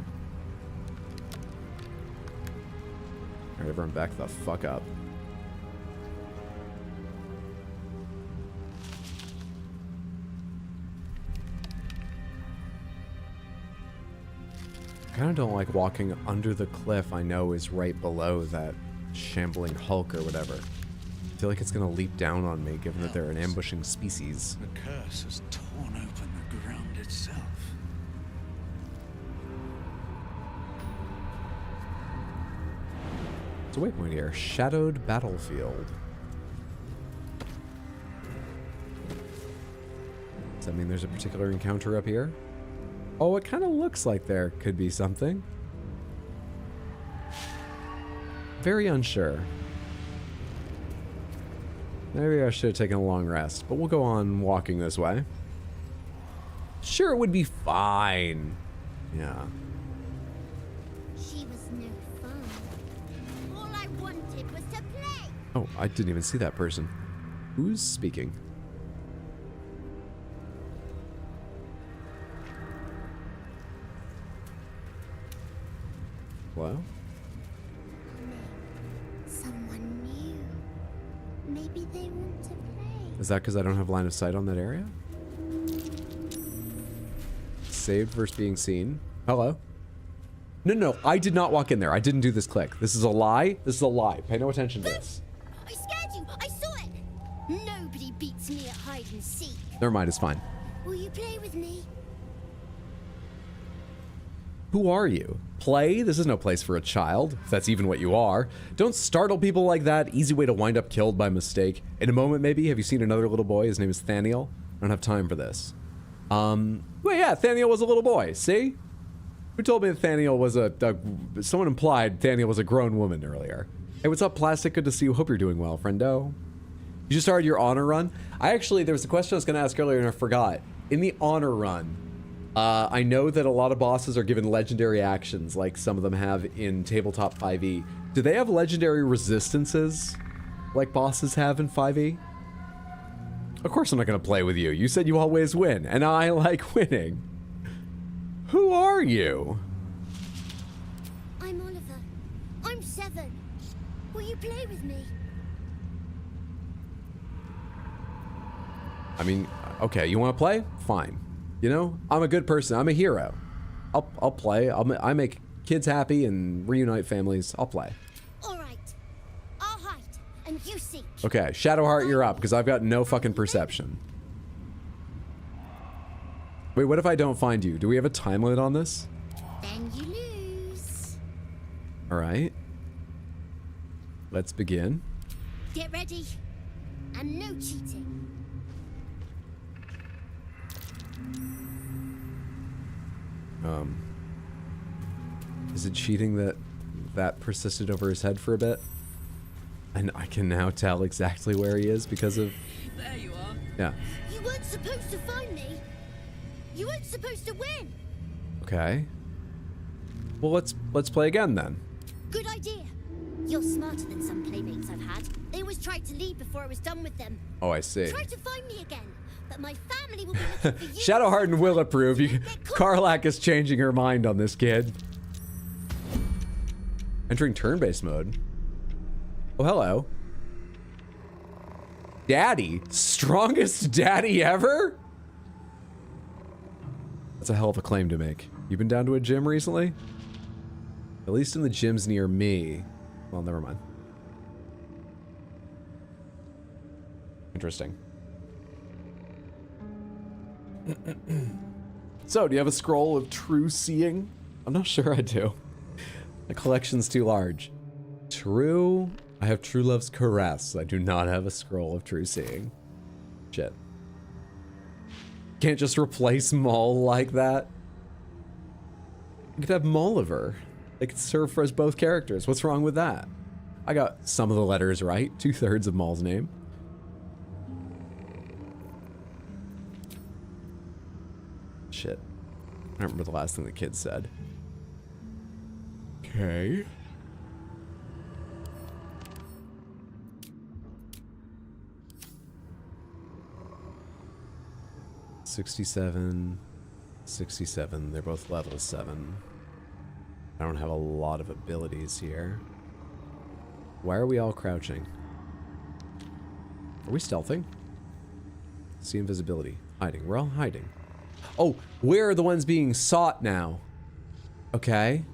Alright, everyone back the fuck up. I kinda don't like walking under the cliff I know is right below that shambling hulk or whatever. I feel like it's gonna leap down on me given that they're an ambushing species. The curse has torn open the ground itself. It's a waypoint here. Shadowed Battlefield. Does that mean there's a particular encounter up here? Oh, it kind of looks like there could be something. Very unsure. Maybe I should have taken a long rest, but we'll go on walking this way. Sure, it would be fine. Yeah. She was no fun. All I wanted was to play. Oh, I didn't even see that person. Who's speaking? Hello? Someone new. Maybe they want to play. Is that because I don't have line of sight on that area? Saved versus being seen. Hello? No, I did not walk in there. I didn't do this click. This is a lie. This is a lie. Pay no attention to this. I scared you. I saw it. Nobody beats me at hide and seek. Never mind, it's fine. Will you play with me? Who are you? Play? This is no place for a child, if that's even what you are. Don't startle people like that. Easy way to wind up killed by mistake. In a moment, maybe. Have you seen another little boy? His name is Thaniel. I don't have time for this. Well, yeah, Thaniel was a little boy. See? Who told me that Thaniel was someone implied Thaniel was a grown woman earlier. Hey, what's up, Plastic? Good to see you. Hope you're doing well, friendo. You just started your honor run? There was a question I was going to ask earlier and I forgot. In the honor run, I know that a lot of bosses are given legendary actions, like some of them have in Tabletop 5e. Do they have legendary resistances, like bosses have in 5e? Of course I'm not going to play with you. You said you always win, and I like winning. Who are you? I'm Oliver. I'm 7. Will you play with me? I mean, okay, you want to play? Fine. You know, I'm a good person. I'm a hero. I'll play. I make kids happy and reunite families. I'll play. All right. I'll hide, and you seek. Okay, Shadowheart, you're up, because I've got no fucking perception. Wait, what if I don't find you? Do we have a time limit on this? Then you lose. All right. Let's begin. Get ready. And no cheating. Is it cheating that persisted over his head for a bit? And I can now tell exactly where he is because of... There you are. Yeah. You weren't supposed to find me. You weren't supposed to win. Okay. Well, let's play again then. Good idea. You're smarter than some playmates I've had. They always tried to leave before I was done with them. Oh, I see. Try to find me again, but my family will be looking for you. Shadowheart will approve. Karlak is changing her mind on this kid. Entering turn-based mode. Oh, hello. Daddy. Strongest daddy ever? That's a hell of a claim to make. You been down to a gym recently? At least in the gyms near me. Well, never mind. Interesting. So, do you have a scroll of true seeing? I'm not sure I do. The collection's too large. True. I have True Love's Caress. I do not have a scroll of true seeing. Shit. Can't just replace Maul like that. You could have Molliver. They could serve for us both characters. What's wrong with that? I got some of the letters right. 2/3 of Maul's name. Shit. I don't remember the last thing the kid said. Okay. $67. $67. They're both level 7. I don't have a lot of abilities here. Why are we all crouching? Are we stealthing? See invisibility. Hiding. We're all hiding. Oh, we're the ones being sought now. Okay.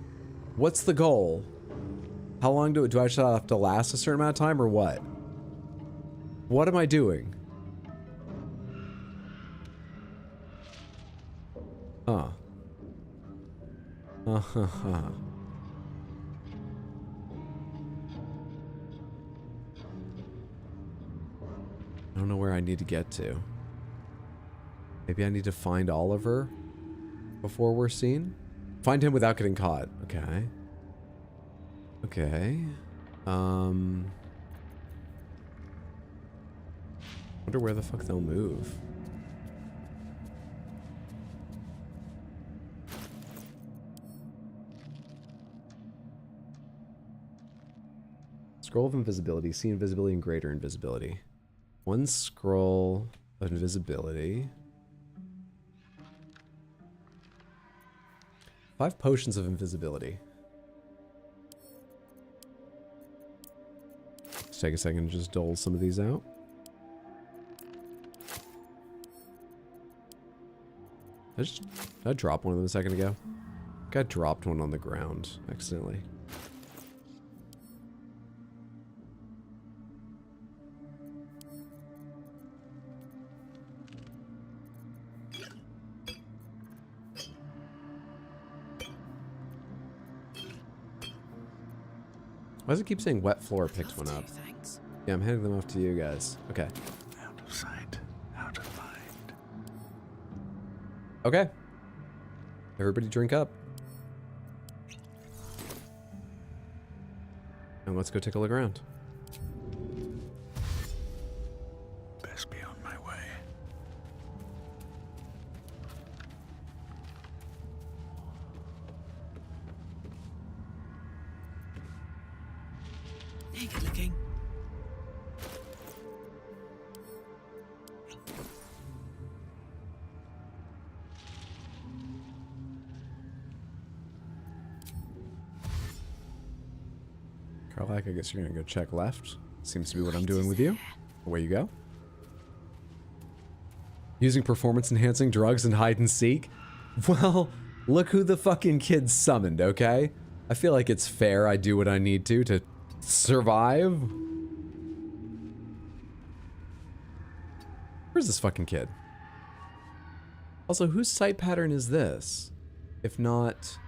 What's the goal? How long do I just have to last a certain amount of time or what? What am I doing? Huh. Uh-huh. I don't know where I need to get to. Maybe I need to find Oliver before we're seen? Find him without getting caught. Okay. Okay. Wonder where the fuck they'll move. Scroll of invisibility. See invisibility and greater invisibility. One scroll of invisibility. 5 potions of invisibility. Let's take a second to just dole some of these out. I dropped one of them a second ago. I dropped one on the ground accidentally. Why does it keep saying wet floor picked one up? Thanks. Yeah, I'm handing them off to you guys. Okay. Out of sight, out of mind. Okay. Everybody drink up. And let's go take a look around. Best be on my way. Hey, good looking. Carlac, I guess you're gonna go check left. Seems to be what I'm doing with you. Away you go. Using performance-enhancing drugs and hide and seek? Well, look who the fucking kid summoned, okay? I feel like it's fair I do what I need to survive. Where's this fucking kid? Also, whose sight pattern is this? If not...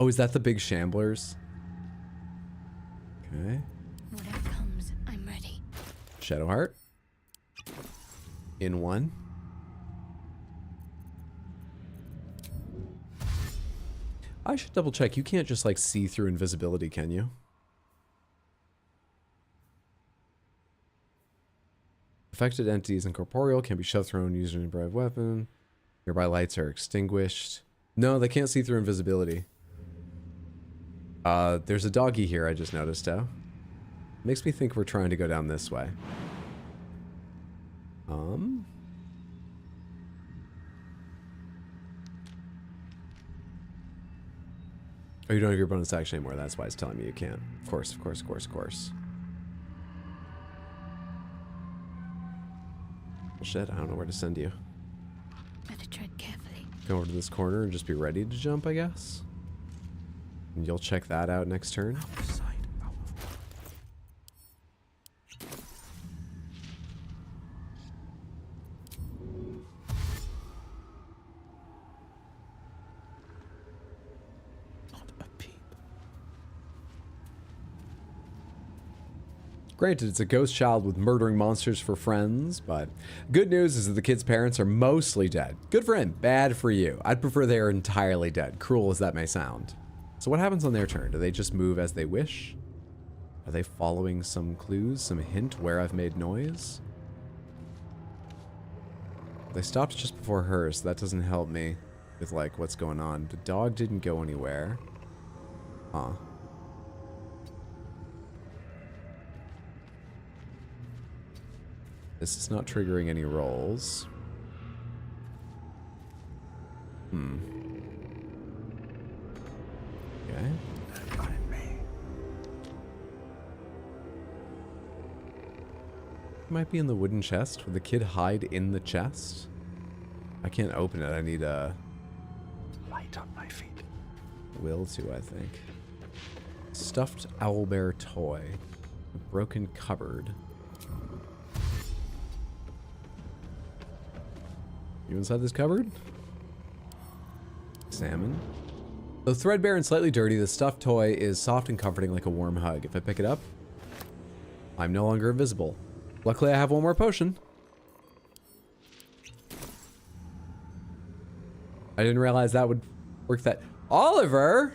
Oh, is that the big shamblers? Okay. Whatever comes, I'm ready. Shadowheart. In one. I should double check. You can't just like see through invisibility, can you? Affected entities incorporeal can be shoved, thrown, used in a brave weapon. Nearby lights are extinguished. No, they can't see through invisibility. There's a doggy here I just noticed, though. Makes me think we're trying to go down this way. Oh, you don't have your bonus action anymore. That's why it's telling me you can't. Of course, of course, of course, of course. Shit, I don't know where to send you. Better tread carefully. Go over to this corner and just be ready to jump, I guess. And you'll check that out next turn. Out of sight, out of mind. Not a peep. Granted, it's a ghost child with murdering monsters for friends, but good news is that the kid's parents are mostly dead. Good for him, bad for you. I'd prefer they are entirely dead, cruel as that may sound. So what happens on their turn? Do they just move as they wish? Are they following some clues, some hint where I've made noise? They stopped just before her, so that doesn't help me with like what's going on. The dog didn't go anywhere. Huh. This is not triggering any rolls. Okay. Find me. Might be in the wooden chest. Would the kid hide in the chest? I can't open it. I need a Light on my feet. will to, I think. Stuffed owlbear toy. A broken cupboard. You inside this cupboard? Salmon. Though threadbare and slightly dirty, the stuffed toy is soft and comforting like a warm hug. If I pick it up, I'm no longer invisible. Luckily, I have one more potion. I didn't realize that would work that... Oliver!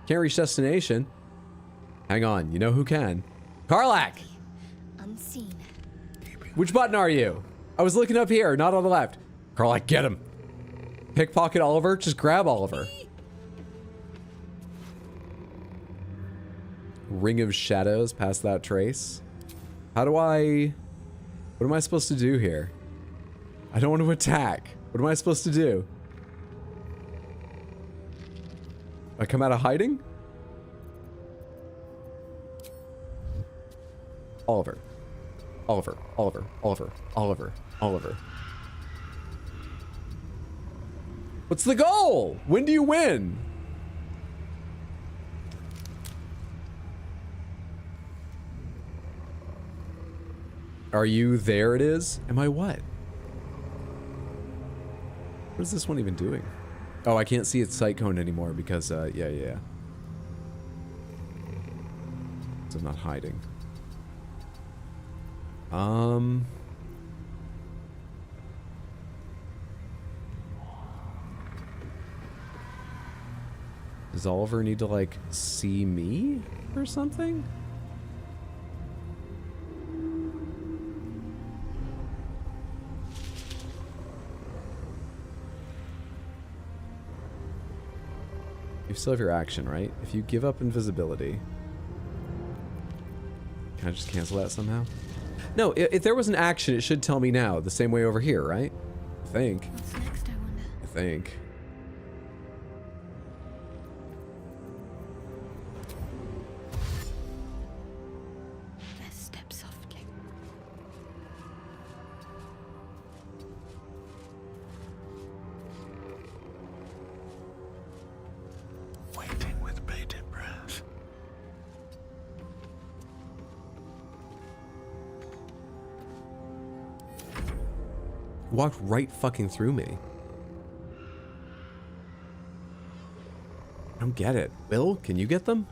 Can't reach destination. Hang on, you know who can. Carlac! Unseen. Which button are you? I was looking up here, not on the left. Carlac, get him. Pickpocket Oliver, just grab Oliver. Ring of Shadows, past that trace. How do I... What am I supposed to do here? I don't want to attack. What am I supposed to do? I come out of hiding? Oliver. Oliver. Oliver. Oliver. Oliver. Oliver. What's the goal? When do you win? Are you there? It is. Am I what? What is this one even doing? Oh, I can't see its sight cone anymore because, yeah. So I'm not hiding. Does Oliver need to, like, see me or something? You still have your action, right? If you give up invisibility... Can I just cancel that somehow? No, if there was an action, it should tell me now. The same way over here, right? I think. What's next, I wonder? I think. Let's step softly. Waiting with bated breath. Walked right fucking through me. I don't get it. Will, can you get them?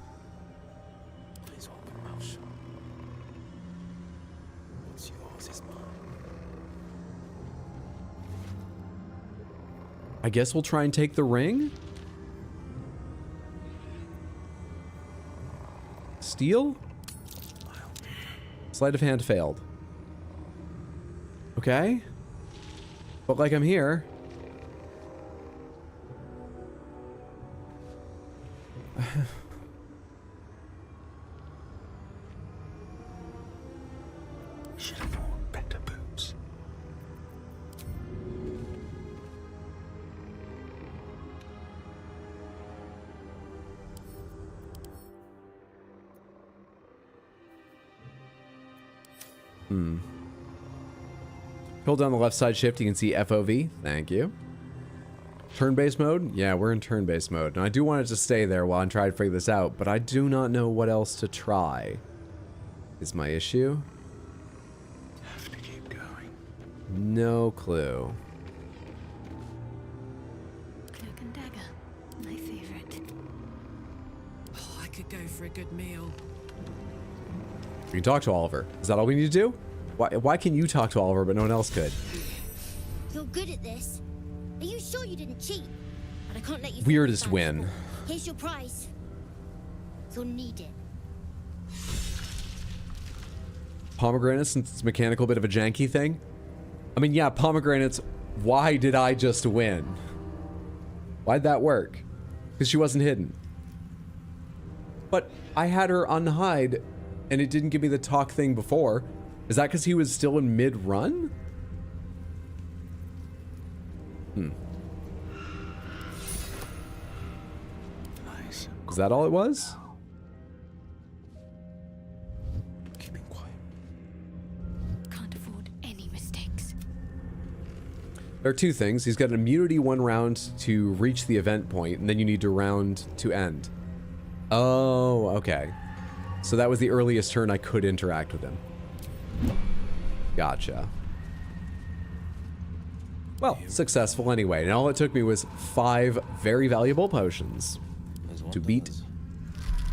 Please hold your mouth shut. What's yours is mine. I guess we'll try and take the ring? Steal? Sleight of hand failed. Okay. But like I'm here. Should have worn better boots. Hold down the left side shift, you can see FOV. Thank you. Turn-based mode? Yeah, we're in turn-based mode. And I do want it to stay there while I'm trying to figure this out, but I do not know what else to try. Is my issue? Have to keep going. No clue. Cloak and dagger, my favorite. Oh, I could go for a good meal. You can talk to Oliver. Is that all we need to do? Why can you talk to Oliver but no one else could? You're good at this. Are you sure you didn't cheat? But I can't let you. Weirdest win. Here's your prize. You'll need it. Pomegranates, since it's mechanical, bit of a janky thing. I mean, yeah, pomegranates. Why did I just win? Why'd that work? Because she wasn't hidden. But I had her unhide, and it didn't give me the talk thing before. Is that because he was still in mid-run? Nice. Is that all it was? Keeping quiet. Can't afford any mistakes. There are two things. He's got an immunity 1 round to reach the event point, and then you need to round to end. Oh, okay. So that was the earliest turn I could interact with him. Gotcha. Well, successful anyway, and all it took me was 5 very valuable potions to beat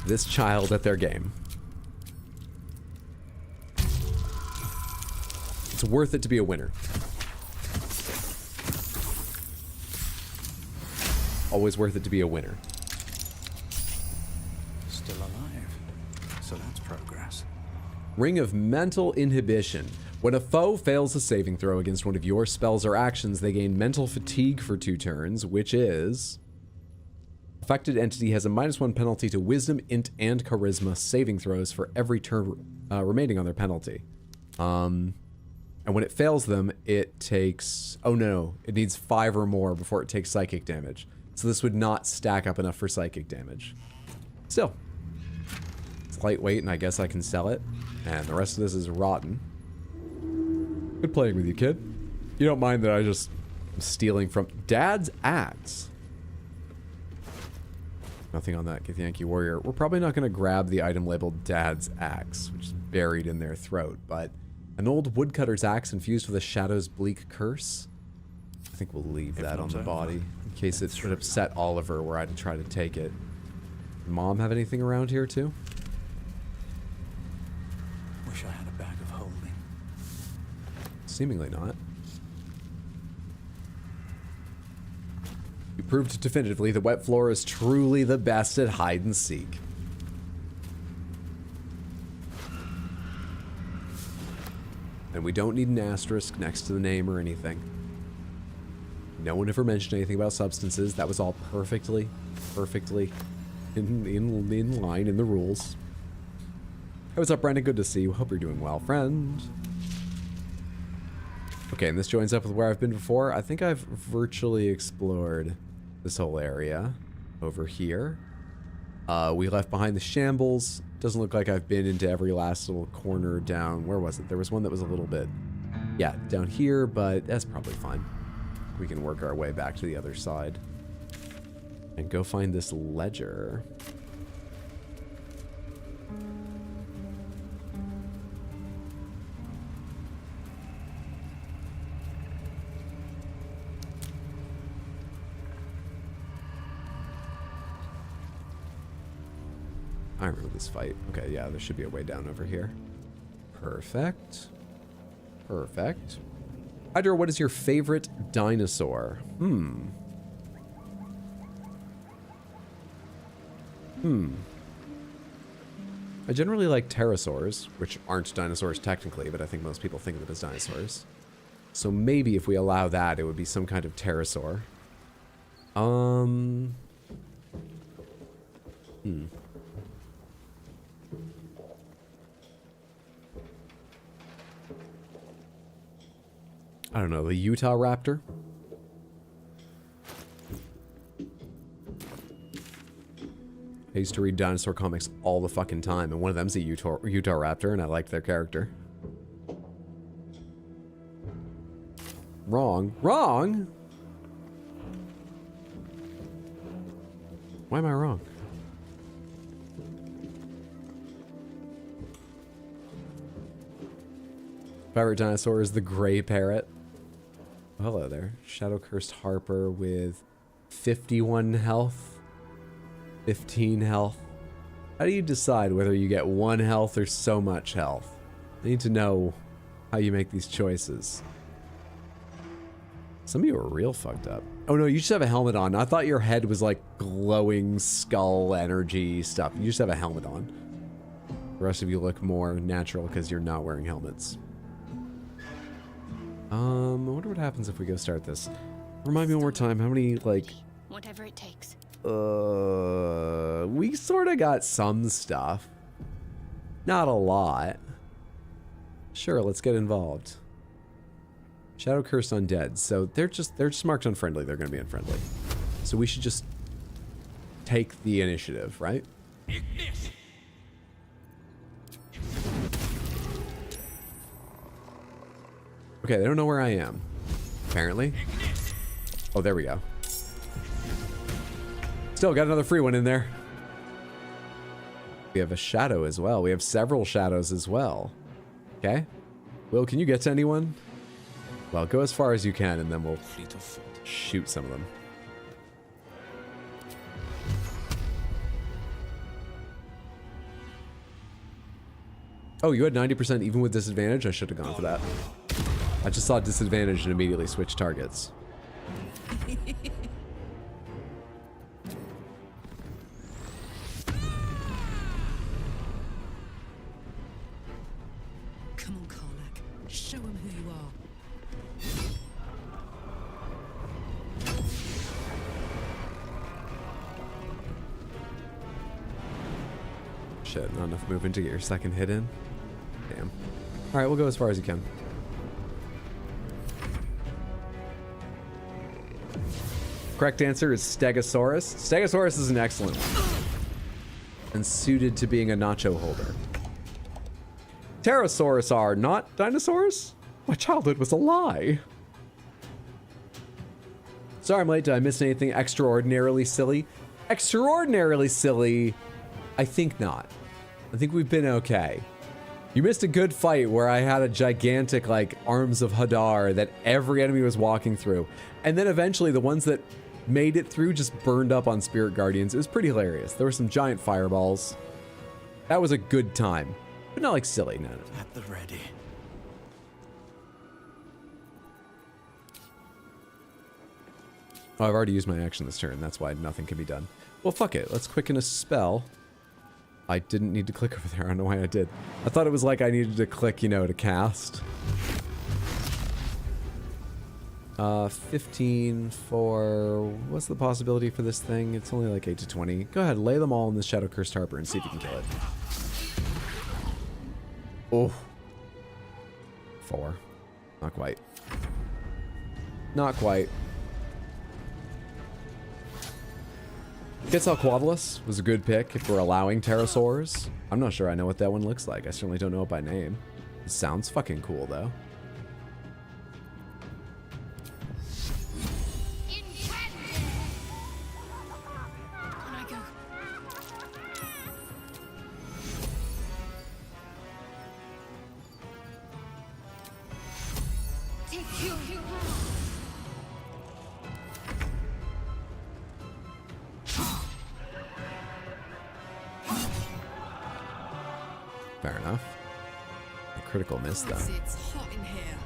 this child at their game. It's worth it to be a winner. Always worth it to be a winner. Still alive. So that's progress. Ring of Mental Inhibition. When a foe fails a saving throw against one of your spells or actions, they gain mental fatigue for 2 turns, which is... Affected entity has a -1 penalty to Wisdom, Int, and Charisma saving throws for every turn remaining on their penalty. And when it fails them, it takes... Oh no, it needs 5 or more before it takes psychic damage. So this would not stack up enough for psychic damage. Still, it's lightweight, and I guess I can sell it. And the rest of this is rotten. Good playing with you, kid. You don't mind that I just am stealing from Dad's axe. Nothing on that, Githyanki Warrior. We're probably not going to grab the item labeled Dad's axe, which is buried in their throat, but An old woodcutter's axe infused with a shadow's bleak curse. I think we'll leave that on the body in case it would upset Oliver were I to try to take it. Mom have anything around here too? Wish I had a bag of holding. Seemingly not. You proved definitively the wet floor is truly the best at hide and seek. And we don't need an asterisk next to the name or anything. No one ever mentioned anything about substances. That was all perfectly in line in the rules. Hey, what's up, Brandon? Good to see you. Hope you're doing well, friend. Okay, and this joins up with where I've been before. I think I've virtually explored this whole area over here. We left behind the shambles. Doesn't look like I've been into every last little corner down. Where was it? There was one that was a little bit, yeah, down here, but that's probably fine. We can work our way back to the other side and go find this ledger. I remember this fight. Okay, yeah, there should be a way down over here. Perfect. Perfect. Hydra, what is your favorite dinosaur? I generally like pterosaurs, which aren't dinosaurs technically, but I think most people think of them as dinosaurs. So maybe if we allow that, it would be some kind of pterosaur. I don't know, the Utah Raptor? I used to read dinosaur comics all the fucking time, and one of them's a Utah Raptor, and I liked their character. Wrong. Wrong? Why am I wrong? Favorite dinosaur is the gray parrot. Oh, hello there. Shadow Cursed Harper with 51 health. 15 health. How do you decide whether you get 1 health or so much health? I need to know how you make these choices. Some of you are real fucked up. Oh no, you just have a helmet on. I thought your head was like glowing skull energy stuff. You just have a helmet on. The rest of you look more natural because you're not wearing helmets. I wonder what happens if we go start this. Remind me one more time, how many, like... Whatever it takes. We sort of got some stuff. Not a lot. Sure, let's get involved. Shadow Cursed Undead. So they're just marked unfriendly. They're going to be unfriendly. So we should just take the initiative, right? Okay, they don't know where I am. Apparently. Oh, there we go. Still got another free one in there. We have a shadow as well. We have several shadows as well. Okay. Will, can you get to anyone? Well, go as far as you can, and then we'll shoot some of them. Oh, you had 90% even with disadvantage? I should have gone for that. I just saw disadvantage and immediately switched targets. Come on, Karlak. Show him who you are. Shit, not enough movement to get your second hit in. Damn. Alright, we'll go as far as you can. Correct answer is Stegosaurus. Stegosaurus is an excellent one. And suited to being a nacho holder. Pterosaurus are not dinosaurs? My childhood was a lie. Sorry I'm late. Did I miss anything extraordinarily silly? Extraordinarily silly? I think not. I think we've been okay. You missed a good fight where I had a gigantic, like, arms of Hadar that every enemy was walking through. And then eventually the ones that made it through just burned up on Spirit Guardians. It was pretty hilarious. There were some giant fireballs. That was a good time. But not like silly, no. At the ready. Oh, I've already used my action this turn. That's why nothing can be done. Well, fuck it. Let's quicken a spell. I didn't need to click over there. I don't know why I did. I thought it was like I needed to click, you know, to cast. 15 for... What's the possibility for this thing? It's only like 8 to 20. Go ahead, lay them all in the Shadow Cursed Harper and see if you can kill it. Oh. 4. Not quite. Not quite. Quetzalcoatlus was a good pick if we're allowing pterosaurs. I'm not sure I know what that one looks like. I certainly don't know it by name. It sounds fucking cool, though. Fair enough. A critical miss, though. It's hot in here.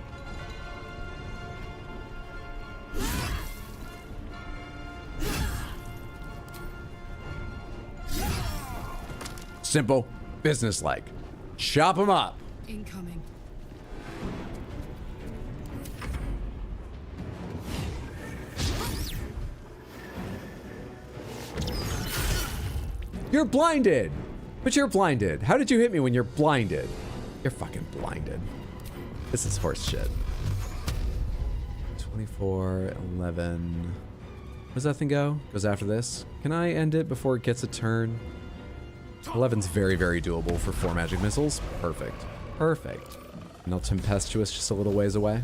Simple, businesslike. Chop them up. Incoming. You're blinded. But you're blinded. How did you hit me when you're blinded? You're fucking blinded. This is horse shit. 24, 11. Where does that thing go? Goes after this. Can I end it before it gets a turn? 11's very, very doable for 4 magic missiles. Perfect. Perfect. And I'll Tempestuous just a little ways away.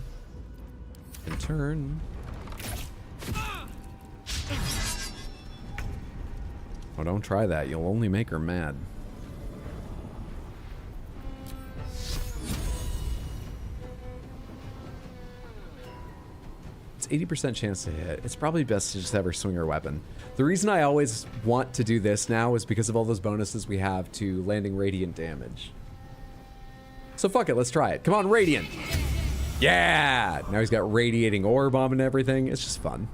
And turn. Oh, don't try that. You'll only make her mad. It's 80% chance to hit. It's probably best to just have her swing her weapon. The reason I always want to do this now is because of all those bonuses we have to landing radiant damage. So fuck it, let's try it. Come on, radiant! Yeah! Now he's got radiating ore bomb and everything. It's just fun.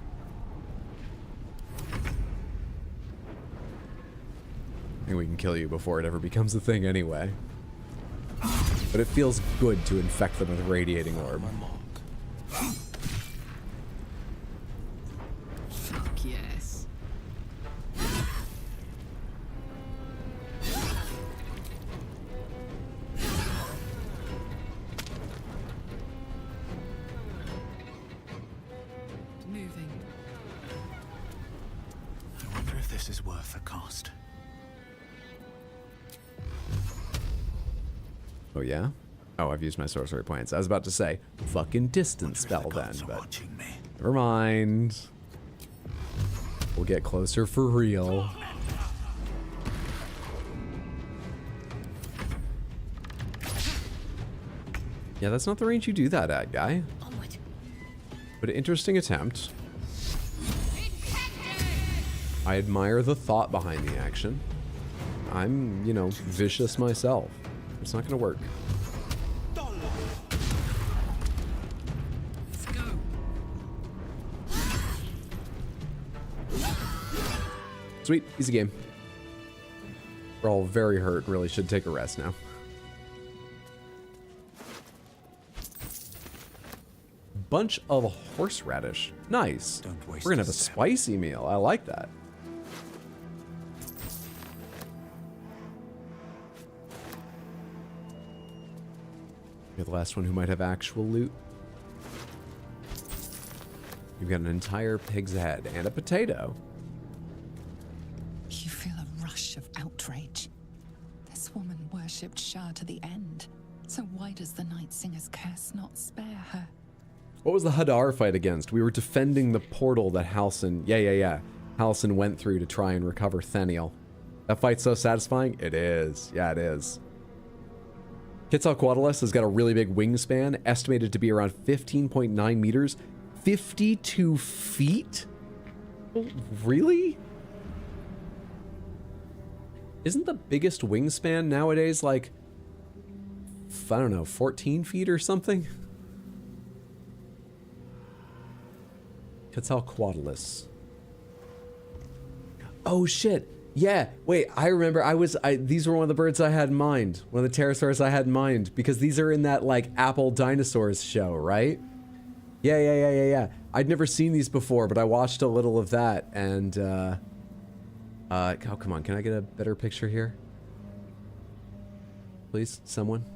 I think we can kill you before it ever becomes a thing anyway. But it feels good to infect them with radiating orb. Fuck yes. Moving. I wonder if this is worth the cost. Oh yeah? Oh, I've used my sorcery points. I was about to say, fucking distance spell then, but never mind. We'll get closer for real. Yeah, that's not the range you do that at, guy. But interesting attempt. I admire the thought behind the action. I'm, you know, vicious myself. It's not gonna work. Let's go. Sweet, easy game. We're all very hurt, really should take a rest now. Bunch of horseradish. Nice. We're gonna have a spicy meal. I like that. You're the last one who might have actual loot. You've got an entire pig's head and a potato. You feel a rush of outrage. This woman worshipped Shah to the end. So why does the Night Singer's curse not spare her? What was the Hadar fight against? We were defending the portal that Halsin... Yeah. Halsin went through to try and recover Theniel. That fight's so satisfying? It is. Yeah, it is. Quetzalcoatlus has got a really big wingspan, estimated to be around 15.9 meters. 52 feet? Really? Isn't the biggest wingspan nowadays like, I don't know, 14 feet or something? Quetzalcoatlus. Oh shit. Yeah, wait, I remember these were one of the birds I had in mind. One of the pterosaurs I had in mind, because these are in that like Apple Dinosaurs show, right? Yeah. I'd never seen these before, but I watched a little of that, and oh, come on, can I get a better picture here? Please, someone?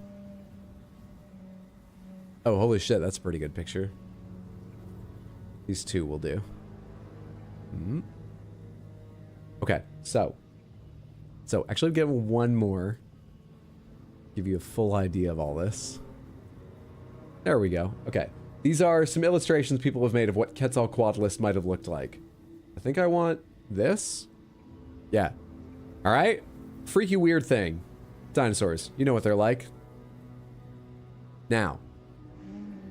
Oh, holy shit, that's a pretty good picture. These two will do. Okay, so actually get one more. Give you a full idea of all this. There we go. Okay. These are some illustrations people have made of what Quetzalcoatlus might have looked like. I think I want this. Yeah. All right. Freaky weird thing. Dinosaurs. You know what they're like. Now,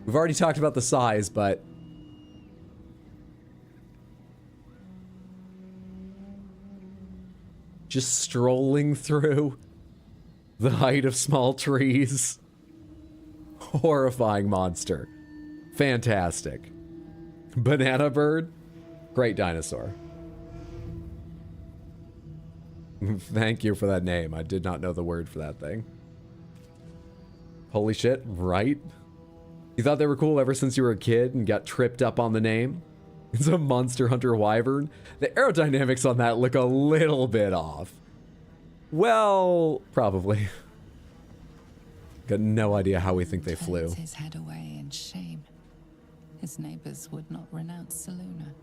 we've already talked about the size, but just strolling through the height of small trees. Horrifying monster. Fantastic. Banana bird. Great dinosaur. Thank you for that name. I did not know the word for that thing. Holy shit, right? You thought they were cool ever since you were a kid and got tripped up on the name? It's a Monster Hunter Wyvern. The aerodynamics on that look a little bit off. Well, probably. Got no idea how we think they flew. Turns his head away in shame. His neighbors would not renounce Saluna.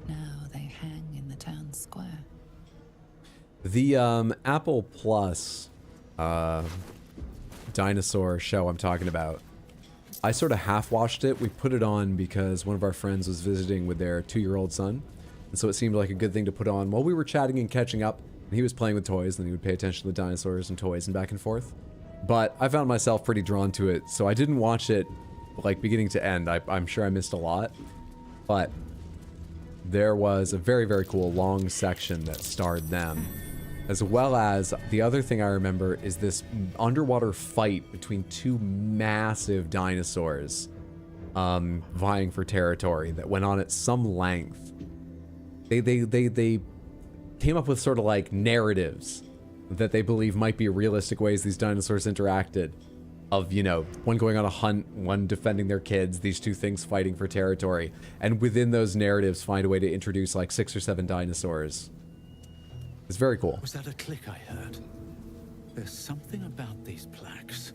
Now they hang in the town square. The Apple Plus dinosaur show I'm talking about, I sort of half-watched it. We put it on because one of our friends was visiting with their 2-year-old son, and so it seemed like a good thing to put on while we were chatting and catching up, and he was playing with toys, and he would pay attention to the dinosaurs and toys and back and forth. But I found myself pretty drawn to it, so I didn't watch it like beginning to end. I'm sure I missed a lot, but there was a very, very cool long section that starred them. As well as, the other thing I remember is this underwater fight between two massive dinosaurs vying for territory that went on at some length. They came up with sort of like narratives that they believe might be realistic ways these dinosaurs interacted. Of, you know, one going on a hunt, one defending their kids, these two things fighting for territory. And within those narratives find a way to introduce like 6 or 7 dinosaurs. It's very cool. Was that a click I heard? There's something about these plaques.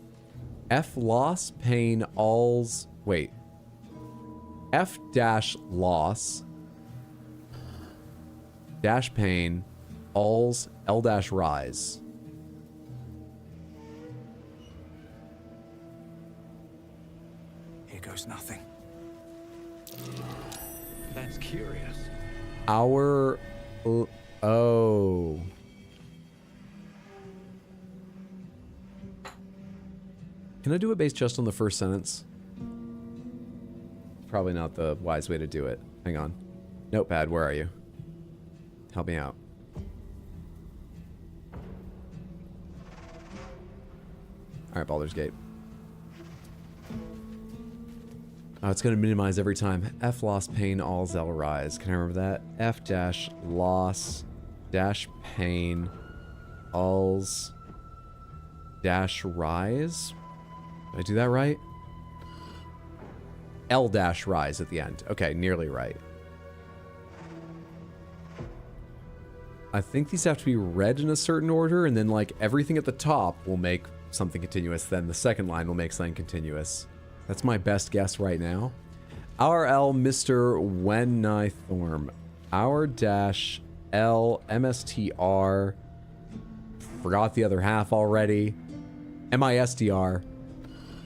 F loss pain alls. Wait. F dash loss dash pain alls L dash rise. Here goes nothing. That's curious. Our. Oh. Can I do it based just on the first sentence? Probably not the wise way to do it. Hang on. Notepad, where are you? Help me out. Alright, Baldur's Gate. Oh, it's going to minimize every time. F loss pain all L rise. Can I remember that? F dash loss dash pain alls dash rise. Did I do that right? L dash rise at the end. Okay, nearly right. I think these have to be read in a certain order, and then like everything at the top will make something continuous, then the second line will make something continuous. That's my best guess right now. Our L Mr. Wennythorm. Our dash L MSTR. Forgot the other half already. MISTR.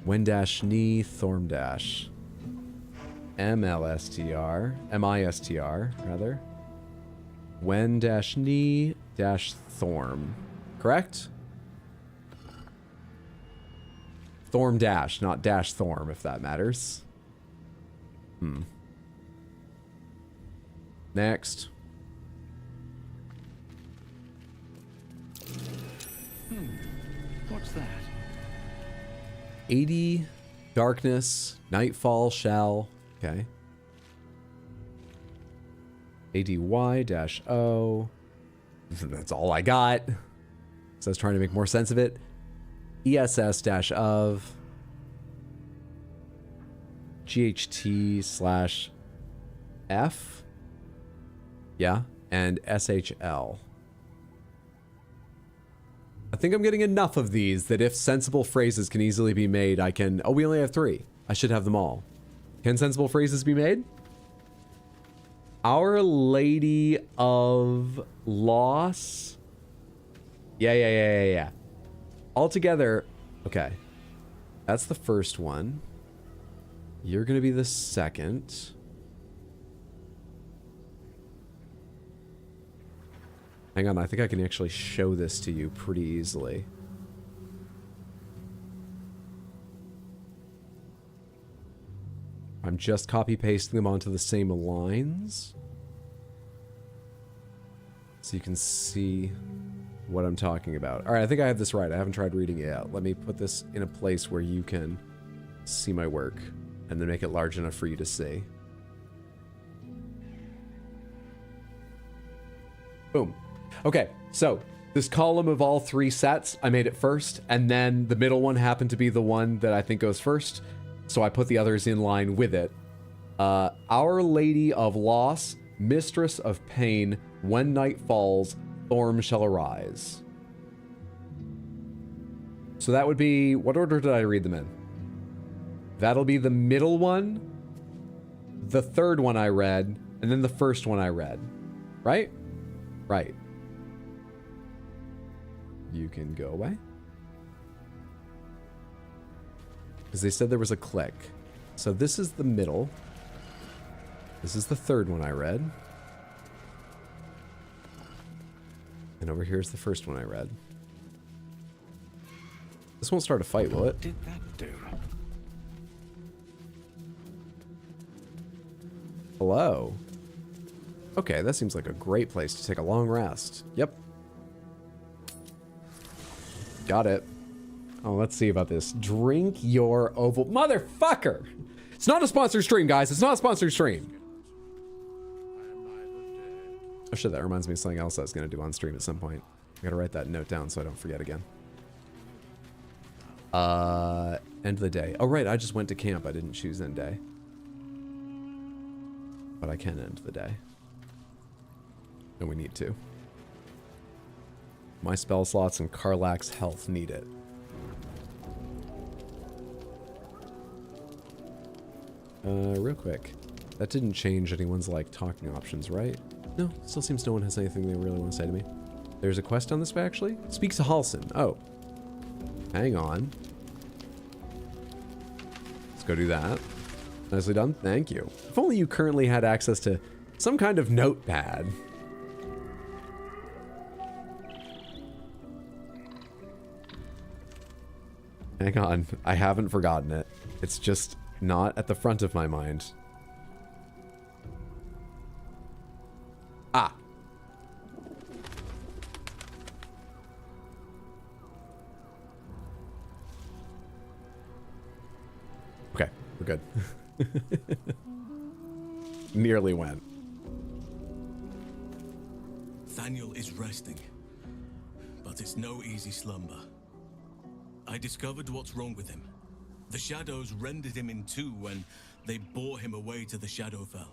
Wen dash knee Thorm dash. MLSTR. MISTR, rather. Wen dash knee dash Thorm. Correct? Thorm Dash, not Dash Thorm, if that matters. Next. What's that? 80 Darkness, Nightfall Shell. Okay. ADY-O. That's all I got. So I was trying to make more sense of it. ESS-of. GHT/F. Yeah. And SHL. I think I'm getting enough of these that if sensible phrases can easily be made, I can... Oh, we only have 3. I should have them all. Can sensible phrases be made? Our Lady of Loss. Yeah. Altogether, okay. That's the first one. You're going to be the second. Hang on, I think I can actually show this to you pretty easily. I'm just copy-pasting them onto the same lines. So you can see what I'm talking about. All right, I think I have this right. I haven't tried reading it yet. Let me put this in a place where you can see my work and then make it large enough for you to see. Boom. Okay, so this column of all 3 sets, I made it first, and then the middle one happened to be the one that I think goes first, so I put the others in line with it. Our Lady of Loss, Mistress of Pain, when night falls, Thorm shall arise. So that would be... What order did I read them in? That'll be the middle one, the third one I read, and then the first one I read. Right? Right. You can go away. Because they said there was a click. So this is the middle. This is the third one I read. And over here is the first one I read. This won't start a fight, will it? What did that do? Hello. Okay, that seems like a great place to take a long rest. Yep. Got it. Oh, let's see about this. Drink your oval... Motherfucker! It's not a sponsored stream, guys. It's not a sponsored stream. Oh shit, that reminds me of something else I was going to do on stream at some point. I gotta write that note down so I don't forget again. End of the day. Oh right, I just went to camp. I didn't choose end day. But I can end the day. And we need to. My spell slots and Karlach's health need it. Real quick. That didn't change anyone's, like, talking options, right? No, still seems no one has anything they really want to say to me. There's a quest on this way, actually? Speak to Halsin. Oh. Hang on. Let's go do that. Nicely done. Thank you. If only you currently had access to some kind of notepad. Hang on. I haven't forgotten it. It's just not at the front of my mind. Ah. Okay, we're good. Nearly went. Thaniel is resting, but it's no easy slumber. I discovered what's wrong with him. The shadows rendered him in two when they bore him away to the Shadowfell.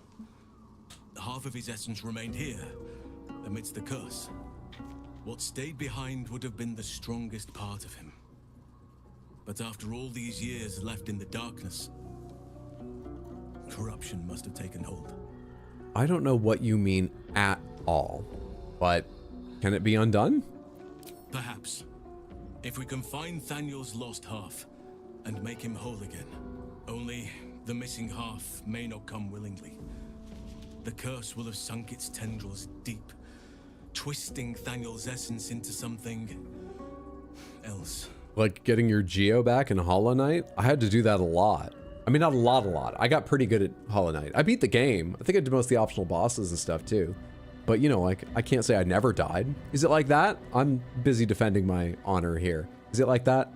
Half of his essence remained here, amidst the curse. What stayed behind would have been the strongest part of him. But after all these years left in the darkness, corruption must have taken hold. I don't know what you mean at all, but can it be undone? Perhaps. If we can find Thaniel's lost half and make him whole again. Only the missing half may not come willingly. The curse will have sunk its tendrils deep, twisting Thaniel's essence into something else Like getting your Geo back in Hollow Knight, I had to do that a lot. I mean, not a lot. I got pretty good at Hollow Knight. I beat the game. I think I did most of the optional bosses and stuff too. But you know, like, I can't say I never died. Is it like that? I'm busy defending my honor here. Is it like that?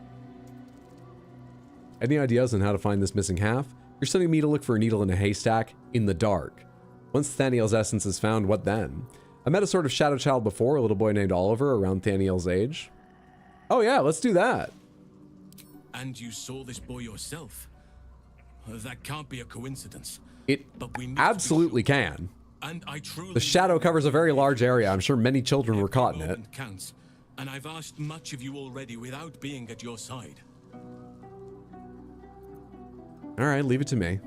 Any ideas on how to find this missing half? You're sending me to look for a needle in a haystack in the dark. Once Thaniel's essence is found, what then? I met a sort of shadow child before, a little boy named Oliver, around Thaniel's age. Oh yeah, let's do that. And you saw this boy yourself? That can't be a coincidence. It absolutely can. And I truly the shadow covers a very large area. I'm sure many children were caught in it. Counts, and I've asked much of you already without being at your side. All right, leave it to me.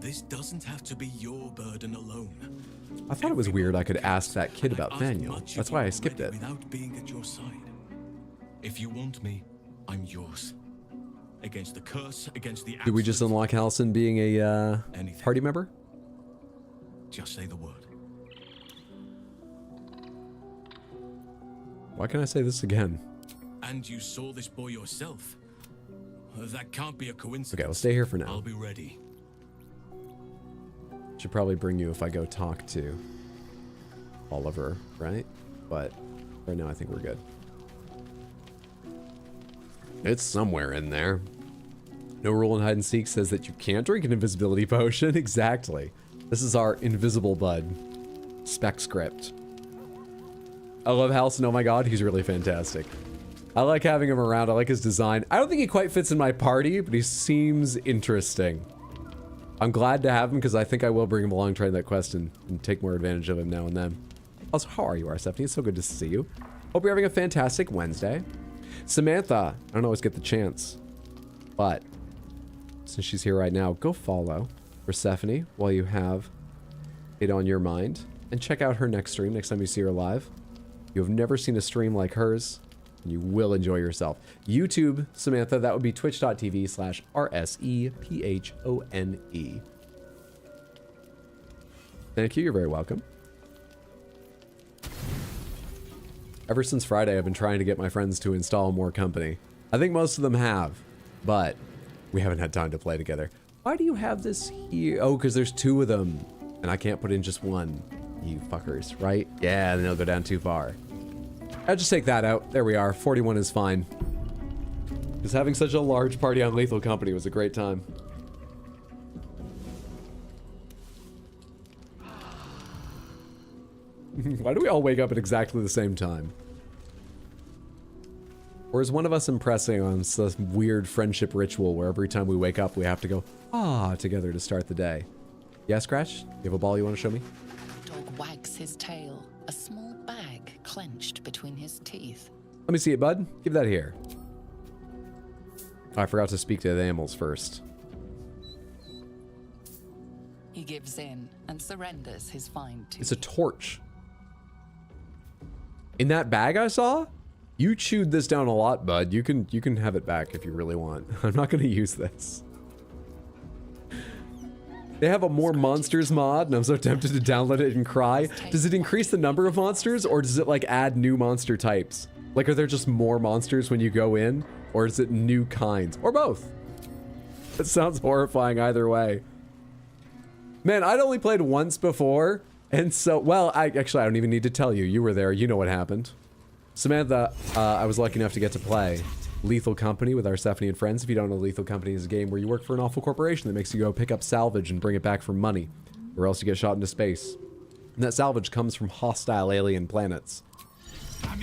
This doesn't have to be your burden alone. I thought it was weird I could ask that kid about Thaniel. That's why I skipped it. Without being at your side. If you want me, I'm yours. Against the curse, against the... Did we just unlock Halcyon being a party member? Just say the word. Why can't I say this again? And you saw this boy yourself? That can't be a coincidence. Okay, I'll stay here for now. I'll be ready. Should probably bring you if I go talk to Oliver, right? But right now I think we're good. It's somewhere in there. No rule in hide and seek says that you can't drink an invisibility potion. Exactly. This is our invisible bud. Spec script. I love Halcyon. Oh my god, he's really fantastic. I like having him around. I like his design. I don't think he quite fits in my party, but he seems interesting. I'm glad to have him because I think I will bring him along, try that quest, and take more advantage of him now and then. Also, how are you, Arsephine? It's so good to see you. Hope you're having a fantastic Wednesday. Samantha, I don't always get the chance, but since she's here right now, go follow Persephone while you have it on your mind, and check out her next stream next time you see her live. You have never seen a stream like hers, and you will enjoy yourself. YouTube, Samantha, that would be twitch.tv/RSEPHONE. Thank you, you're very welcome. Ever since Friday, I've been trying to get my friends to install more company. I think most of them have, but we haven't had time to play together. Why do you have this here? Oh, because there's two of them, and I can't put in just one. You fuckers, right? Yeah, then they'll go down too far. I'll just take that out. There we are. 41 is fine. Because having such a large party on Lethal Company was a great time. Why do we all wake up at exactly the same time? Or is one of us impressing on some weird friendship ritual where every time we wake up we have to go, ah, together to start the day? Yeah, Scratch? You have a ball you want to show me? Dog wags his tail, a small bag clenched between his teeth. Let me see it, bud. Give that here. Oh, I forgot to speak to the animals first. He gives in and surrenders his find to It's a torch. In that bag I saw? You chewed this down a lot, bud. You can have it back if you really want. I'm not gonna use this. They have a more monsters mod, and I'm so tempted to download it and cry. Does it increase the number of monsters, or does it like add new monster types? Like, are there just more monsters when you go in, or is it new kinds, or both? It sounds horrifying either way. Man, I'd only played once before, and so, well, I don't even need to tell you. You were there. You know what happened. Samantha, I was lucky enough to get to play Lethal Company with Arsephone and friends. If you don't know, Lethal Company is a game where you work for an awful corporation that makes you go pick up salvage and bring it back for money, or else you get shot into space. And that salvage comes from hostile alien planets. I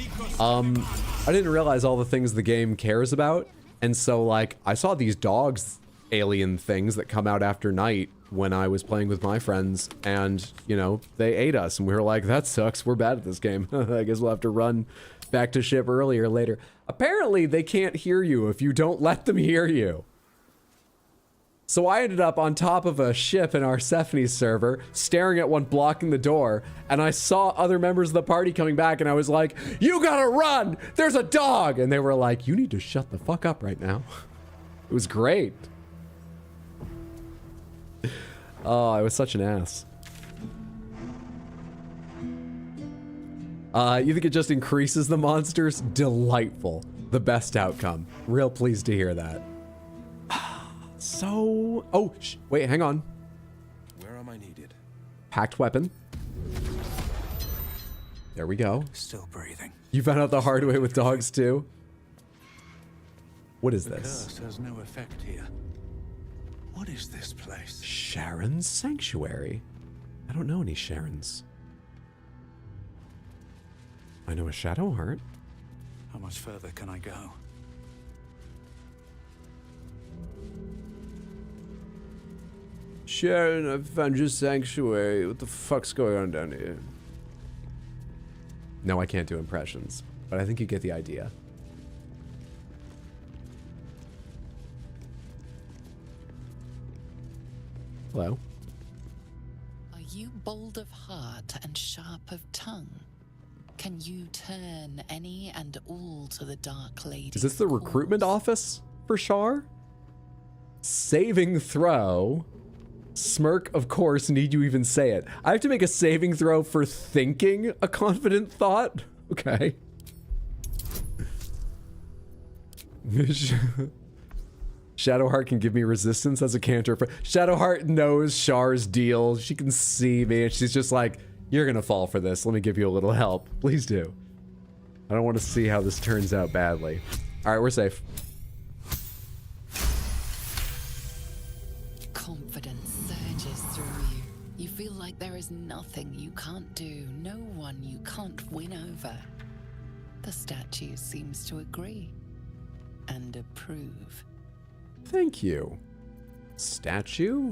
didn't realize all the things the game cares about, and so, like, I saw these dogs alien things that come out after night when I was playing with my friends, and, you know, they ate us, and we were like, that sucks, we're bad at this game. I guess we'll have to run back to ship earlier later. Apparently, they can't hear you if you don't let them hear you. So I ended up on top of a ship in Arsephone's server, staring at one blocking the door, and I saw other members of the party coming back, and I was like, you gotta run! There's a dog! And they were like, you need to shut the fuck up right now. It was great. Oh, I was such an ass. You think it just increases the monsters? Delightful. the best outcome. Real pleased to hear that. So, oh, wait, hang on. Where am I needed? Packed weapon. There we go. Still breathing. You found out the hard way with dogs too? What is The this? curse has no effect here. What is this place? Sharon's Sanctuary. I don't know any Sharons. I know a Shadow Heart. How much further can I go? Sharon, I found your sanctuary. What the fuck's going on down here? No, I can't do impressions, but I think you get the idea. Hello? Are you bold of heart and sharp of tongue? Can you turn any and all to the Dark Lady? Is this the recruitment office for Shar? Saving throw. Smirk, of course, need you even say it. I have to make a saving throw for thinking a confident thought? Okay. Shadowheart can give me resistance as a cantrip. Shadowheart knows Shar's deal. She can see me and she's just like, you're gonna fall for this. Let me give you a little help. Please do. I don't want to see how this turns out badly. All right, we're safe. Confidence surges through you. You feel like there is nothing you can't do, no one you can't win over. The statue seems to agree and approve. Thank you. Statue?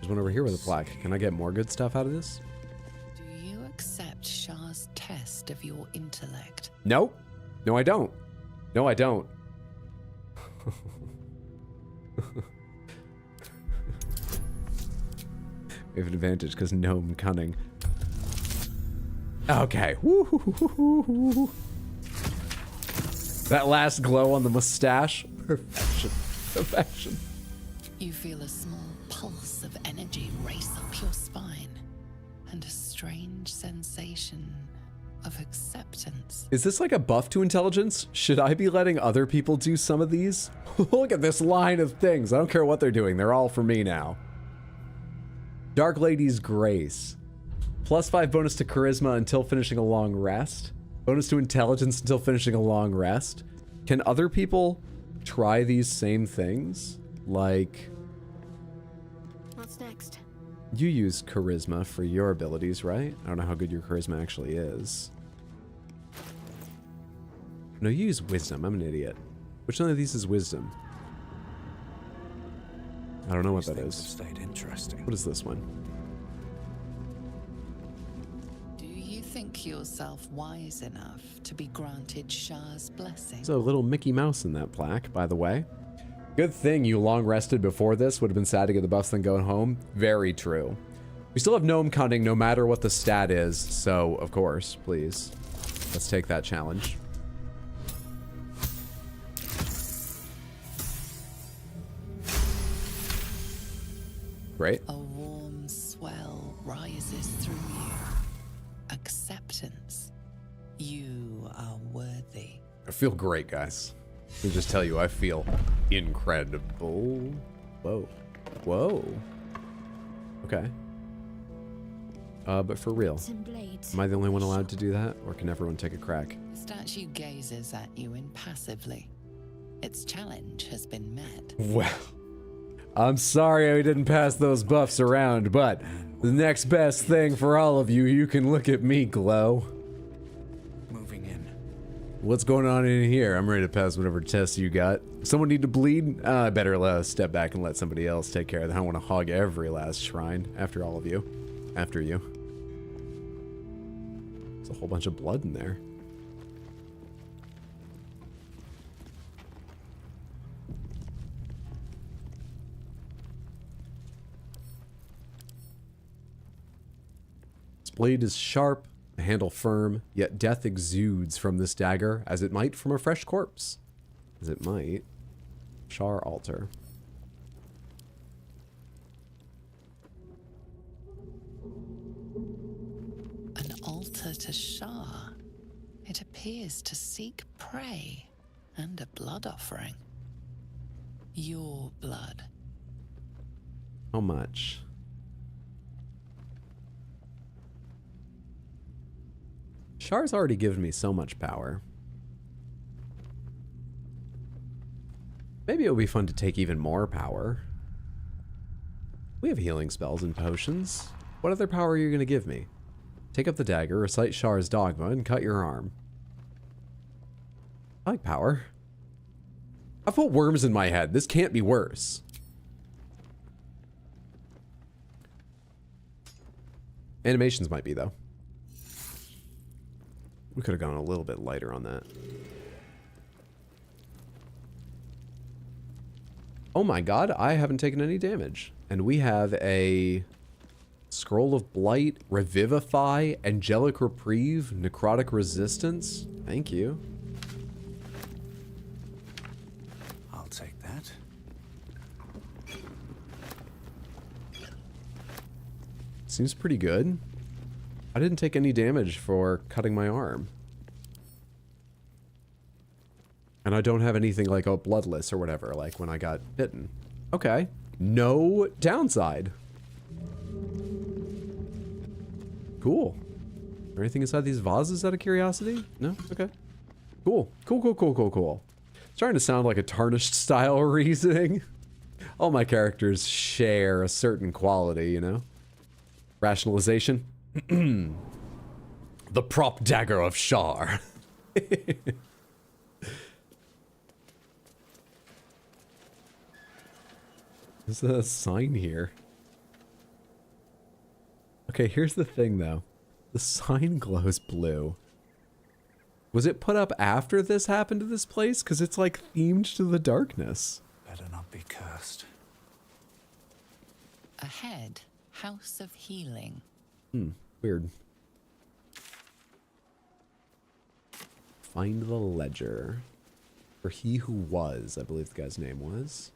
There's one over here with a plaque. Can I get more good stuff out of this? Do you accept Shar's test of your intellect? Nope. No, I don't. No, I don't. We have an advantage because gnome cunning. Okay. Woo-hoo-hoo-hoo-hoo. That last glow on the mustache. Perfection. Perfection. You feel a small pulse of energy race up your spine and a strange sensation of acceptance. Is this like a buff to intelligence? Should I be letting other people do some of these? Look at this line of things. I don't care what they're doing. They're all for me now. Dark Lady's Grace. +5 bonus to charisma until finishing a long rest. Bonus to intelligence until finishing a long rest. Can other people try these same things? Like, What's next? you use charisma for your abilities, right? I don't know how good your charisma actually is. No, you use wisdom. I'm an idiot. Which one of these is wisdom? I don't know what that is. Stayed interesting. What is this one? Do you think yourself wise enough to be granted Shar's blessing? There's a little Mickey Mouse in that plaque, by the way. Good thing you long rested before this. Would have been sad to get the buffs then going home. Very true. We still have gnome cunning no matter what the stat is. So, of course, please. Let's take that challenge. Great. A warm swell rises through you. Acceptance. You are worthy. I feel great, guys. Let me just tell you, I feel incredible. Whoa. Whoa. Okay. But for real, am I the only one allowed to do that? Or can everyone take a crack? The statue gazes at you impassively. Its challenge has been met. Well, I'm sorry I didn't pass those buffs around, but the next best thing for all of you, you can look at me, Glow. Moving in. What's going on in here? I'm ready to pass whatever tests you got. Someone need to bleed? I better step back and let somebody else take care of that. I want to hog every last shrine after all of you. After you. There's a whole bunch of blood in there. Its blade is sharp, the handle firm, yet death exudes from this dagger, as it might from a fresh corpse. As it might. Shar altar. An altar to Shar. It appears to seek prey. And a blood offering. Your blood. How much? Char's already given me so much power. Maybe it would be fun to take even more power. We have healing spells and potions. What other power are you going to give me? Take up the dagger, recite Char's dogma, and cut your arm. I like power. I've put worms in my head. This can't be worse. Animations might be, though. We could have gone a little bit lighter on that. Oh my god, I haven't taken any damage. And we have a Scroll of Blight, Revivify, Angelic Reprieve, Necrotic Resistance. Thank you. I'll take that. Seems pretty good. I didn't take any damage for cutting my arm. And I don't have anything like a bloodless or whatever, like when I got bitten. Okay. No downside. Cool. Is there anything inside these vases out of curiosity? No? Okay. Cool. Cool. It's starting to sound like a Tarnished style reasoning. All my characters share a certain quality, you know? Rationalization. The prop dagger of Char. There's a sign here. Okay, here's the thing though. The sign glows blue. Was it put up after this happened to this place? Because it's like themed to the darkness. Better not be cursed. Ahead, House of Healing. Weird. Find the ledger. For he who was, I believe the guy's name was.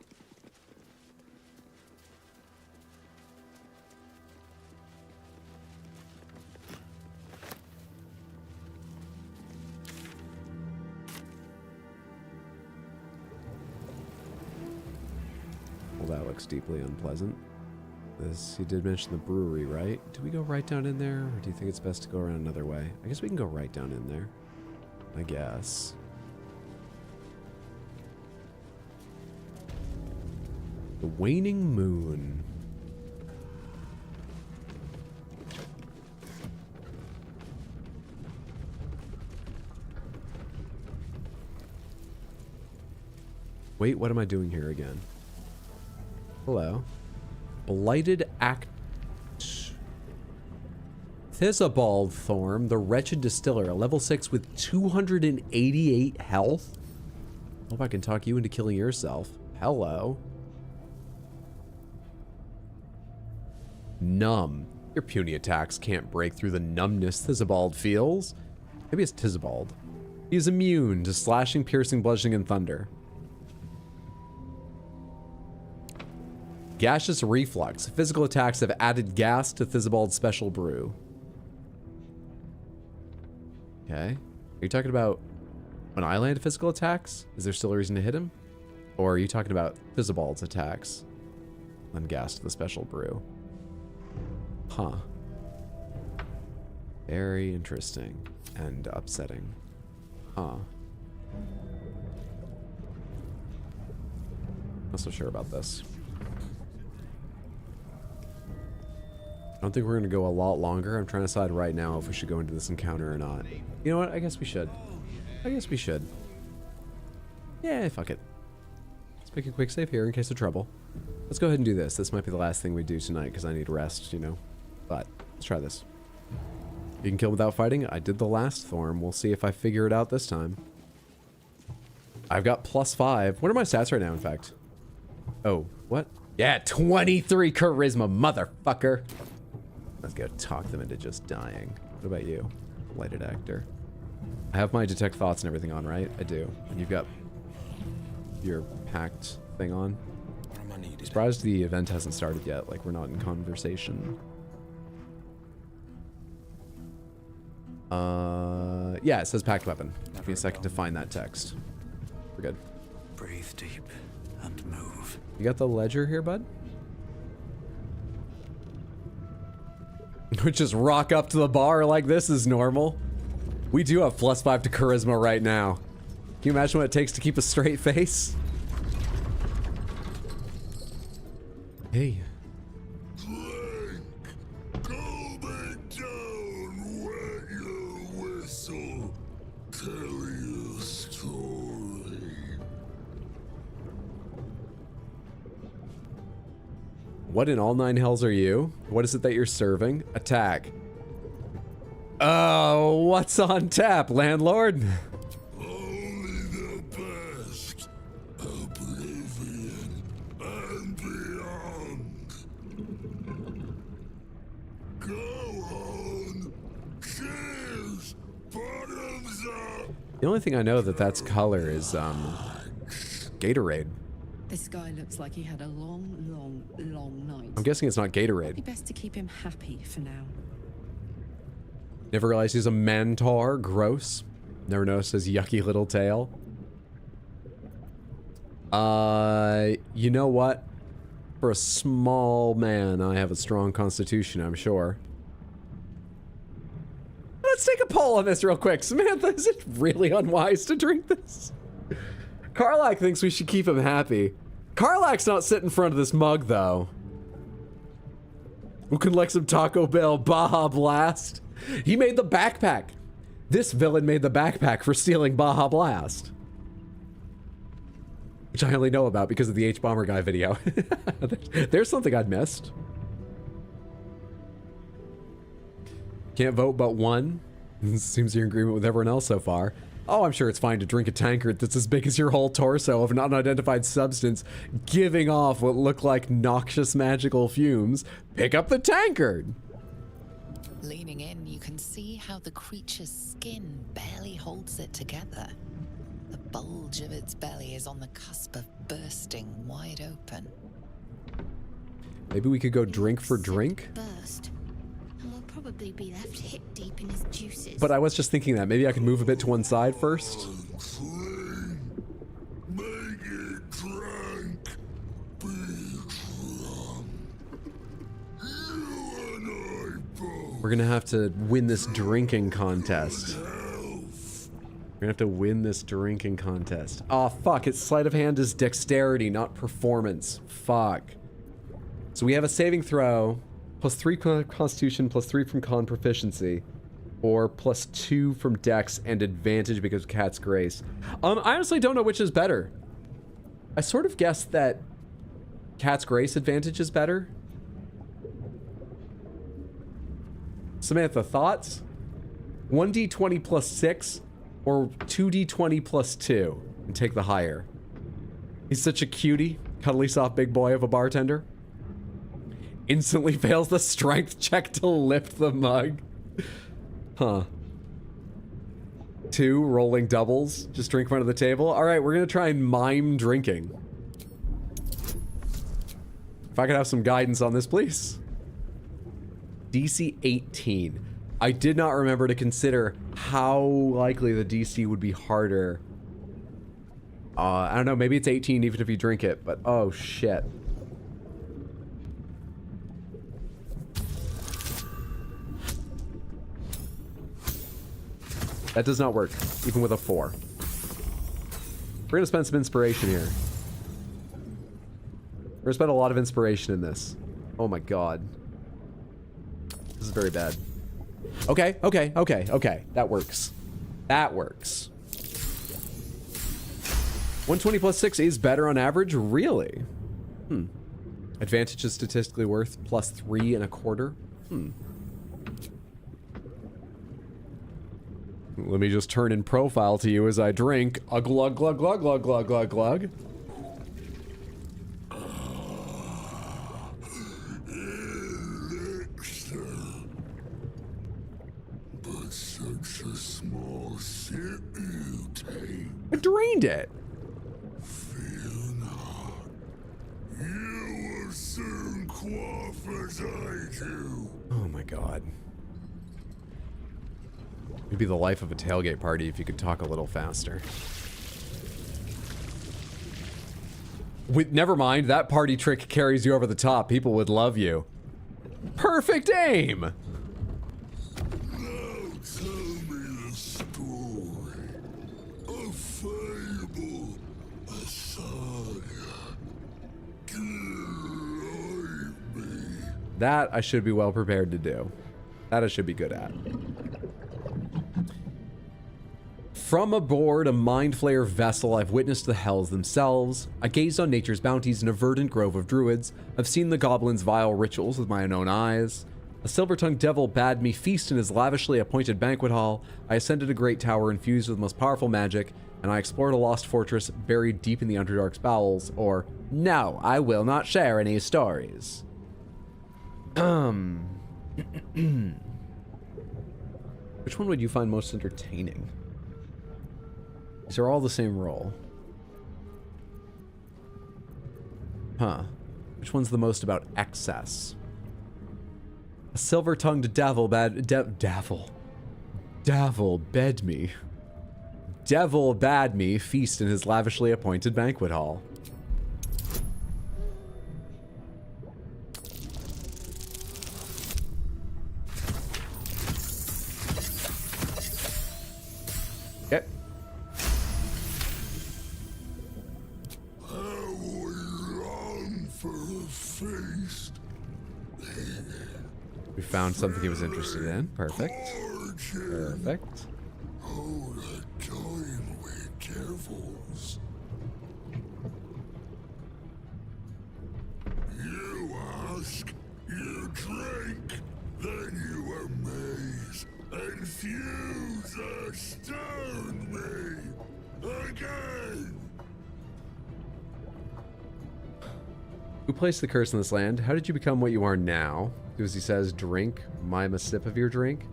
Well, that looks deeply unpleasant. He did mention the brewery, right? Do we go right down in there, or do you think it's best to go around another way? I guess we can go right down in there. I guess. The waning moon. Wait, what am I doing here again? Hello. Blighted Act. Theobald Thorm, the Wretched Distiller, a level 6 with 288 health. Hope I can talk you into killing yourself. Hello. Numb. Your puny attacks can't break through the numbness Theobald feels. Maybe it's Theobald. He is immune to slashing, piercing, bludgeoning, and thunder. Gaseous Reflux. Physical attacks have added gas to Theobald's special brew. Okay. Are you talking about when I land physical attacks? Is there still a reason to hit him? Or are you talking about Theobald's attacks? Then gas to the special brew. Huh. Very interesting and upsetting. Huh. Not so sure about this. I don't think we're going to go a lot longer. I'm trying to decide right now if we should go into this encounter or not. You know what? I guess we should. Yeah, fuck it. Let's make a quick save here in case of trouble. Let's go ahead and do this. This might be the last thing we do tonight because I need rest, you know. But let's try this. You can kill without fighting. I did the last Thorm. We'll see if I figure it out this time. I've got +5. What are my stats right now, in fact? Oh, what? Yeah, 23 charisma, motherfucker. Let's go talk them into just dying. What about you, Blighted Actor? I have my detect thoughts and everything on, right? I do. And you've got your pact thing on. Surprised the event hasn't started yet. Like, we're not in conversation. Yeah, it says packed weapon. Give me a second to find that text. We're good. Breathe deep and move. You got the ledger here, bud? We just rock up to the bar like this is normal. We do have +5 to charisma right now. Can you imagine what it takes to keep a straight face? Hey. What in all nine hells are you? What is it that you're serving? Attack. Oh, what's on tap, landlord? Only the best. Oblivion and beyond. Go on. Cheers. Bottoms up. The only thing I know that's color is, Gatorade. This guy looks like he had a long night. I'm guessing it's not Gatorade. Be best to keep him happy for now. Never realized he's a mentor. Gross. Never noticed his yucky little tail. You know what? For a small man, I have a strong constitution, I'm sure. Let's take a poll on this real quick. Samantha, is it really unwise to drink this? Karlak thinks we should keep him happy. Karlak's not sitting in front of this mug, though. Who can like some Taco Bell Baja Blast? He made the backpack. This villain made the backpack for stealing Baja Blast. Which I only know about because of the H-Bomber Guy video. There's something I'd missed. Can't vote but one. Seems you're in agreement with everyone else so far. Oh, I'm sure it's fine to drink a tankard that's as big as your whole torso of an unidentified substance giving off what look like noxious magical fumes. Pick up the tankard! Leaning in, you can see how the creature's skin barely holds it together. The bulge of its belly is on the cusp of bursting wide open. Maybe we could go drink for drink? Burst. And we'll probably be left hip deep in his juices. But I was just thinking that. Maybe I could move a bit to one side first. Make it drink. Be drunk. You and I both. We're gonna have to win this drinking contest. We're gonna have to win this drinking contest. Oh, fuck. It's sleight of hand is dexterity, not performance. Fuck. So we have a saving throw. +3 constitution, +3 from con proficiency, or +2 from dex and advantage because of Cat's Grace. I honestly don't know which is better. I sort of guessed that Cat's Grace advantage is better. Samantha, thoughts? 1d20 +6 or 2d20 +2 and take the higher. He's such a cutie, cuddly soft big boy of a bartender. Instantly fails the strength check to lift the mug. Huh. 2 rolling doubles. Just drink in front of the table. All right, we're gonna try and mime drinking. If I could have some guidance on this, please. DC 18. I did not remember to consider how likely the DC would be harder. I don't know, maybe it's 18 even if you drink it, but oh shit. That does not work, even with a 4. We're gonna spend some inspiration here. We're gonna spend a lot of inspiration in this. Oh my god. This is very bad. Okay. That works. That works. 120 +6 is better on average? Really? Advantage is statistically worth +3 1/4. Let me just turn in profile to you as I drink. A glug, glug, glug, glug, glug, glug, glug. Elixir. But such a small sip you take. I drained it. Fear not. You will soon quaff as I do. Oh my god. It'd be the life of a tailgate party if you could talk a little faster. Never mind, that party trick carries you over the top. People would love you. Perfect aim! Now tell me the story. A fable, a saga. Guide me. That I should be well prepared to do. That I should be good at. From aboard a mind flayer vessel, I've witnessed the hells themselves. I gazed on nature's bounties in a verdant grove of druids. I've seen the goblins' vile rituals with my own eyes. A silver-tongued devil bade me feast in his lavishly appointed banquet hall. I ascended a great tower infused with most powerful magic, and I explored a lost fortress buried deep in the Underdark's bowels. Or, no, I will not share any stories. Which one would you find most entertaining? These are all the same role. Huh. Which one's the most about excess? A silver-tongued devil bed me. Devil bade me feast in his lavishly appointed banquet hall. Okay. We found something he was interested in. Perfect. Perfect. Oh, the toying with devils. You ask, you drink, then you amaze, infuse, astound me again. Who placed the curse in this land? How did you become what you are now? Because he says, drink, mime a sip of your drink.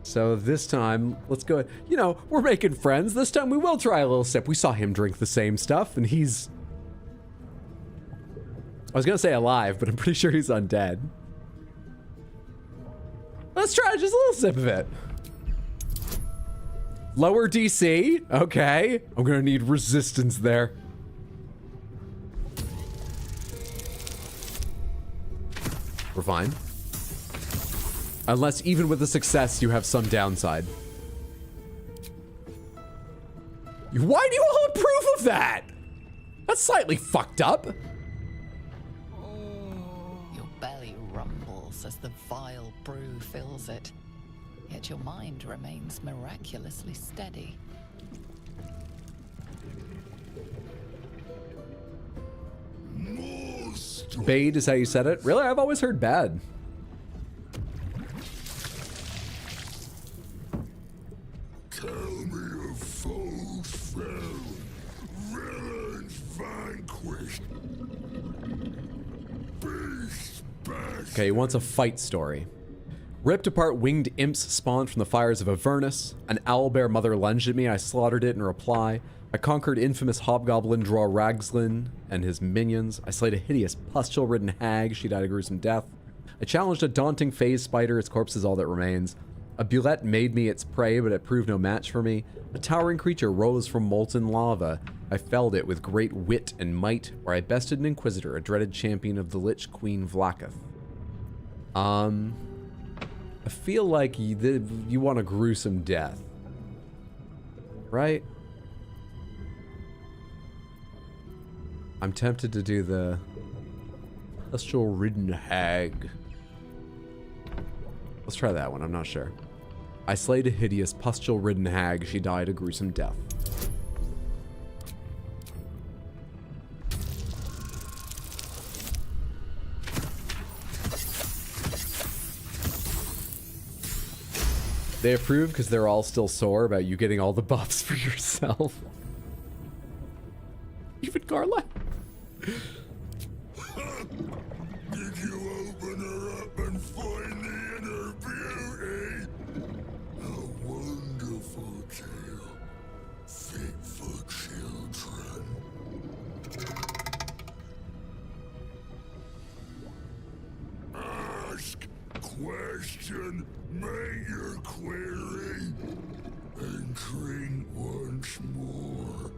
So this time, let's go. You know, we're making friends. This time we will try a little sip. We saw him drink the same stuff, and he's... I was going to say alive, but I'm pretty sure he's undead. Let's try just a little sip of it. Lower DC. Okay. I'm going to need resistance there. We're fine. Unless even with a success, you have some downside. Why do you hold proof of that? That's slightly fucked up. Your belly rumbles as the vile brew fills it. Yet your mind remains miraculously steady. Bade is how you said it? Really? I've always heard bad. Tell me of foes found, villains vanquished, beasts bashed. Okay, he wants a fight story. Ripped apart winged imps spawned from the fires of Avernus. An owlbear mother lunged at me. I slaughtered it in reply. I conquered infamous hobgoblin Draw Ragslin and his minions. I slayed a hideous pustule-ridden hag. She died a gruesome death. I challenged a daunting phase spider. Its corpse is all that remains. A bulette made me its prey, but it proved no match for me. A towering creature rose from molten lava. I felled it with great wit and might, where I bested an inquisitor, a dreaded champion of the Lich Queen Vlaakith. I feel like you want a gruesome death. Right? I'm tempted to do the pustule-ridden hag. Let's try that one, I'm not sure. I slayed a hideous pustule-ridden hag. She died a gruesome death. They approve because they're all still sore about you getting all the buffs for yourself. Even Carla. Did you open her up and find the inner beauty? A wonderful tale, fit for children. Ask, question, make your query, and drink once more.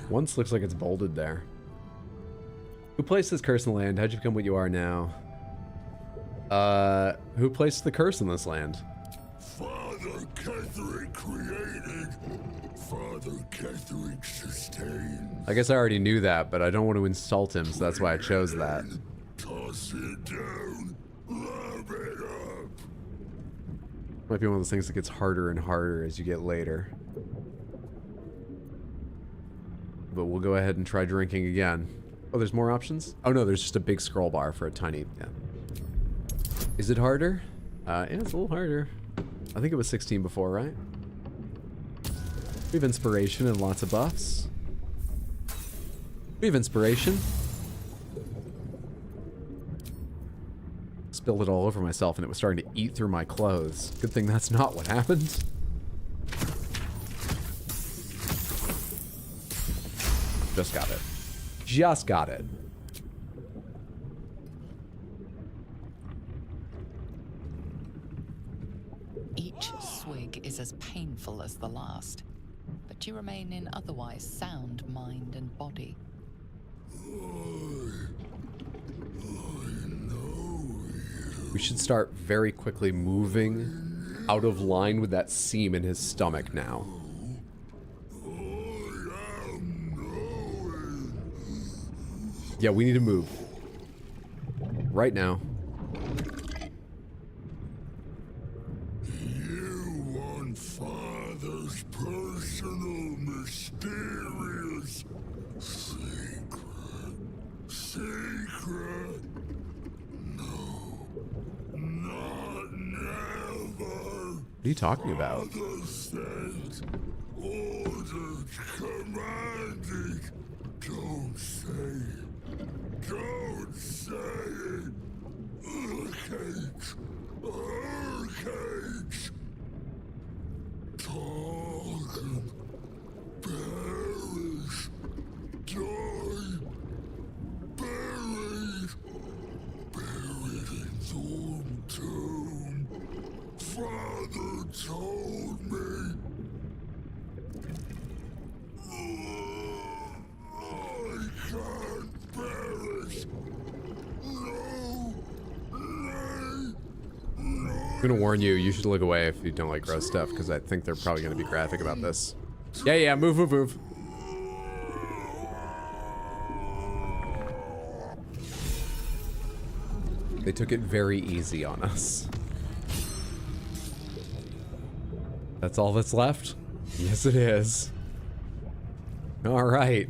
Once looks like it's bolded there. Who placed this curse in the land? How'd you become what you are now? Who placed the curse in this land? Father Ketherick created. Father Ketherick sustained. I guess I already knew that, but I don't want to insult him, so that's why I chose that. Toss it down. Love it up. Might be one of those things that gets harder and harder as you get later. But we'll go ahead and try drinking again. Oh, there's more options? Oh no, there's just a big scroll bar for a tiny... Yeah. Is it harder? Yeah, it's a little harder. I think it was 16 before, right? We have inspiration and lots of buffs. We have inspiration. Spilled it all over myself and it was starting to eat through my clothes. Good thing that's not what happened. Just got it. Just got it. Each swig is as painful as the last, but you remain in otherwise sound mind and body. We should start very quickly moving out of line with that seam in his stomach now. Yeah, we need to move. Right now. You want Father's personal, mysterious, secret. No, not never. What are you talking about? Father sent orders commanding. Don't say it. Don't say it! Hurricanes! Hurricanes! Talk and perish! Die! Buried! Buried in Thorn Tomb! Father told me! I can't perish! I'm gonna warn you, you should look away if you don't like gross stuff, because I think they're probably gonna be graphic about this. Yeah, move, move, move. They took it very easy on us. That's all that's left? Yes, it is. Alright.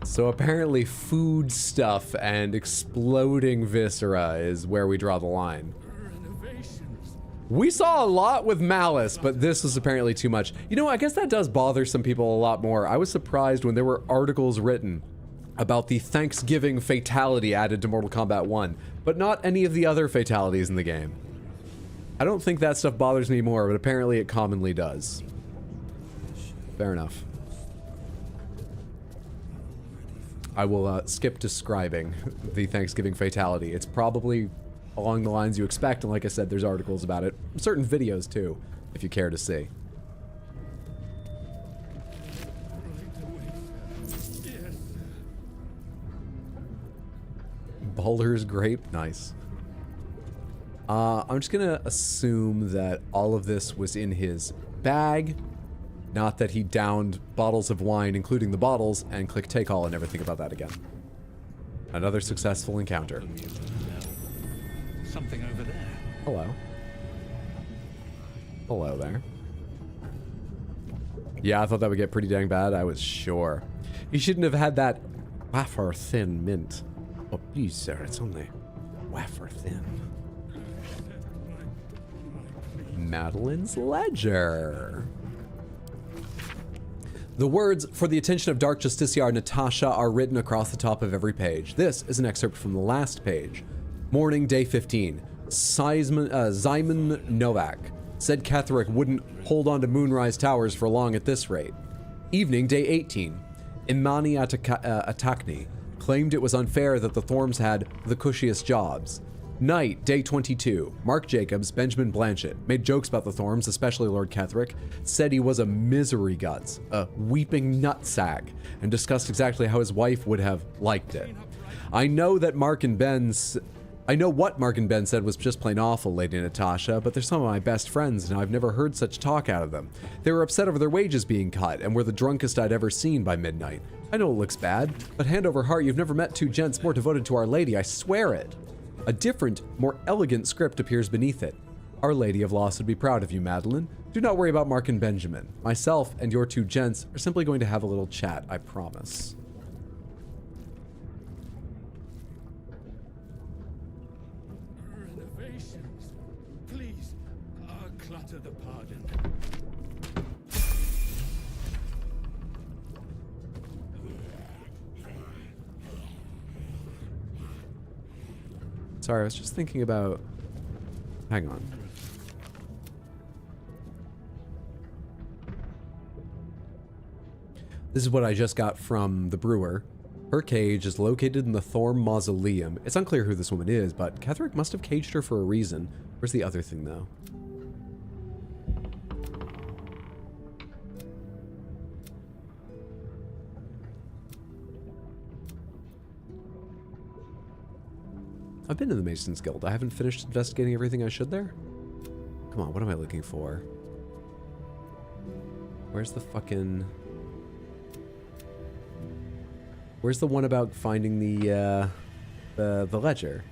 So apparently food stuff and exploding viscera is where we draw the line. We saw a lot with Malice, but this was apparently too much. You know, I guess that does bother some people a lot more. I was surprised when there were articles written about the Thanksgiving fatality added to Mortal Kombat 1, but not any of the other fatalities in the game. I don't think that stuff bothers me more, but apparently it commonly does. Fair enough. I will skip describing the Thanksgiving fatality. It's probably along the lines you expect, and like I said, there's articles about it. Certain videos, too, if you care to see. Baldur's grape, nice. I'm just gonna assume that all of this was in his bag. Not that he downed bottles of wine, including the bottles, and click take all and never think about that again. Another successful encounter. Something over there. Hello. Hello there. Yeah, I thought that would get pretty dang bad. I was sure. He shouldn't have had that wafer thin mint. Oh, please, sir, it's only wafer thin. Madeline's Ledger. The words, "For the attention of Dark Justiciar Natasha," are written across the top of every page. This is an excerpt from the last page. Morning, day 15. Simon Novak said Ketherick wouldn't hold on to Moonrise Towers for long at this rate. Evening, day 18. Imani Atakni claimed it was unfair that the Thorms had the cushiest jobs. Night, day 22. Mark Jacobs, Benjamin Blanchett, made jokes about the Thorms, especially Lord Ketherick, said he was a misery guts, a weeping nutsack, and discussed exactly how his wife would have liked it. I know what Mark and Ben said was just plain awful, Lady Natasha, but they're some of my best friends, and I've never heard such talk out of them. They were upset over their wages being cut, and were the drunkest I'd ever seen by midnight. I know it looks bad, but hand over heart, you've never met two gents more devoted to Our Lady, I swear it. A different, more elegant script appears beneath it. Our Lady of Loss would be proud of you, Madeline. Do not worry about Mark and Benjamin. Myself and your two gents are simply going to have a little chat, I promise. Renovations. Please, clutter the pardon. Sorry, I was just thinking about... Hang on. This is what I just got from the brewer. Her cage is located in the Thorm Mausoleum. It's unclear who this woman is, but Ketherick must have caged her for a reason. Where's the other thing, though? I've been to the Masons Guild. I haven't finished investigating everything I should there. Come on, what am I looking for? Where's the fucking... Where's the one about finding the ledger?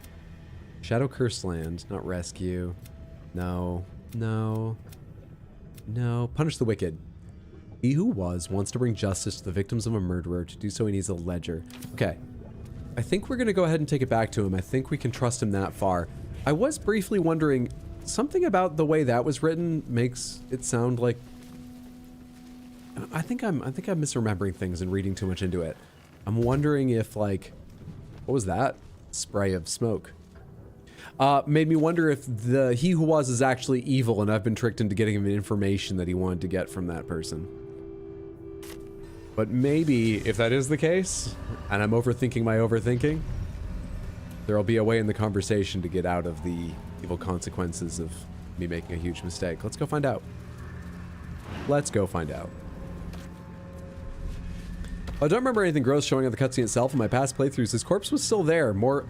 Shadow Curse Land, not rescue. No, no, no. Punish the wicked. He who wants to bring justice to the victims of a murderer. To do so, he needs a ledger. Okay. I think we're going to go ahead and take it back to him. I think we can trust him that far. I was briefly wondering, something about the way that was written makes it sound like... I think I'm misremembering things and reading too much into it. I'm wondering if, like... What was that? Spray of smoke. Made me wonder if the he who was is actually evil and I've been tricked into getting him information that he wanted to get from that person. But maybe, if that is the case, and I'm overthinking my overthinking, there'll be a way in the conversation to get out of the evil consequences of me making a huge mistake. Let's go find out. Let's go find out. I don't remember anything gross showing on the cutscene itself. In my past playthroughs, his corpse was still there, more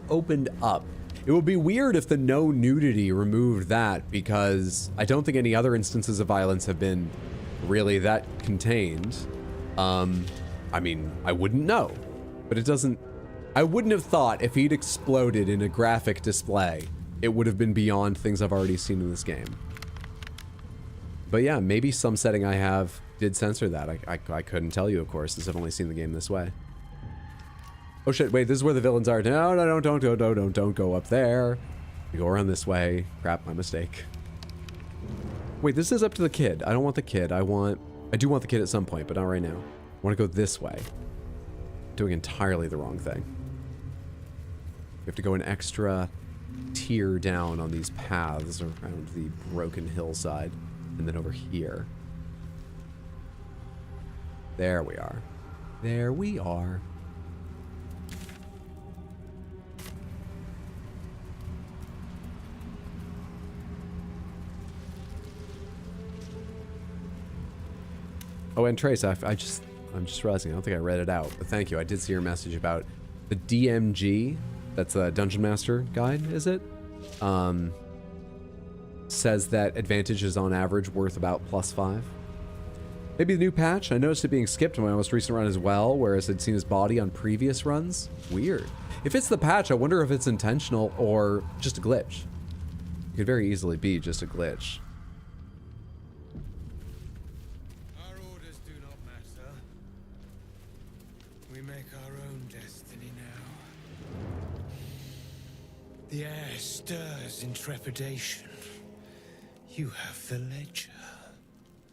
opened up. It would be weird if the no nudity removed that, because I don't think any other instances of violence have been really that contained. I mean, I wouldn't know, but it doesn't... I wouldn't have thought if he'd exploded in a graphic display, it would have been beyond things I've already seen in this game. But yeah, maybe some setting I have did censor that. I couldn't tell you, of course, since I've only seen the game this way. Oh shit, wait, this is where the villains are. No, don't go up there. You go around this way. Crap, my mistake. Wait, this is up to the kid. I don't want the kid. I do want the kid at some point, but not right now. I want to go this way. Doing entirely the wrong thing. We have to go an extra tier down on these paths around the broken hillside. And then over here. There we are. There we are. Oh, and Trace, I'm just realizing, I don't think I read it out, but thank you. I did see your message about the DMG. That's a Dungeon Master Guide, is it? Says that advantage is on average worth about +5. Maybe the new patch? I noticed it being skipped in my most recent run as well, whereas I'd seen his body on previous runs. Weird. If it's the patch, I wonder if it's intentional or just a glitch. It could very easily be just a glitch. Our orders do not matter. We make our own destiny now. The air stirs in trepidation. You have the ledger.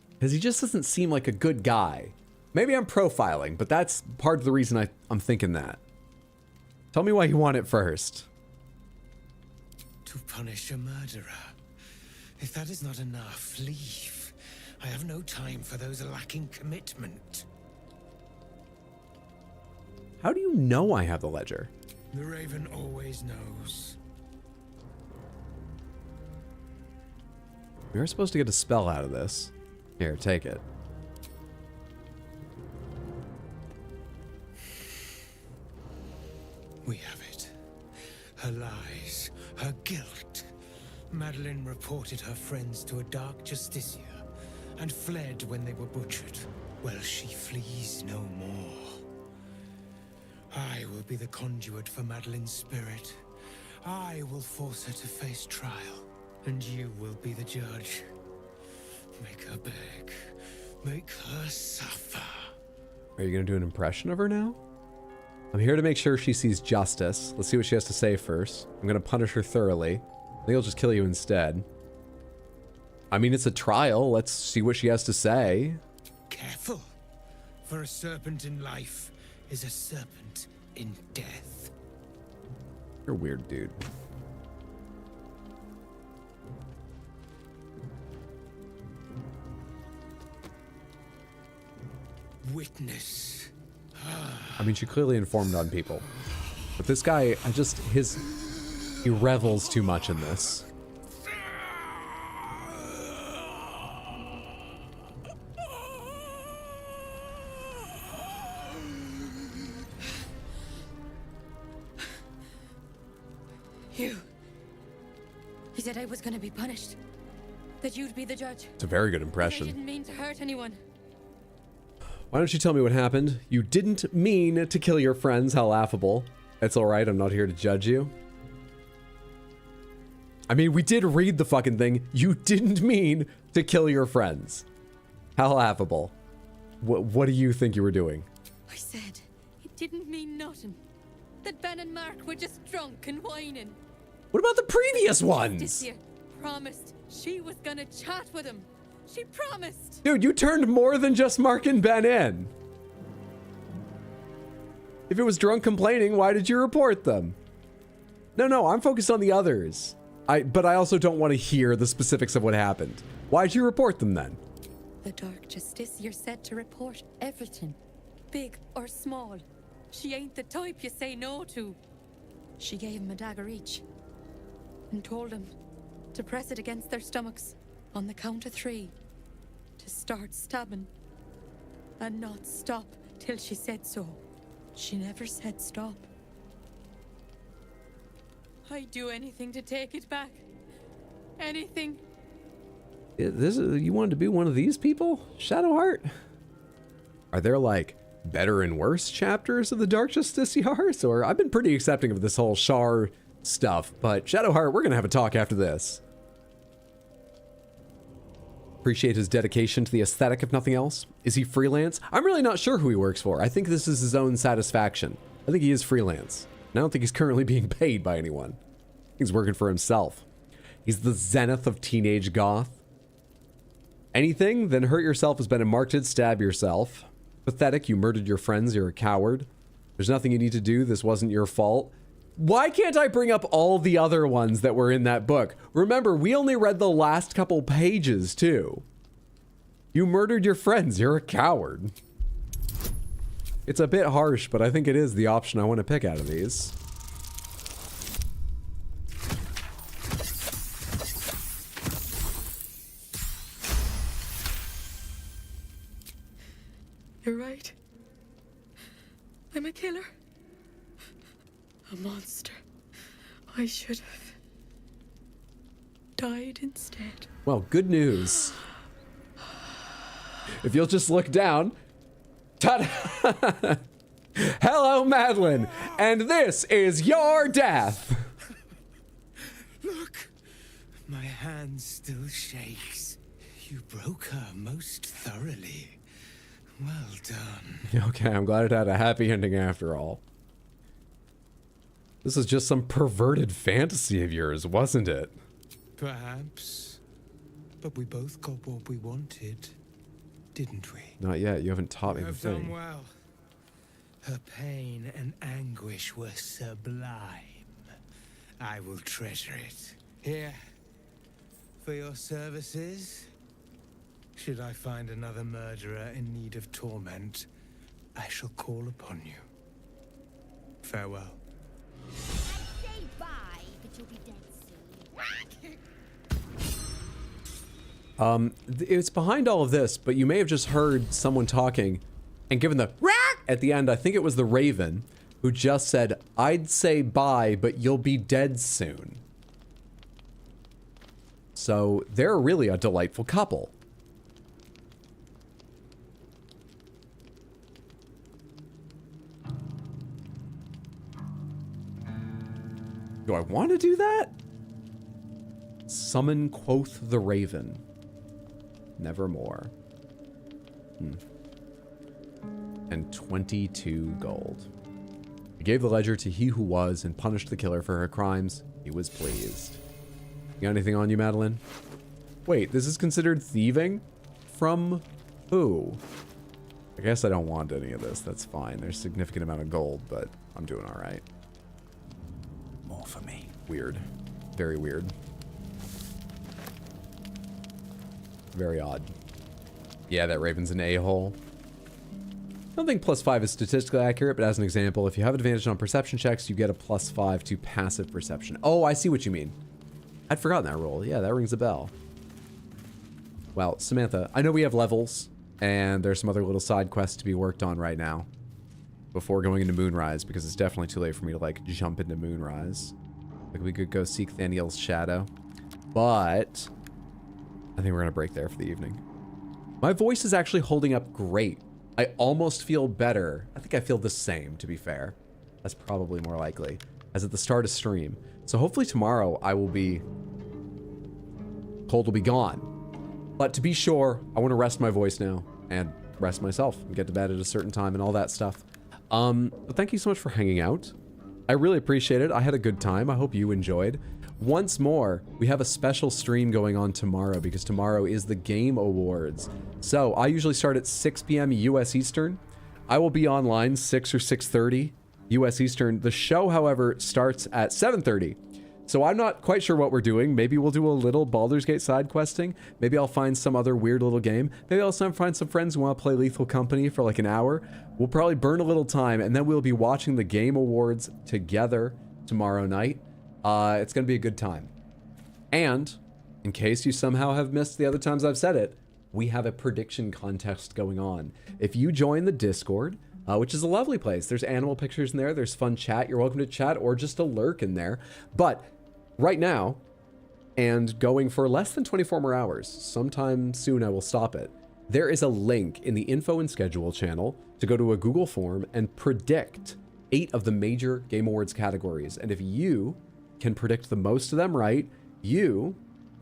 Because he just doesn't seem like a good guy. Maybe I'm profiling, but that's part of the reason I'm thinking that. Tell me why you want it first. To punish a murderer. If that is not enough, leave. I have no time for those lacking commitment. How do you know I have the ledger? The Raven always knows. We are supposed to get a spell out of this. Here, take it. We have it. Her lies, her guilt. Madeline reported her friends to a dark justiciar and fled when they were butchered. Well, she flees no more. I will be the conduit for Madeline's spirit. I will force her to face trial, and you will be the judge. Make her beg. Make her suffer. Are you going to do an impression of her now? I'm here to make sure she sees justice. Let's see what she has to say first. I'm going to punish her thoroughly. I think I'll just kill you instead. I mean, it's a trial. Let's see what she has to say. Careful, for a serpent in life is a serpent in death. You're a weird dude. Witness. I mean, she clearly informed on people. But this guy, he revels too much in this. He said I was going to be punished. That you'd be the judge. It's a very good impression. I didn't mean to hurt anyone. Why don't you tell me what happened? You didn't mean to kill your friends. How laughable. It's alright, I'm not here to judge you. I mean, we did read the fucking thing. You didn't mean to kill your friends. How laughable. What do you think you were doing? I said it didn't mean nothing. That Ben and Mark were just drunk and whining. What about the previous ones? This promised she was gonna chat with him. She promised. Dude, you turned more than just Mark and Ben in. If it was drunk complaining, why did you report them? No, I'm focused on the others. But I also don't want to hear the specifics of what happened. Why'd you report them then? The Dark Justiciar said to report everything, big or small. She ain't the type you say no to. She gave him a dagger each and told him to press it against their stomachs on the count of 3 to start stabbing and not stop till she said so. She never said stop. I'd do anything to take it back. Anything. You wanted to be one of these people? Shadowheart? Are there like better and worse chapters of the Dark Justiciars? Or I've been pretty accepting of this whole Shar stuff, but Shadowheart, we're gonna have a talk after this. Appreciate his dedication to the aesthetic, if nothing else. Is he freelance? I'm really not sure who he works for. I think this is his own satisfaction. I think he is freelance. And I don't think he's currently being paid by anyone. He's working for himself. He's the zenith of teenage goth. Anything? Then hurt yourself has been a marked stab yourself. Pathetic, you murdered your friends, you're a coward. There's nothing you need to do, this wasn't your fault. Why can't I bring up all the other ones that were in that book? Remember, we only read the last couple pages, too. You murdered your friends, you're a coward. It's a bit harsh, but I think it is the option I want to pick out of these. You're right. I'm a killer. A monster. I should have died instead. Well, good news. If you'll just look down. Ta-da! Hello, Madeline, and this is your death. Look, my hand still shakes. You broke her most thoroughly. Well done. Okay, I'm glad it had a happy ending after all. This is just some perverted fantasy of yours, wasn't it? Perhaps. But we both got what we wanted, didn't we? Not yet. You haven't taught me the You've thing. done well. Her pain and anguish were sublime. I will treasure it. Here, for your services. Should I find another murderer in need of torment, I shall call upon you. Farewell. Say bye, but you'll be dead soon. It's behind all of this, but you may have just heard someone talking and given the "rack" at the end. I think it was the Raven who just said, "I'd say bye, but you'll be dead soon." So they're really a delightful couple. Do I want to do that? Summon quoth the Raven. Nevermore. And 22 gold. I gave the ledger to he who was and punished the killer for her crimes. He was pleased. You got anything on you, Madeline? Wait, this is considered thieving? From who? I guess I don't want any of this. That's fine. There's a significant amount of gold, but I'm doing all right. More for me. Weird. Very weird. Very odd. Yeah, that Raven's an a-hole. I don't think +5 is statistically accurate, but as an example, if you have advantage on perception checks, you get a +5 to passive perception. Oh, I see what you mean. I'd forgotten that rule. Yeah, that rings a bell. Well, Samantha, I know we have levels, and there's some other little side quests to be worked on right now before going into Moonrise, because it's definitely too late for me to, like, jump into Moonrise. Like, we could go seek Thaniel's shadow, but I think we're going to break there for the evening. My voice is actually holding up great. I almost feel better. I think I feel the same, to be fair. That's probably more likely, as at the start of stream. So hopefully tomorrow I will be... cold will be gone. But to be sure, I want to rest my voice now and rest myself and get to bed at a certain time and all that stuff. But thank you so much for hanging out. I really appreciate it. I had a good time. I hope you enjoyed. Once more, we have a special stream going on tomorrow because tomorrow is the Game Awards. So I usually start at 6 p.m. US Eastern. I will be online 6 or 6:30 US Eastern. The show, however, starts at 7:30. So I'm not quite sure what we're doing. Maybe we'll do a little Baldur's Gate side questing. Maybe I'll find some other weird little game. Maybe I'll find some friends who want to play Lethal Company for like an hour. We'll probably burn a little time, and then we'll be watching the Game Awards together tomorrow night. It's going to be a good time. And in case you somehow have missed the other times I've said it, we have a prediction contest going on. If you join the Discord, which is a lovely place, there's animal pictures in there, there's fun chat, you're welcome to chat or just to lurk in there. But right now, and going for less than 24 more hours, sometime soon I will stop it, there is a link in the info and schedule channel to go to a Google form and predict 8 of the major Game Awards categories. And if you can predict the most of them right, you,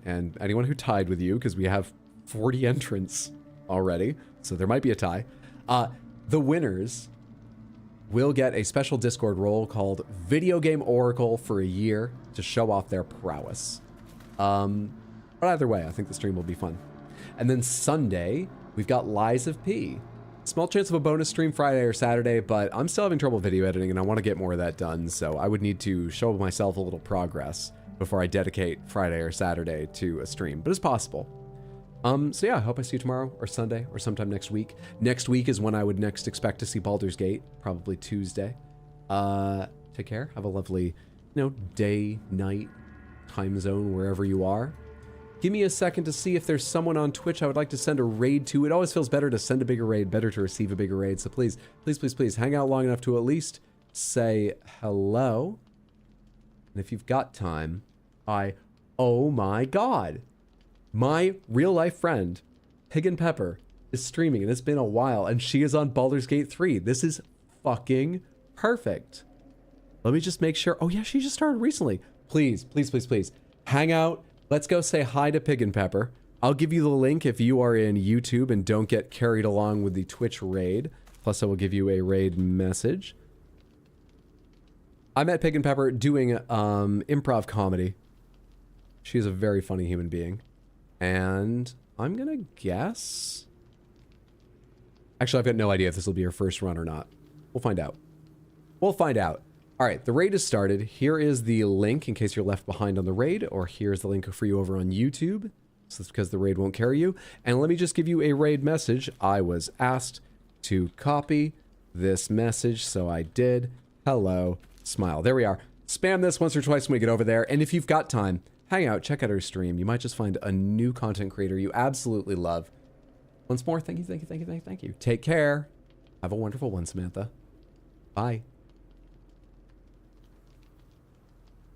and anyone who tied with you, because we have 40 entrants already, so there might be a tie, the winners will get a special Discord role called Video Game Oracle for a year to show off their prowess. But either way, I think the stream will be fun. And then Sunday, we've got Lies of P. Small chance of a bonus stream Friday or Saturday, but I'm still having trouble video editing and I want to get more of that done, so I would need to show myself a little progress before I dedicate Friday or Saturday to a stream, but it's possible. So yeah, I hope I see you tomorrow or Sunday or sometime next week. Next week is when I would next expect to see Baldur's Gate, probably Tuesday. Take care. Have a lovely, day, night, time zone, wherever you are. Give me a second to see if there's someone on Twitch I would like to send a raid to. It always feels better to send a bigger raid, better to receive a bigger raid. So please, please, please, please hang out long enough to at least say hello. And if you've got time, oh my God. My real life friend, Pig and Pepper, is streaming, and it's been a while, and she is on Baldur's Gate 3. This is fucking perfect. Let me just make sure. Oh yeah, she just started recently. Please, please, please, please. Hang out. Let's go say hi to Pig and Pepper. I'll give you the link if you are in YouTube and don't get carried along with the Twitch raid. Plus, I will give you a raid message. I met Pig and Pepper doing improv comedy. She's a very funny human being. And I'm gonna guess... Actually, I've got no idea if this will be her first run or not. We'll find out. We'll find out. All right, the raid is started. Here is the link in case you're left behind on the raid, or here's the link for you over on YouTube. So that's because the raid won't carry you. And let me just give you a raid message. I was asked to copy this message, so I did. Hello, smile. There we are. Spam this once or twice when we get over there. And if you've got time, hang out, check out her stream. You might just find a new content creator you absolutely love. Once more, thank you, thank you, thank you, thank you, thank you. Take care. Have a wonderful one, Samantha. Bye.